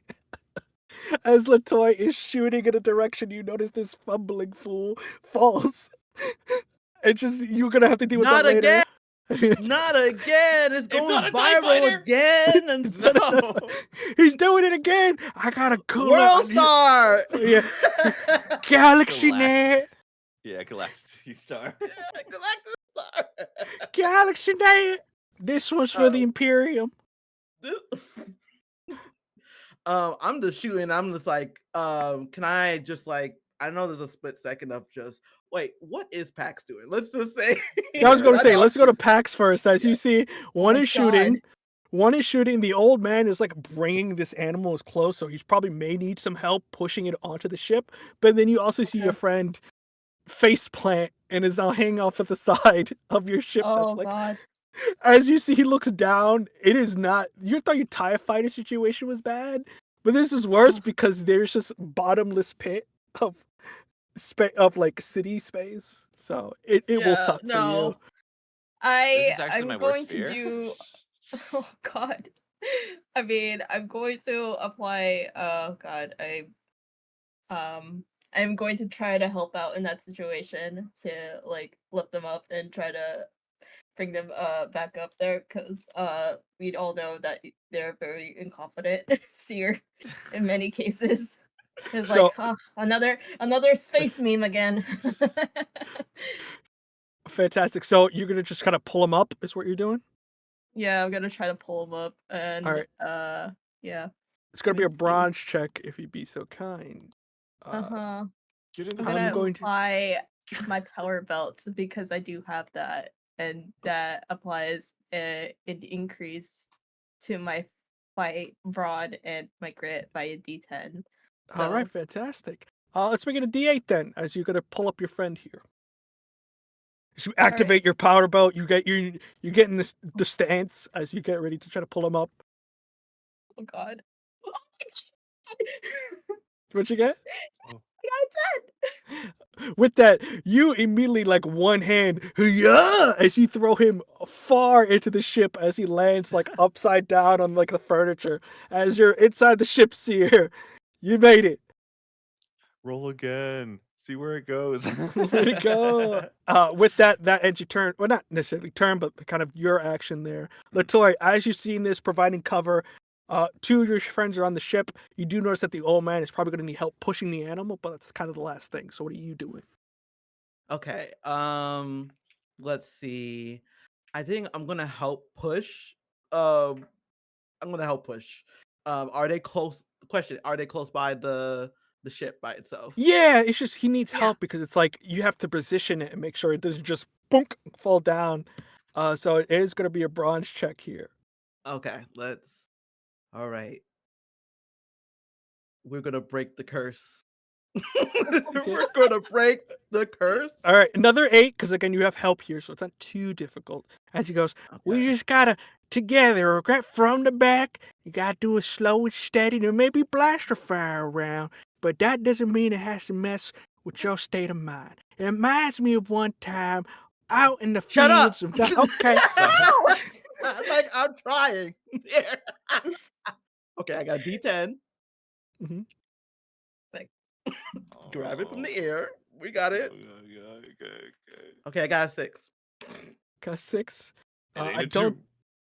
As Latoy is shooting in a direction, you notice this fumbling fool falls. You're gonna have to deal with that later. Again. Not again! It's going not a TIE viral fighter! again! And No. He's doing it again! I gotta cool World out. Star! Yeah. Galaxy Net! Yeah, Galactic Star. Galactic Star! Galaxy Net! This one's for the Imperium. I'm just shooting. I'm just like, can I just like, I know there's a split second of just, wait, what is PAX doing? Let's just say. I was going to say, let's go to PAX first. As you see, one my is shooting. God. One is shooting. The old man is like bringing this animal as close, so he's probably may need some help pushing it onto the ship. But then you also see your friend face plant and is now hanging off at the side of your ship. Oh, That's like, God. as you see, he looks down. It is not. You thought your TIE fighter situation was bad, but this is worse because there's just bottomless pit of like city space. So it will suck for you. This is actually I'm my going worst to fear. do. Oh God. I mean, I'm going to apply. Oh God, I'm going to try to help out in that situation to like lift them up and try to bring them back up there because we all know that they're very incompetent seer in many cases. It's like, So huh, another space meme again. fantastic. So you're gonna just kind of pull him up, is what you're doing? Yeah, I'm gonna try to pull him up All and right. yeah. It's gonna Let be me a see. bronze check if you'd be so kind. Uh-huh. Get in the I'm I'm gonna going to. apply my power belt because I do have that, and that applies an increase to my fight brawn and my grit by a D10. All right, So fantastic. Let's make it a D8 then, as you're gonna pull up your friend here. As you all right. activate your power belt, you get you get in the stance as you get ready to try to pull him up. Oh God. Oh my God. What'd you get? Oh. I got a 10. With that, you immediately like one hand, yeah, as you throw him far into the ship as he lands like upside down on like the furniture. As you're inside the ship, Seer, you made it. Roll again. See where it goes. Way to go. With that ends your turn. Well, not necessarily turn, but kind of your action there. Latoy, as you've seen this providing cover, two of your friends are on the ship. You do notice that the old man is probably going to need help pushing the animal, but that's kind of the last thing. So what are you doing? Okay. Let's see. I think I'm gonna help push. Um, I'm gonna help push. Are they close? Question: Are they close by the ship by itself? Yeah, it's just he needs Yeah. help because it's like you have to position it and make sure it doesn't just boonk, fall down. So it is going to be a bronze check here. Okay. Let's. All right. We're gonna break the curse. Okay. We're gonna break the curse. All right, another 8, because again, you have help here, so it's not too difficult. As he goes, we Okay. just gotta, together, okay, from the back, you gotta do it slow and steady. There may be blaster fire around, but that doesn't mean it has to mess with your state of mind. It reminds me of one time out in the Shut up. fields. Okay. Like I'm trying. Okay, I got D10. Mm-hmm. Like, Grab it from the air. We got it. Okay. Okay, I got a 6. Got 6. It ain't I a don't.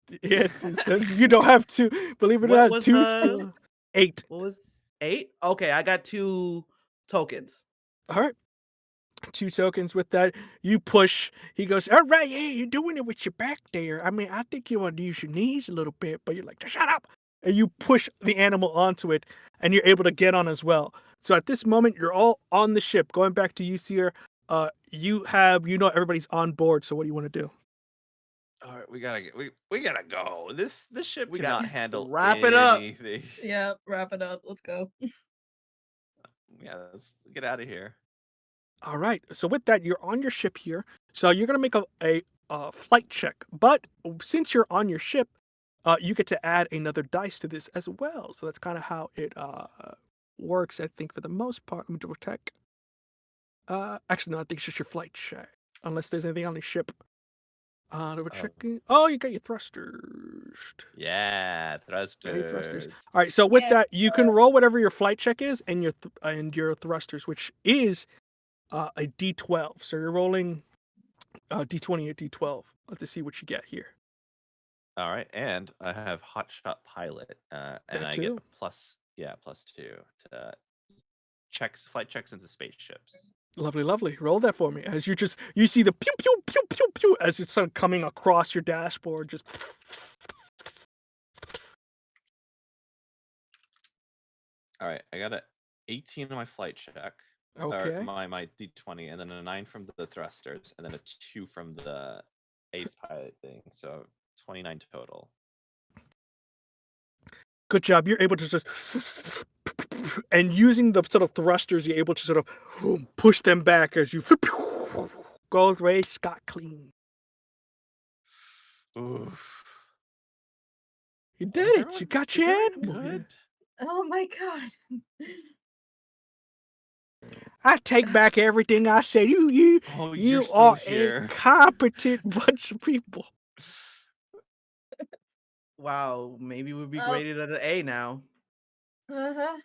two. Yeah, it says you don't have 2. Believe it or What not, was 2 the- still 8. What was 8? Okay, I got 2 tokens. All right. 2 tokens with that. You push. He goes, all right, yeah, you're doing it with your back there. I mean, I think you want to use your knees a little bit, but you're like, just shut up. And you push the animal onto it, and you're able to get on as well. So at this moment, you're all on the ship. Going back to you, Seer, you everybody's on board. So what do you want to do? All right, we gotta go. This ship We cannot gotta handle wrap it up. anything. yeah, wrap it up. Let's go. Yeah, let's get out of here. All right. So with that, you're on your ship here. So you're gonna make a flight check. But since you're on your ship, you get to add another dice to this as well. So that's kind of how it works. I think for the most part. Let me double check. Actually, no. I think it's just your flight check, unless there's anything on the ship. Double checking. Oh, you got your thrusters. Yeah, Got your thrusters. thrusters. All right. So with Yeah. that, you can roll whatever your flight check is and your thrusters, which is a D12. So you're rolling D20 or D12 to see what you get here. All right, and I have Hotshot Pilot, and That I too. get a +2 to flight checks into spaceships. Lovely, lovely. Roll that for me. As you see the pew pew pew pew pew as it's sort of coming across your dashboard. Just All right, I got a 18 on my flight check. okay. Or my D20, and then a 9 from the thrusters, and then a 2 from the ace pilot thing. So 29 total. Good job. You're able to just and using the sort of thrusters, you're able to sort of push them back as you go away scot clean. Oof. You Is did it. everyone- You got is your everyone animal. good? Oh my God. I take back everything I said. You Oh, you're you still are a here. competent bunch of people. Wow, maybe we'd be Oh. graded at an A now. Uh-huh.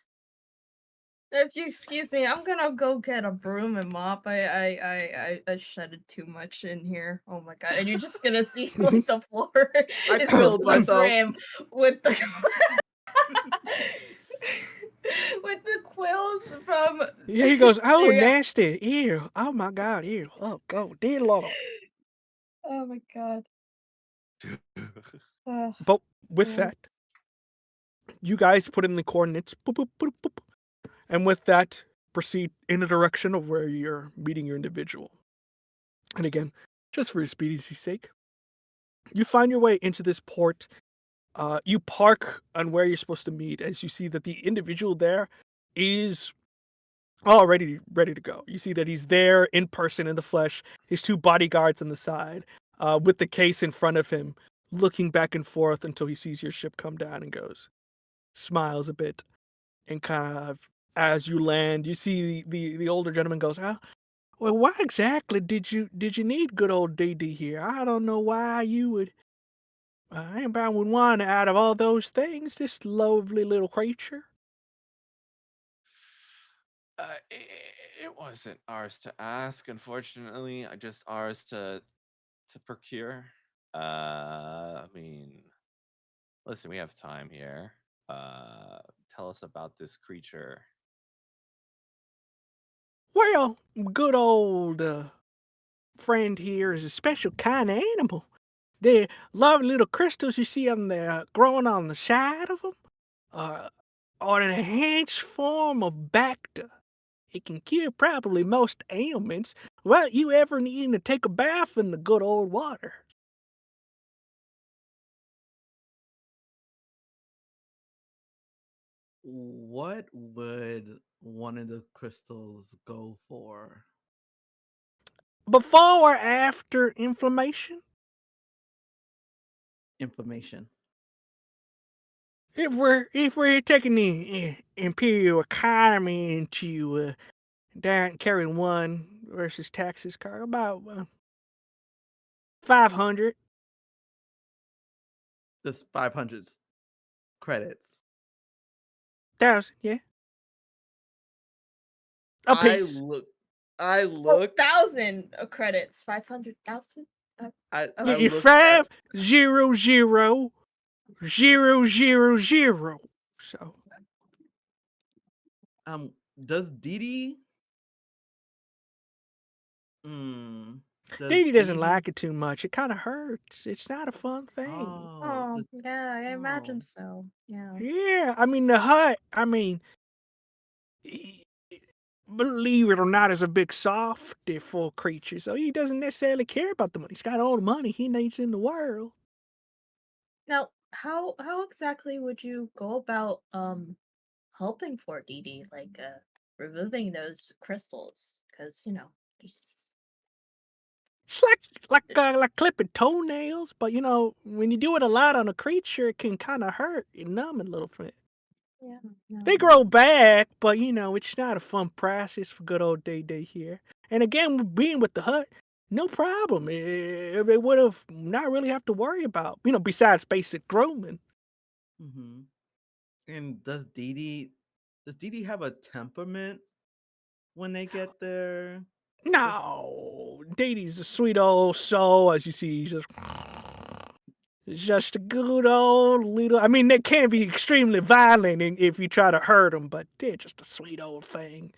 If you excuse me, I'm gonna go get a broom and mop. I shedded too much in here. Oh my god! And you're just gonna see like the floor I is killed filled with myself. brim with the with the quills from. Yeah, he goes, oh, Syria. nasty. Ew. Oh my god, ew. Oh, go, dear Lord. Oh my god. Ugh, But with yeah. that, you guys put in the coordinates. Boop, boop, boop, boop. And with that, proceed in the direction of where you're meeting your individual. And again, just for speedy's sake, you find your way into this port. You park on where you're supposed to meet as you see that the individual there is all ready to go. You see that he's there in person, in the flesh. His two bodyguards on the side, with the case in front of him, looking back and forth until he sees your ship come down and goes, smiles a bit, and kind of as you land, you see the older gentleman goes, "Oh, well, why exactly did you need good old DD here? I don't know why you would. Anybody would want out of all those things, this lovely little creature." It wasn't ours to ask, unfortunately. Just ours to procure. I mean, listen, we have time here. Tell us about this creature. Well, good old friend here is a special kind of animal. The lovely little crystals you see on the growing on the side of them are an enhanced form of Bacta. It can cure probably most ailments without you ever needing to take a bath in the good old water. What would one of the crystals go for? Before or after inflammation? Information. If we're taking the imperial economy into down carry one versus taxes car about 500. This 500 credits. 1,000, yeah. A I piece. look. Oh, 1,000 credits. 500,000. I Okay. You look at 5,000,000. So does Dee does Dee doesn't Dee like it too much. It kind of hurts. It's not a fun thing. oh Oh, does, yeah, I imagine oh so. Yeah. Yeah, I mean the Hutt. I mean, he- believe it or not, is a big softy for creature, so he doesn't necessarily care about the money. He's got all the money he needs in the world. Now, how exactly would you go about helping poor Dee Dee, like removing those crystals? Because just It's like clipping toenails, but when you do it a lot on a creature, it can kind of hurt and numb a little bit. yeah, They no. grow back, but it's not a fun process for good old Day here. And again, being with the Hutt, no problem. It would have not really have to worry about, besides basic grooming. mm-hmm. And does Dee have a temperament when they get there? No, Dee a sweet old soul, as you see. Just a good old little. I mean, they can be extremely violent if you try to hurt them, but they're just a sweet old thing.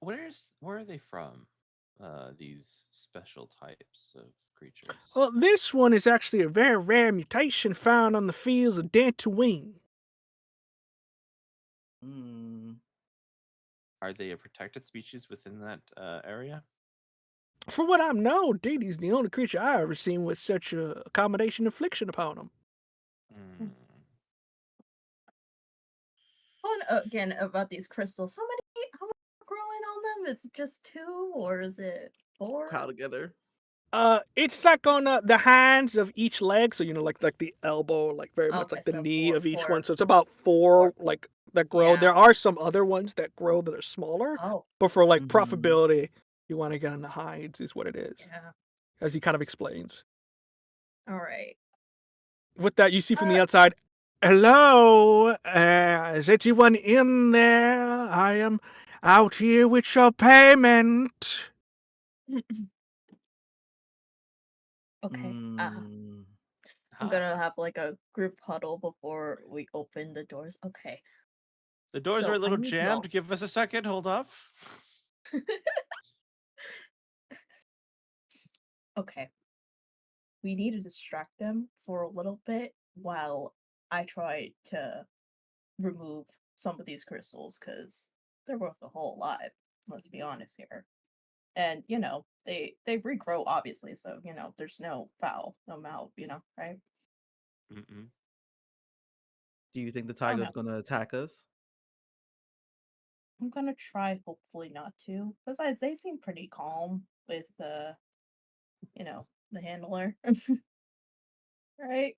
Where are they from? These special types of creatures. Well, this one is actually a very rare mutation found on the fields of Dantooine. Mm. Are they a protected species within that area? For what I know, Dee's the only creature I ever seen with such a combination affliction upon him. Mm. Again about these crystals. How many are growing on them? Is it just 2 or is it 4? Crowd together. It's like on the hinds of each leg, so like the elbow, like very much Okay, like the so knee of each 4. one. So it's about four, like that grow. There Yeah. are some other ones that grow that are smaller, Oh, but for like Mhm. profitability, you want to get on the hides, is what it is, yeah. as he kind of explains. All right. With that, you see from the Uh, outside, hello, is anyone in there? I am out here with your payment. okay. Mm. I'm Hi. gonna have like a group huddle before we open the doors. Okay. The doors So are a I little need jammed. y'all. Give us a second. Hold up. Okay. We need to distract them for a little bit while I try to remove some of these crystals because they're worth a whole lot. Let's be honest here. And they regrow obviously, so there's no foul, no mal, right? Mm-mm. Do you think the I don't tiger's know. gonna attack us? I'm gonna try hopefully not to. Besides, they seem pretty calm with the handler. Right?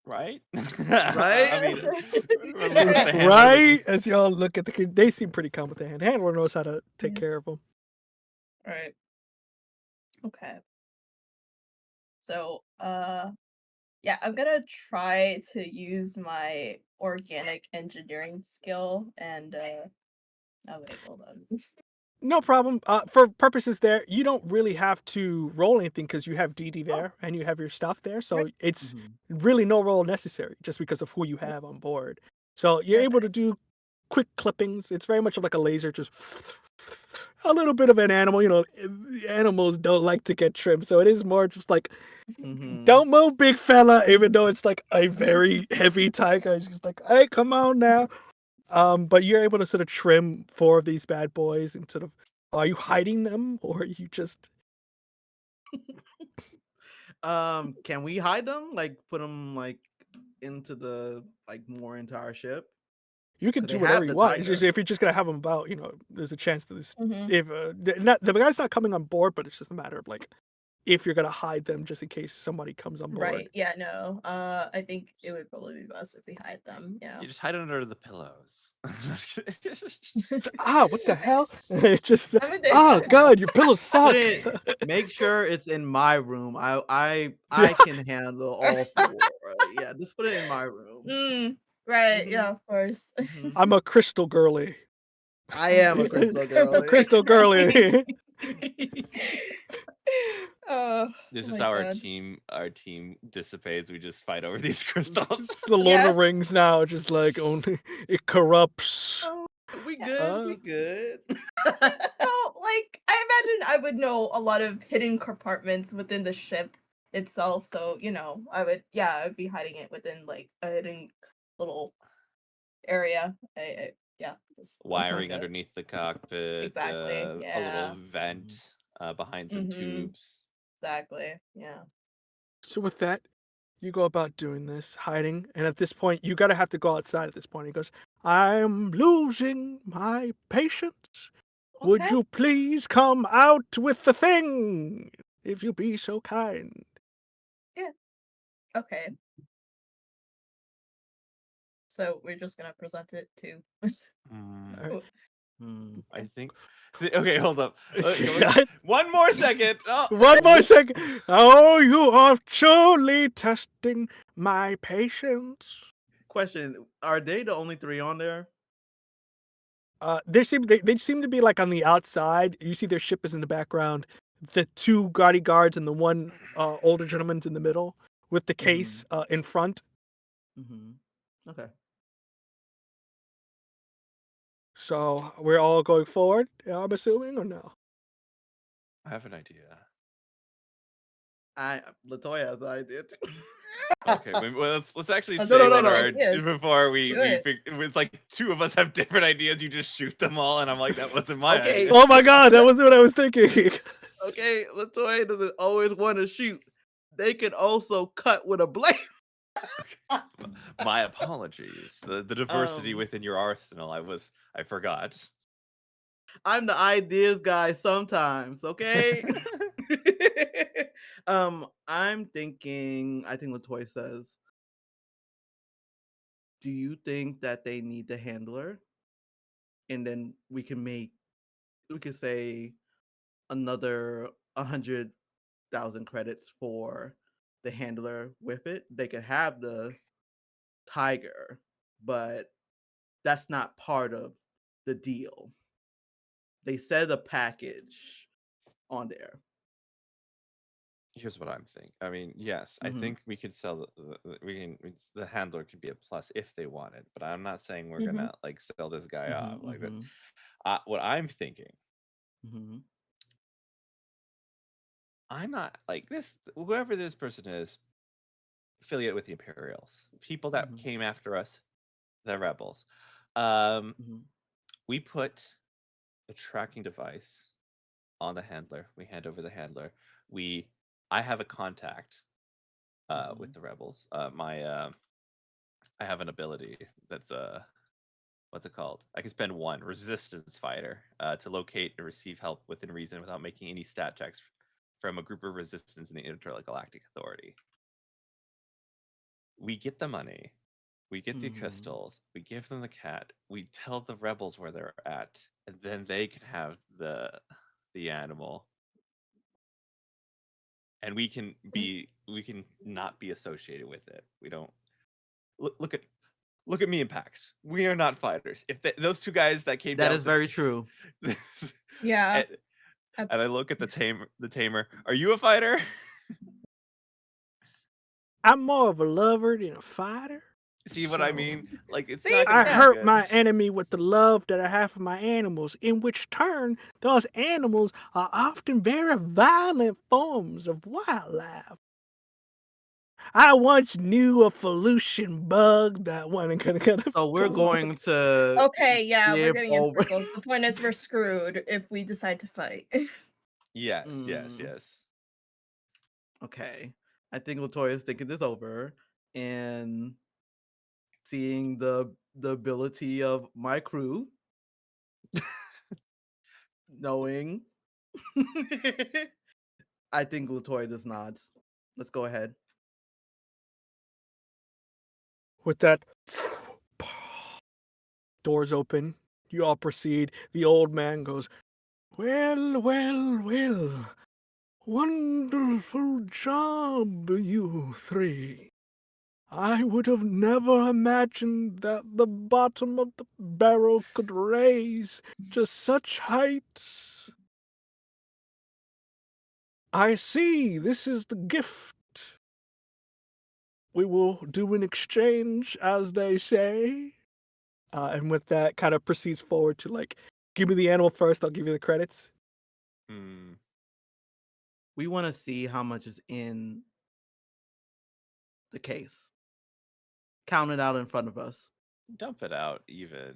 Right? Right? I mean, release the handler. Right? As y'all look at they seem pretty calm with the hand. Handler knows how to take Yeah. care of them. Right. Okay. So, yeah, I'm gonna try to use my organic engineering skill and oh wait, hold on. No problem. For purposes there, you don't really have to roll anything because you have DD Oh, there and you have your stuff there. right. So it's Mhm. really no roll necessary just because of who you have on board. So you're able to Perfect. do quick clippings. It's very much like a laser, just a little bit of an animal. Animals don't like to get trimmed. So it is more just like, Mhm. don't move, big fella, even though it's like a very heavy tiger. It's just like, hey, come on now. But you're able to sort of trim 4 of these bad boys and sort of, are you hiding them or are you just, Can we hide them? Like put them like into the more into our ship? you can Cause they do whatever have you the want. It's just, tiger. if you're just gonna have them about, there's a chance that this, Mm-hmm. if the guy's not coming on board, but it's just a matter of like, if you're gonna hide them just in case somebody comes on board. Right. Yeah, no. I think it would probably be best if we hide them. Yeah. You just hide it under the pillows. It's, what the hell? It's just, I mean, God, your pillows Put suck. it. Make sure it's in my room. I can handle all 4. Yeah, just put it in my room. right. Mhm. Yeah, of course. Mhm. I'm a crystal girly. I am a crystal girly. Crystal girly. Oh, This oh is my how god. our team dissipates. We just fight over these crystals. It's the Lord of Yeah. the Rings now, just like only it corrupts. We Yeah. good. We good. So, like, I imagine I would know a lot of hidden compartments within the ship itself. So, I'd be hiding it within like a hidden little area. Yeah, just like Wiring underneath the cockpit, exactly. a little Yeah. vent behind some Mm-hmm. tubes. Exactly. Yeah. So with that, you go about doing this, hiding, and at this point, you gotta have to go outside at this point. He goes, I'm losing my patience. Would Okay. you please come out with the thing? If you be so kind. Yeah. Okay. So we're just gonna present it to. Mm, All right. Hmm. I think. Okay, hold up. One more second. Oh. One more second. Oh, you are truly testing my patience. Question: Are they the only 3 on there? They seem to be like on the outside. You see their ship is in the background. The 2 guards and the one older gentleman's in the middle with the case in front. Mhm. Okay. So we're all going forward, I'm assuming, or no? I have an idea. Latoya has an idea too. Okay, well, let's actually Let's say No, no, what no. our Yeah, before do we it. it's like 2 of us have different ideas. You just shoot them all, and I'm like, that wasn't my Okay. idea. Oh my god, that wasn't what I was thinking. Okay, Latoya doesn't always want to shoot. They can also cut with a blade. My apologies. The diversity Um, within your arsenal. I forgot. I'm the ideas guy sometimes, okay? I'm thinking, I think Latoya says, do you think that they need the handler? And then we can say another 100,000 credits for the handler with it. They could have the tiger, but that's not part of the deal. They said a package on there. Here's what I'm thinking. I mean, yes, I Mhm. think we could sell the handler could be a plus if they wanted, but I'm not saying we're Mhm. gonna like sell this guy off like that. Mhm. What I'm thinking, Mhm. I'm not like this. Whoever this person is, affiliate with the Imperials, people that Mhm. came after us, the rebels. Um, Mhm. we put a tracking device on the handler. We hand over the handler. I have a contact with Mhm. the rebels. I have an ability that's what's it called? I can spend one resistance fighter to locate and receive help within reason without making any stat checks from a group of resistance in the Intergalactic Authority. We get the money, we get the Mhm. crystals, we give them the cat, we tell the rebels where they're at, and then they can have the animal. And we can not be associated with it. We don't look at me and Pax. We are not fighters. If those two guys that came That down is with the very true. Yeah. and I look at the tamer. Are you a fighter? I'm more of a lover than a fighter. See what I So, mean? Like it's See? not I gonna Yeah. be hurt good. my enemy with the love that I have for my animals, in which turn those animals are often very violent forms of wildlife. I once knew a pollution bug that one kind of So we're going to Okay, yeah, we're give getting in over. circles. The point is we're screwed if we decide to fight. Yes, Mm. yes. Okay. I think Latoya's thinking this over and seeing the ability of my crew, knowing. I think Latoya just nods. Let's go ahead. With that, doors open. You all proceed. The old man goes, "Well, well, well. Wonderful job, you three. I would have never imagined that the bottom of the barrel could raise to such heights. I see this is the gift we will do in exchange, as they say." And with that, kind of proceeds forward to like, give me the animal first, I'll give you the credits. Hmm. We want to see how much is in the case. Count it out in front of us. Dump it out even.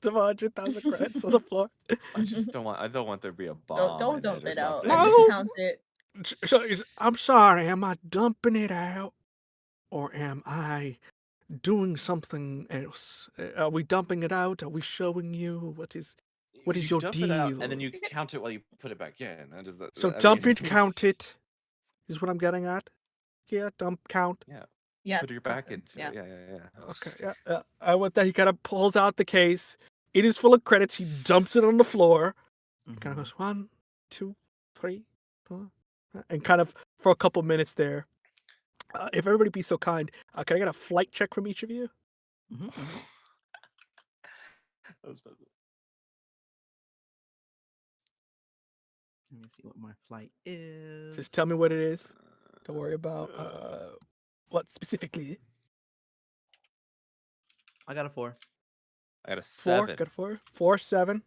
100,000 credits on the floor. I don't want there to be a Don't bomb in dump it or it out. something. I just No. count it. So I'm sorry, am I dumping it out? Or am I doing something else? Are we dumping it out? Are we showing you what is You your dump it out deal? and then you count it while you put it back in. So I dump mean, it, count it, is what I'm getting at. Yeah, dump, count. Yeah. Yes. Put your back okay, into yeah. it. Yeah. Okay, yeah. With that, he kind of pulls out the case. It is full of credits. He dumps it on the floor. Kind of goes 1, 2, 3, 4, and kind of for a couple minutes there. If everybody be so kind, can I get a flight check from each of you? Mhm. That was fun. Let me see what my flight is. Just tell me what it is. Don't worry about what specifically. I got a 4. I got a 4. 7. Got a 4. 4, 7.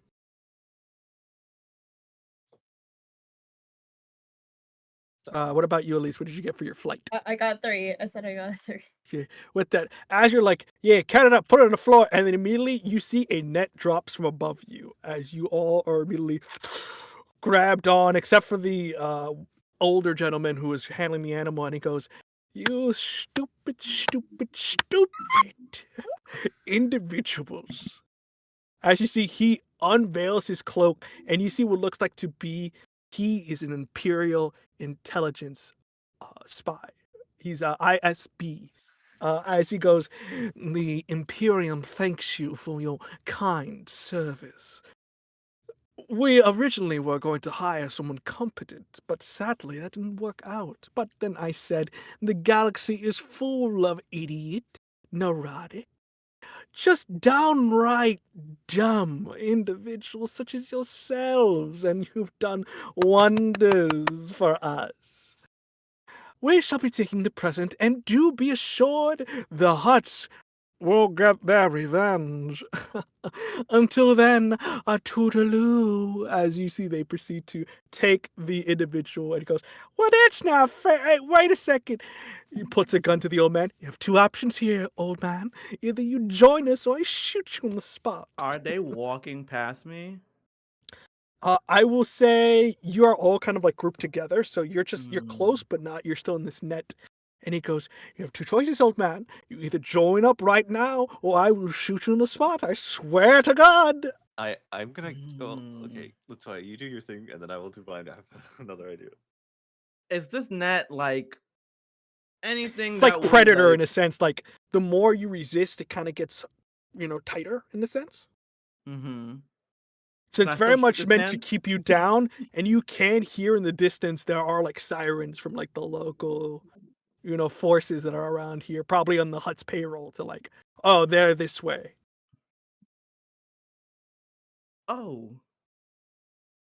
What about you, Elise? What did you get for your flight? I got 3. I said I got 3. Okay. With that, as you're like, yeah, count it up, put it on the floor, and then immediately you see a net drops from above you as you all are immediately grabbed on, except for the older gentleman who is handling the animal, and he goes, "You stupid individuals." As you see, he unveils his cloak, and you see what looks like to be he is an Imperial intelligence spy. He's a ISB. as he goes, "The Imperium thanks you for your kind service. We originally were going to hire someone competent, but sadly that didn't work out. But then I said, the galaxy is full of idiot, neurotic, just downright dumb individuals such as yourselves, and you've done wonders for us. We shall be taking the present, and do be assured the Hutts will get their revenge. Until then, a toodaloo." As you see, they proceed to take the individual, and he goes, "Well, that's not fair. Hey, wait a second." He puts a gun to the old man. "You have two options here, old man. Either you join us or I shoot you on the spot." Are they walking past me? I will say you are all kind of like grouped together, so you're close, Mm. but not. You're still in this net. And he goes, "You have two choices, old man. You either join up right now, or I will shoot you on the spot. I swear to God." I'm gonna go. Mm. Okay, let's try. You do your thing, and then I will do mine. I have another idea. Is this net like anything It's like that would Predator in like? a sense. Like the more you resist, it kind of gets, tighter in the sense. Mm-hmm. So Can it's I still very shoot much this meant to man? keep you down, and you can hear in the distance there are like sirens from like the local, forces that are around here, probably on the Hutt's payroll to like, oh, they're this way. Oh,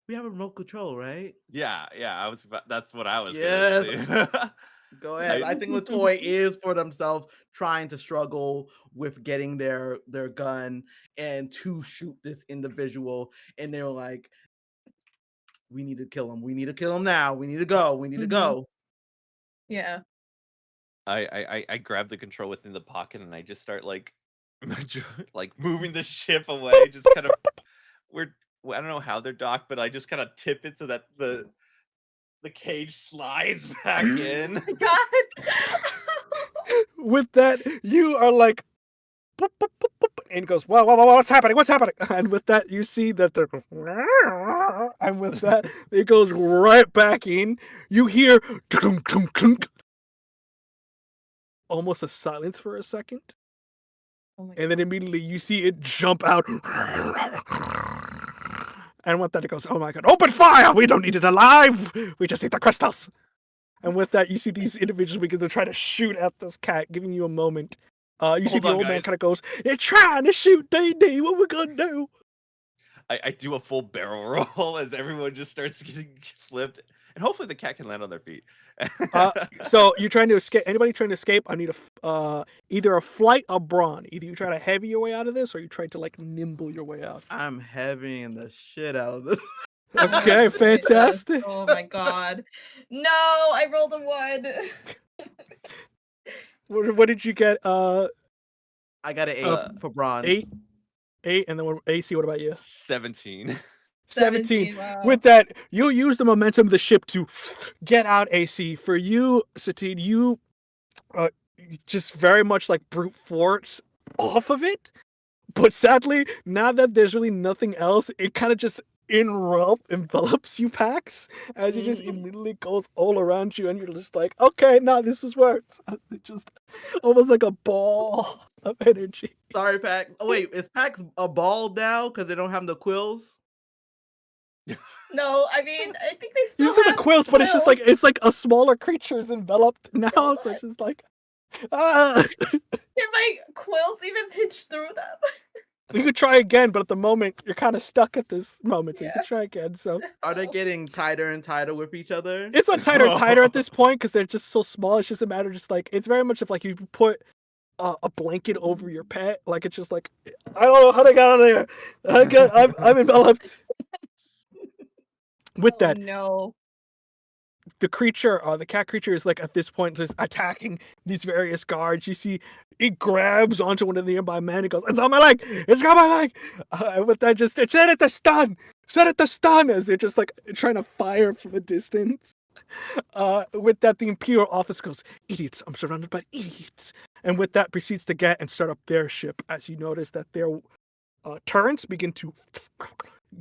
we have a remote control, right? Yeah, I was. That's what I was gonna Yes. say. Go ahead. I think Latoy is for themselves trying to struggle with getting their gun and to shoot this individual, and they're like, "We need to kill him. We need to kill him now. We need to go. We need to go." Yeah. I grab the control within the pocket and I just start like like moving the ship away, just kind of we're I don't know how they're docked, but I just kind of tip it so that the cage slides back in. My God. With that, you are like, "Boop, boop, boop, boop," and it goes, "Wow, wow, wow, what's happening? What's happening?" And with that, you see that they're, and with that, it goes right back in. You hear, "Tunk, tunk, tunk," almost a silence for a second. Oh my And then God. immediately you see it jump out. And with that, it goes, "Oh my God, open fire! We don't need it alive! We just need the crystals!" And with that, you see these individuals begin to try to shoot at this cat, giving you a moment. You see Hold the on, old man guys. kind of goes, "They're trying to shoot DD. What we gonna do?" I do a full barrel roll as everyone just starts getting flipped, and hopefully the cat can land on their feet. So you're trying to escape. Anybody trying to escape? I need either a flight or brawn. Either you try to heavy your way out of this, or you try to like nimble your way out. I'm heavying the shit out of this. Oh my Okay, goodness. fantastic. Oh my God. No, I rolled a 1. What did you get? I got an 8 Uh, for bronze. 8, and then AC. What about you? 17. 17. Wow. With that, you use the momentum of the ship to get out. AC for you, Satine. You just very much like brute force off of it. But sadly, now that there's really nothing else, it kind of just envelops you, Pax, as it just immediately goes all around you, and you're just like, okay, now this is worse. It just almost like a ball of energy. Sorry, Pax. Oh wait, is Pax a ball now because they don't have the quills? No, I mean, I think they still You see the have quills, but it's quills. like a smaller creature is enveloped now, Oh, so it's just like, ah. Can my quills even pinch through them? You could try again, but at the moment you're kind of stuck at this moment, so you Yeah. could try again. So Are they getting tighter and tighter with each other? it's not tighter and tighter at this point because they're just so small. It's just a matter, just like it's very much of like you put a blanket over your pet. Like it's just like I don't know how to get out of there. I'm enveloped. With Oh that, no. the creature, the cat creature, is like at this point just attacking these various guards. You see, it grabs onto one of the nearby men. It goes, "It's on my leg! It's got my leg!" And with that, just set it to stun, set it to stun, as they're just like trying to fire from a distance. With that, the Imperial office goes, "Idiots! I'm surrounded by idiots." And with that, proceeds to get and start up their ship. As you notice that their turrets begin to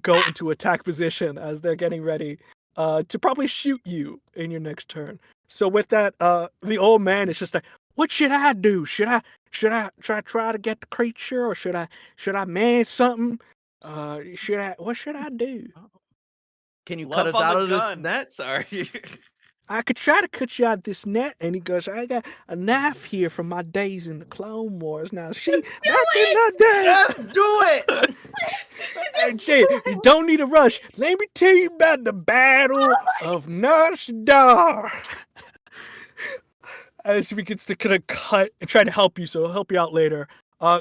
go into attack position as they're getting ready to probably shoot you in your next turn. So with that, the old man is just like, what should I do? Should I try to get the creature, or should I man something? What should I do? Can you cut Love us on out the of this gun. net? Sorry. I could try to cut you out of this net. And he goes, I got a knife here from my days in the Clone Wars. Now, back in the day. Yes, do it! And shit, you don't need to rush. Let me tell you about the Battle of Nar As he begins to kind of cut and try to help you, so he'll help you out later.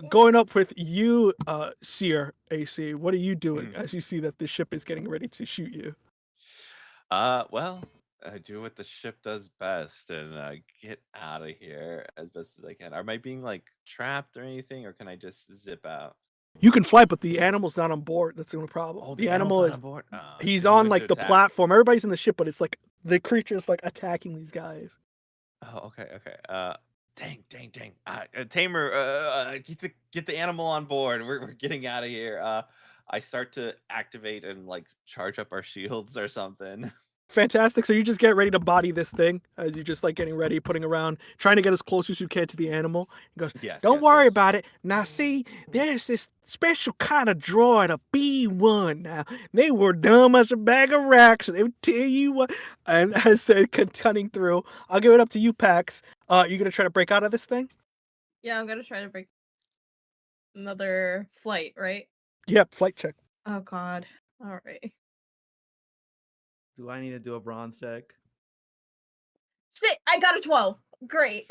Going up with you, Seer AC, what are you doing as you see that the ship is getting ready to shoot you? Well, I do what the ship does best and get out of here as best as I can. Am I being like trapped or anything, or can I just zip out? You can fly, but the animal's not on board. That's the only problem. Oh, The animal is on board. he's he on went like to the attack. platform. Everybody's in the ship, but it's like the creature is like attacking these guys. Oh, okay. Dang. Tamer, get the animal on board. We're getting out of here. I start to activate and like charge up our shields or something. Fantastic. So you just get ready to body this thing as you're just like getting ready, putting around, trying to get as close as you can to the animal. He goes, don't worry about it. Now, see, there's this special kind of droid, a B1. Now, they were dumb as a bag of rocks. They would tell you what. And as they're cutting through, I'll give it up to you, Pax. You're going to try to break out of this thing? Yeah, I'm gonna try to break another flight, right? Yep, flight check. Oh god. Alright. Do I need to do a bronze check? Shit, I got a 12. Great.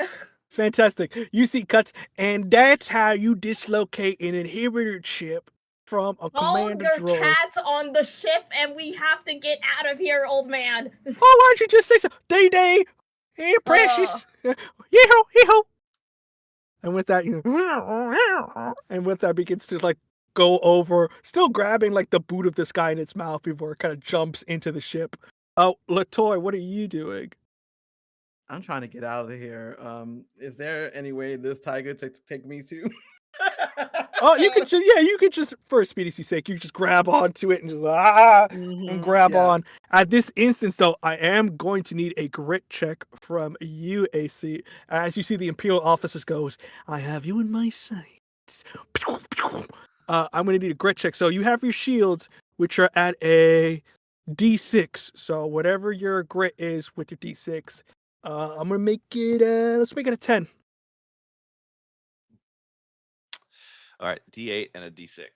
Fantastic. You see cuts, and that's how you dislocate an inhibitor chip from a Hold commander your droid. cats on the ship and we have to get out of here, old man. Oh, why don't you just say so? Day, hey, precious. Yee-ho. And with that, begins to like go over, still grabbing like the boot of this guy in its mouth before it kind of jumps into the ship. Oh, Latoy, what are you doing? I'm trying to get out of here. Is there any way this tiger to take me to? Oh, you could just for speedy's sake, you just grab onto it and just and grab on. At this instance, though, I am going to need a grit check from you, AC. As you see the Imperial officers goes, I have you in my sights. I'm going to need a grit check. So you have your shields, which are at a D6. So whatever your grit is with your D6, I'm going to make it, let's make it a 10. All right, D8 and a D6. Did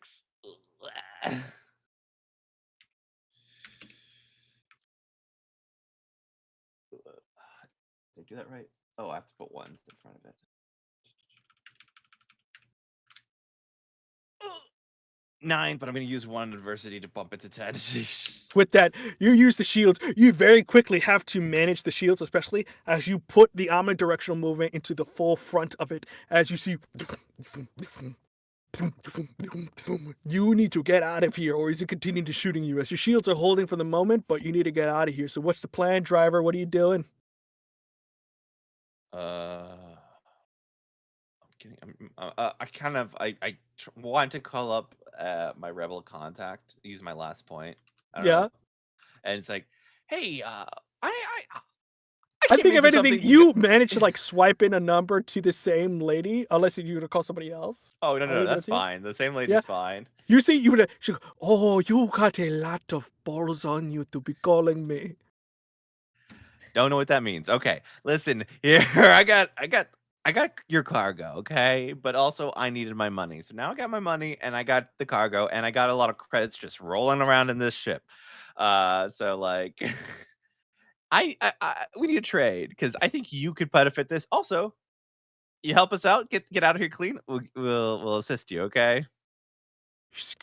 I do that right? Oh, I have to put ones in front of it. 9, but I'm going to use 1 adversity to bump it to 10. With that, you use the shields. You very quickly have to manage the shields, especially as you put the omnidirectional movement into the full front of it. As you see, you need to get out of here, or is it continuing to shooting you? As your shields are holding for the moment, but you need to get out of here. So what's the plan, driver? What are you doing? I want to call up my rebel contact, use my last point. I don't Yeah. know. And it's like, hey, I think if anything, you managed to like swipe in a number to the same lady, unless you were to call somebody else. Oh no, that's fine. The same lady's fine. You see, she go, oh, you got a lot of balls on you to be calling me. Don't know what that means. Okay, listen here. I got your cargo, okay? But also I needed my money. So now I got my money and I got the cargo and I got a lot of credits just rolling around in this ship. So like I we need to trade because I think you could benefit this. Also, you help us out, get out of here clean. We'll assist you, okay?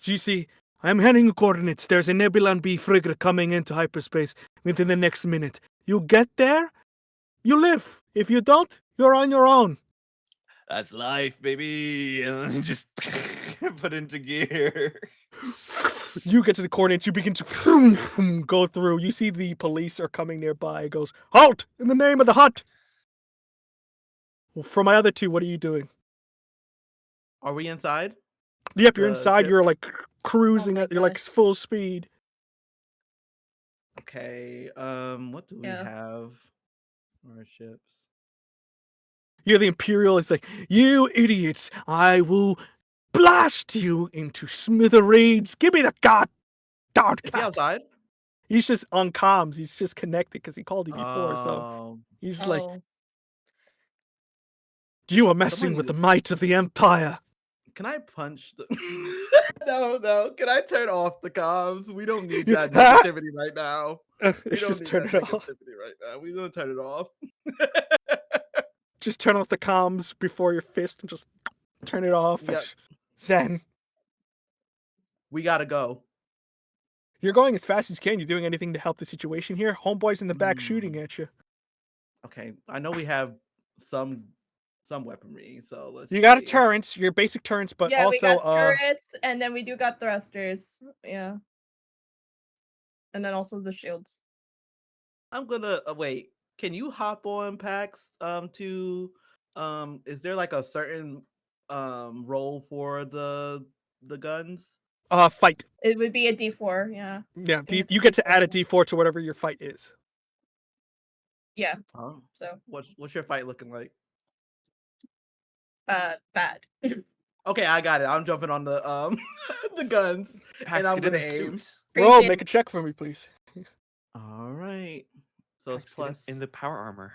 You see, I'm handing you coordinates. There's a Nebulon B frigate coming into hyperspace within the next minute. You get there, you live. If you don't, you're on your own. That's life, baby. And then just put into gear. You get to the coordinates. You begin to go through. You see the police are coming nearby. It goes, halt! In the name of the Hutt! Well, for my other two, what are you doing? Are we inside? Yep, you're inside. ship? You're like cruising my at you're like gosh. full speed. Okay. What do we Yeah. have? Our ships. You hear the Imperial is like, "You idiots! I will blast you into smithereens. Give me the god Is he cat." outside? He's just on comms. He's just connected because he called you before. So Oh, he's like, Oh, "You are messing somebody with the needs- might of the Empire." Can I punch the? No. Can I turn off the comms? We don't need You- that negativity right now. We It's don't just need turn that it off. negativity right now. We're gonna turn it off. Just turn off the comms before your fist and just turn it off. Yep. Zen. We gotta go. You're going as fast as you can. You doing anything to help the situation here? Homeboy's in the back shooting at you. Okay, I know we have some weaponry, so let's. You got a see. turrets, your basic turrets, but yeah, we also got turrets, and then we do got thrusters. Yeah. And then also the shields. I'm gonna wait. Can you hop on PAX to is there like a certain role for the guns? fight. It would be a D4, yeah. Yeah, think it's you get to add a D4. D4 to whatever your fight is. Yeah, Huh? so What's your fight looking like? bad. Okay, I got it. I'm jumping on the the guns Pax, and I'm get in gonna the aim. suit. Roll, Appreciate make a check for me, please. All right. So it's Pax, get in- plus in the power armor.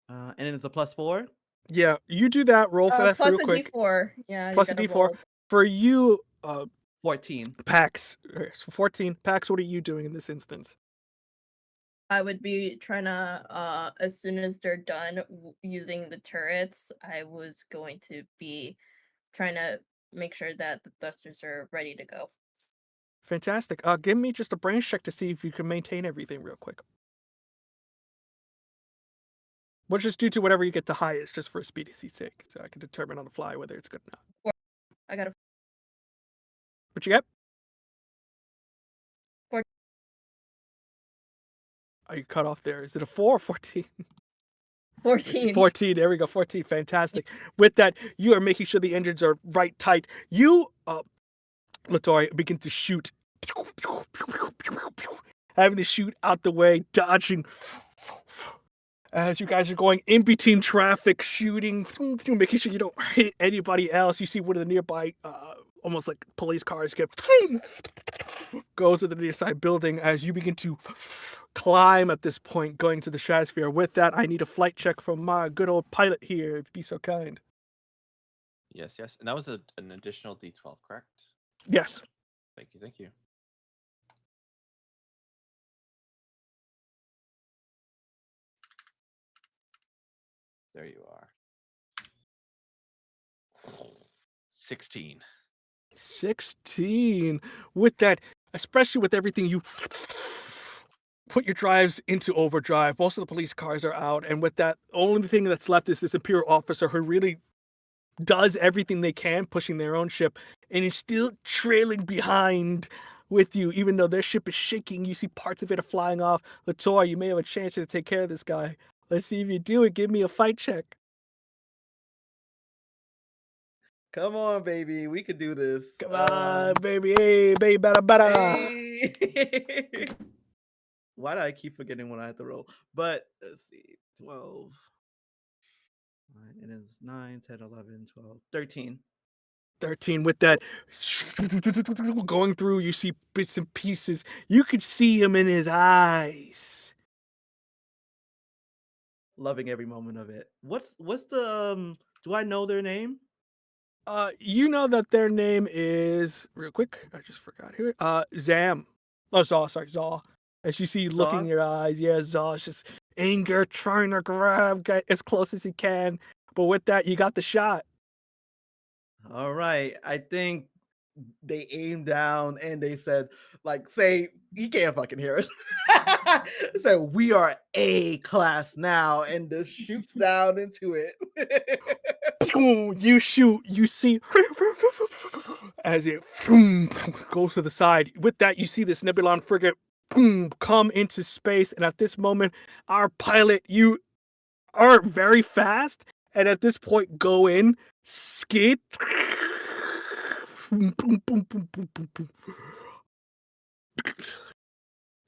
and then it's a +4. Yeah, you do that. Roll for that plus real a quick. D4. Yeah, Plus you a gotta D4. roll. For you, 14. Pax. So 14. Pax, what are you doing in this instance? I would be trying to, as soon as they're done using the turrets, I was going to be trying to make sure that the thrusters are ready to go. Fantastic. Give me just a brains check to see if you can maintain everything real quick. We'll just do to whatever you get the highest, just for speedy's sake, so I can determine on the fly whether it's good or not. I got a What you get? 14. Are you cut off there? Is it a 4 or 14? 14. 14. There we go. 14. Fantastic. With that, you are making sure the engines are right tight. You, Latoya, begin to shoot. Having to shoot out the way, dodging. As you guys are going in between traffic, shooting, making sure you don't hit anybody else. You see one of the nearby, almost like police cars get goes to the near side building as you begin to climb at this point, going to the stratosphere. With that, I need a flight check from my good old pilot here, if you'd be so kind. Yes. And that was an additional D12, correct? Yes. Thank you. There you are. 16. 16. With that, especially with everything, you put your drives into overdrive. Most of the police cars are out, and with that, only thing that's left is this Imperial officer who really does everything they can, pushing their own ship, and is still trailing behind with you, even though their ship is shaking. You see parts of it are flying off. Latoya, you may have a chance to take care of this guy. Let's see if you do it. Give me a fight check. Come on, baby. We could do this. Come on, baby. Hey, baby, better. Hey. Why do I keep forgetting when I have to roll? But let's see. 12. It is 9, 10, 11, 12, 13. 13 with that going through, you see bits and pieces. You could see him in his eyes. Loving every moment of it. What's the do I know their name? You know that their name is real quick. I just forgot who. Zam. Oh, Zaw. Sorry, Zaw. As you see, looking in Zaw? your eyes, yeah, Zaw's just anger, trying to grab, get as close as he can. But with that, you got the shot. All right. I think they aimed down and they said, like, say, he can't fucking hear us. Said, we are A class now, and just shoots down into it. You shoot, you see as it goes to the side. With that, you see this Nebulon frigate come into space, and at this moment, our pilot, you are very fast, and at this point, go in, skid,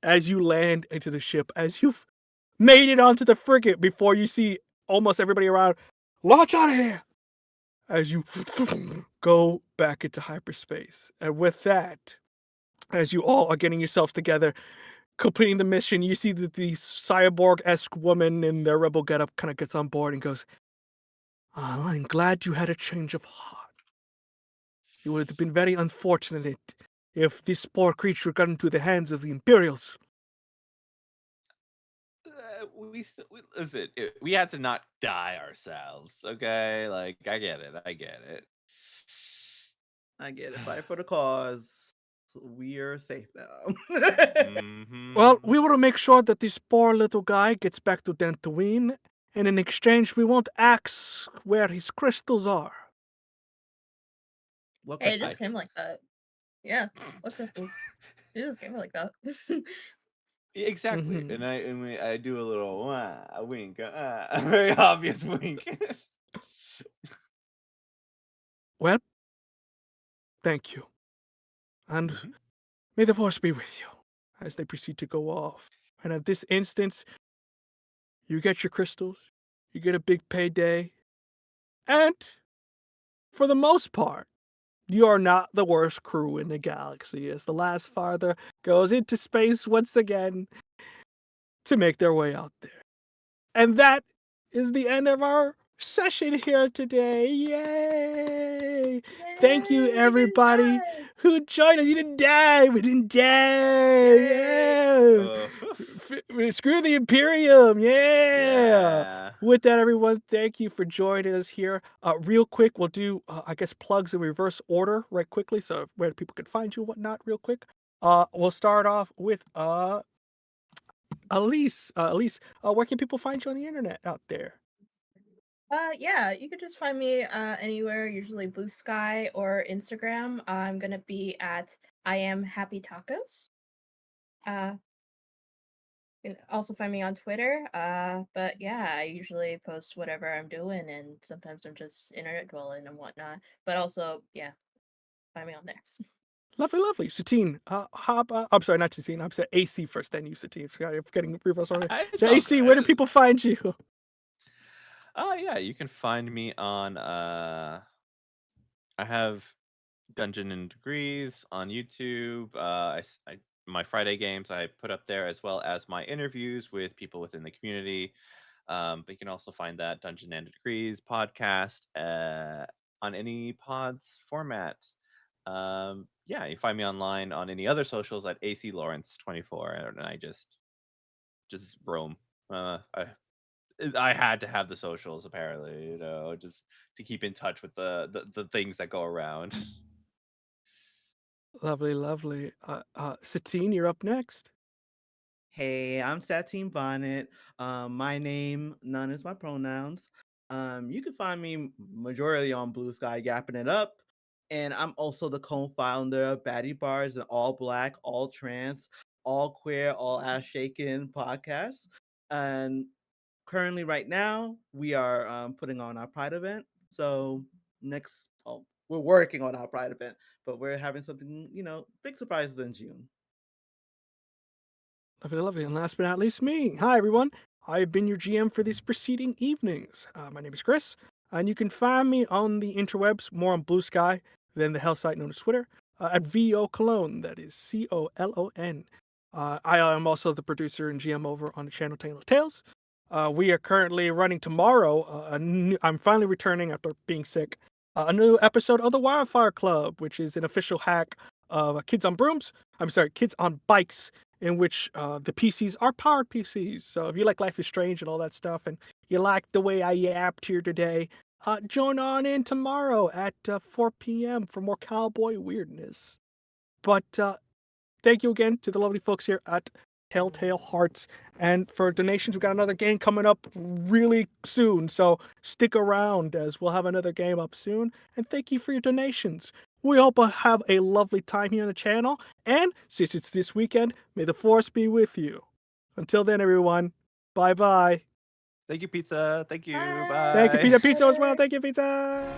as you land into the ship, as you've made it onto the frigate before you see almost everybody around. Launch out of here! As you go back into hyperspace. And with that, as you all are getting yourselves together, completing the mission, you see that the cyborg-esque woman in their rebel getup kind of gets on board and goes, I'm glad you had a change of heart. It would have been very unfortunate if this poor creature got into the hands of the Imperials. Listen. We had to not die ourselves, okay? Like, I get it. I get it. Fight for the cause. We're safe now. Well, Mhm. we will make sure that this poor little guy gets back to Dantooine, and in exchange, we won't ask where his crystals are. What Hey, it crystals? just came like that. Yeah, what crystals? It just came like that. Exactly. Mhm. And I do a little a wink, a very obvious wink. Well, thank you. And Mhm. may the force be with you as they proceed to go off. And at this instance, you get your crystals, you get a big payday, and for the most part, you are not the worst crew in the galaxy as the last farther goes into space once again to make their way out there. And that is the end of our session here today. Yay! Thank you, Yay, we didn't everybody die! who joined us. You didn't die. We didn't die. Yay! Yeah. Screw the Imperium. Yeah. Yeah. With that, everyone, thank you for joining us here. Real quick, we'll do, I guess, plugs in reverse order right quickly, so where people can find you and whatnot real quick. We'll start off with Elise. Elise, where can people find you on the internet out there? Yeah, you could just find me anywhere, usually Blue Sky or Instagram. I'm gonna be at I am Happy Tacos. You can also find me on Twitter. But yeah, I usually post whatever I'm doing, and sometimes I'm just internet dwelling and whatnot. But also, yeah, find me on there. Lovely, lovely. Satine, I'm sorry, not Satine. I'm saying AC first, then you, Satine. I'm getting reverse order. It's So all AC, where do good. people find you? Yeah, you can find me on I have Dungeon and Degrees on YouTube. My Friday games I put up there, as well as my interviews with people within the community. But you can also find that Dungeon and Degrees podcast on any pods format. Yeah, you find me online on any other socials at AC Lawrence 24, and I just roam. I had to have the socials, apparently, just to keep in touch with the things that go around. Lovely, lovely. Satine, you're up next. Hey, I'm Satine Bonnet. My name, none is my pronouns. You can find me majority on Blue Sky yapping it up. And I'm also the co-founder of Baddie Bars, an all black, all trans, all queer, all ass shaking podcast. And currently, right now, we are putting on our Pride event. So we're working on our Pride event, but we're having something, big surprises in June. Lovely, lovely. And last but not least, me. Hi, everyone. I've been your GM for these preceding evenings. My name is Chris, and you can find me on the interwebs, more on Blue Sky than the hell site known as Twitter, at VO Cologne. That is COLON. I am also the producer and GM over on the channel Taletell. We are currently running tomorrow. I'm finally returning after being sick. A new episode of the Wildfire Club, which is an official hack of Kids on Brooms. I'm sorry, Kids on Bikes, in which the PCs are powered PCs. So if you like Life is Strange and all that stuff, and you like the way I yapped here today, join on in tomorrow at 4 p.m. for more cowboy weirdness. But thank you again to the lovely folks here at Telltale Hearts. And for donations, we've got another game coming up really soon. So stick around as we'll have another game up soon. And thank you for your donations. We hope to have a lovely time here on the channel. And since it's this weekend, may the force be with you. Until then, everyone, bye-bye. Thank you, pizza. Thank you. Bye. Thank you, Bye. Pizza. Pizza as well. Thank you, Pizza.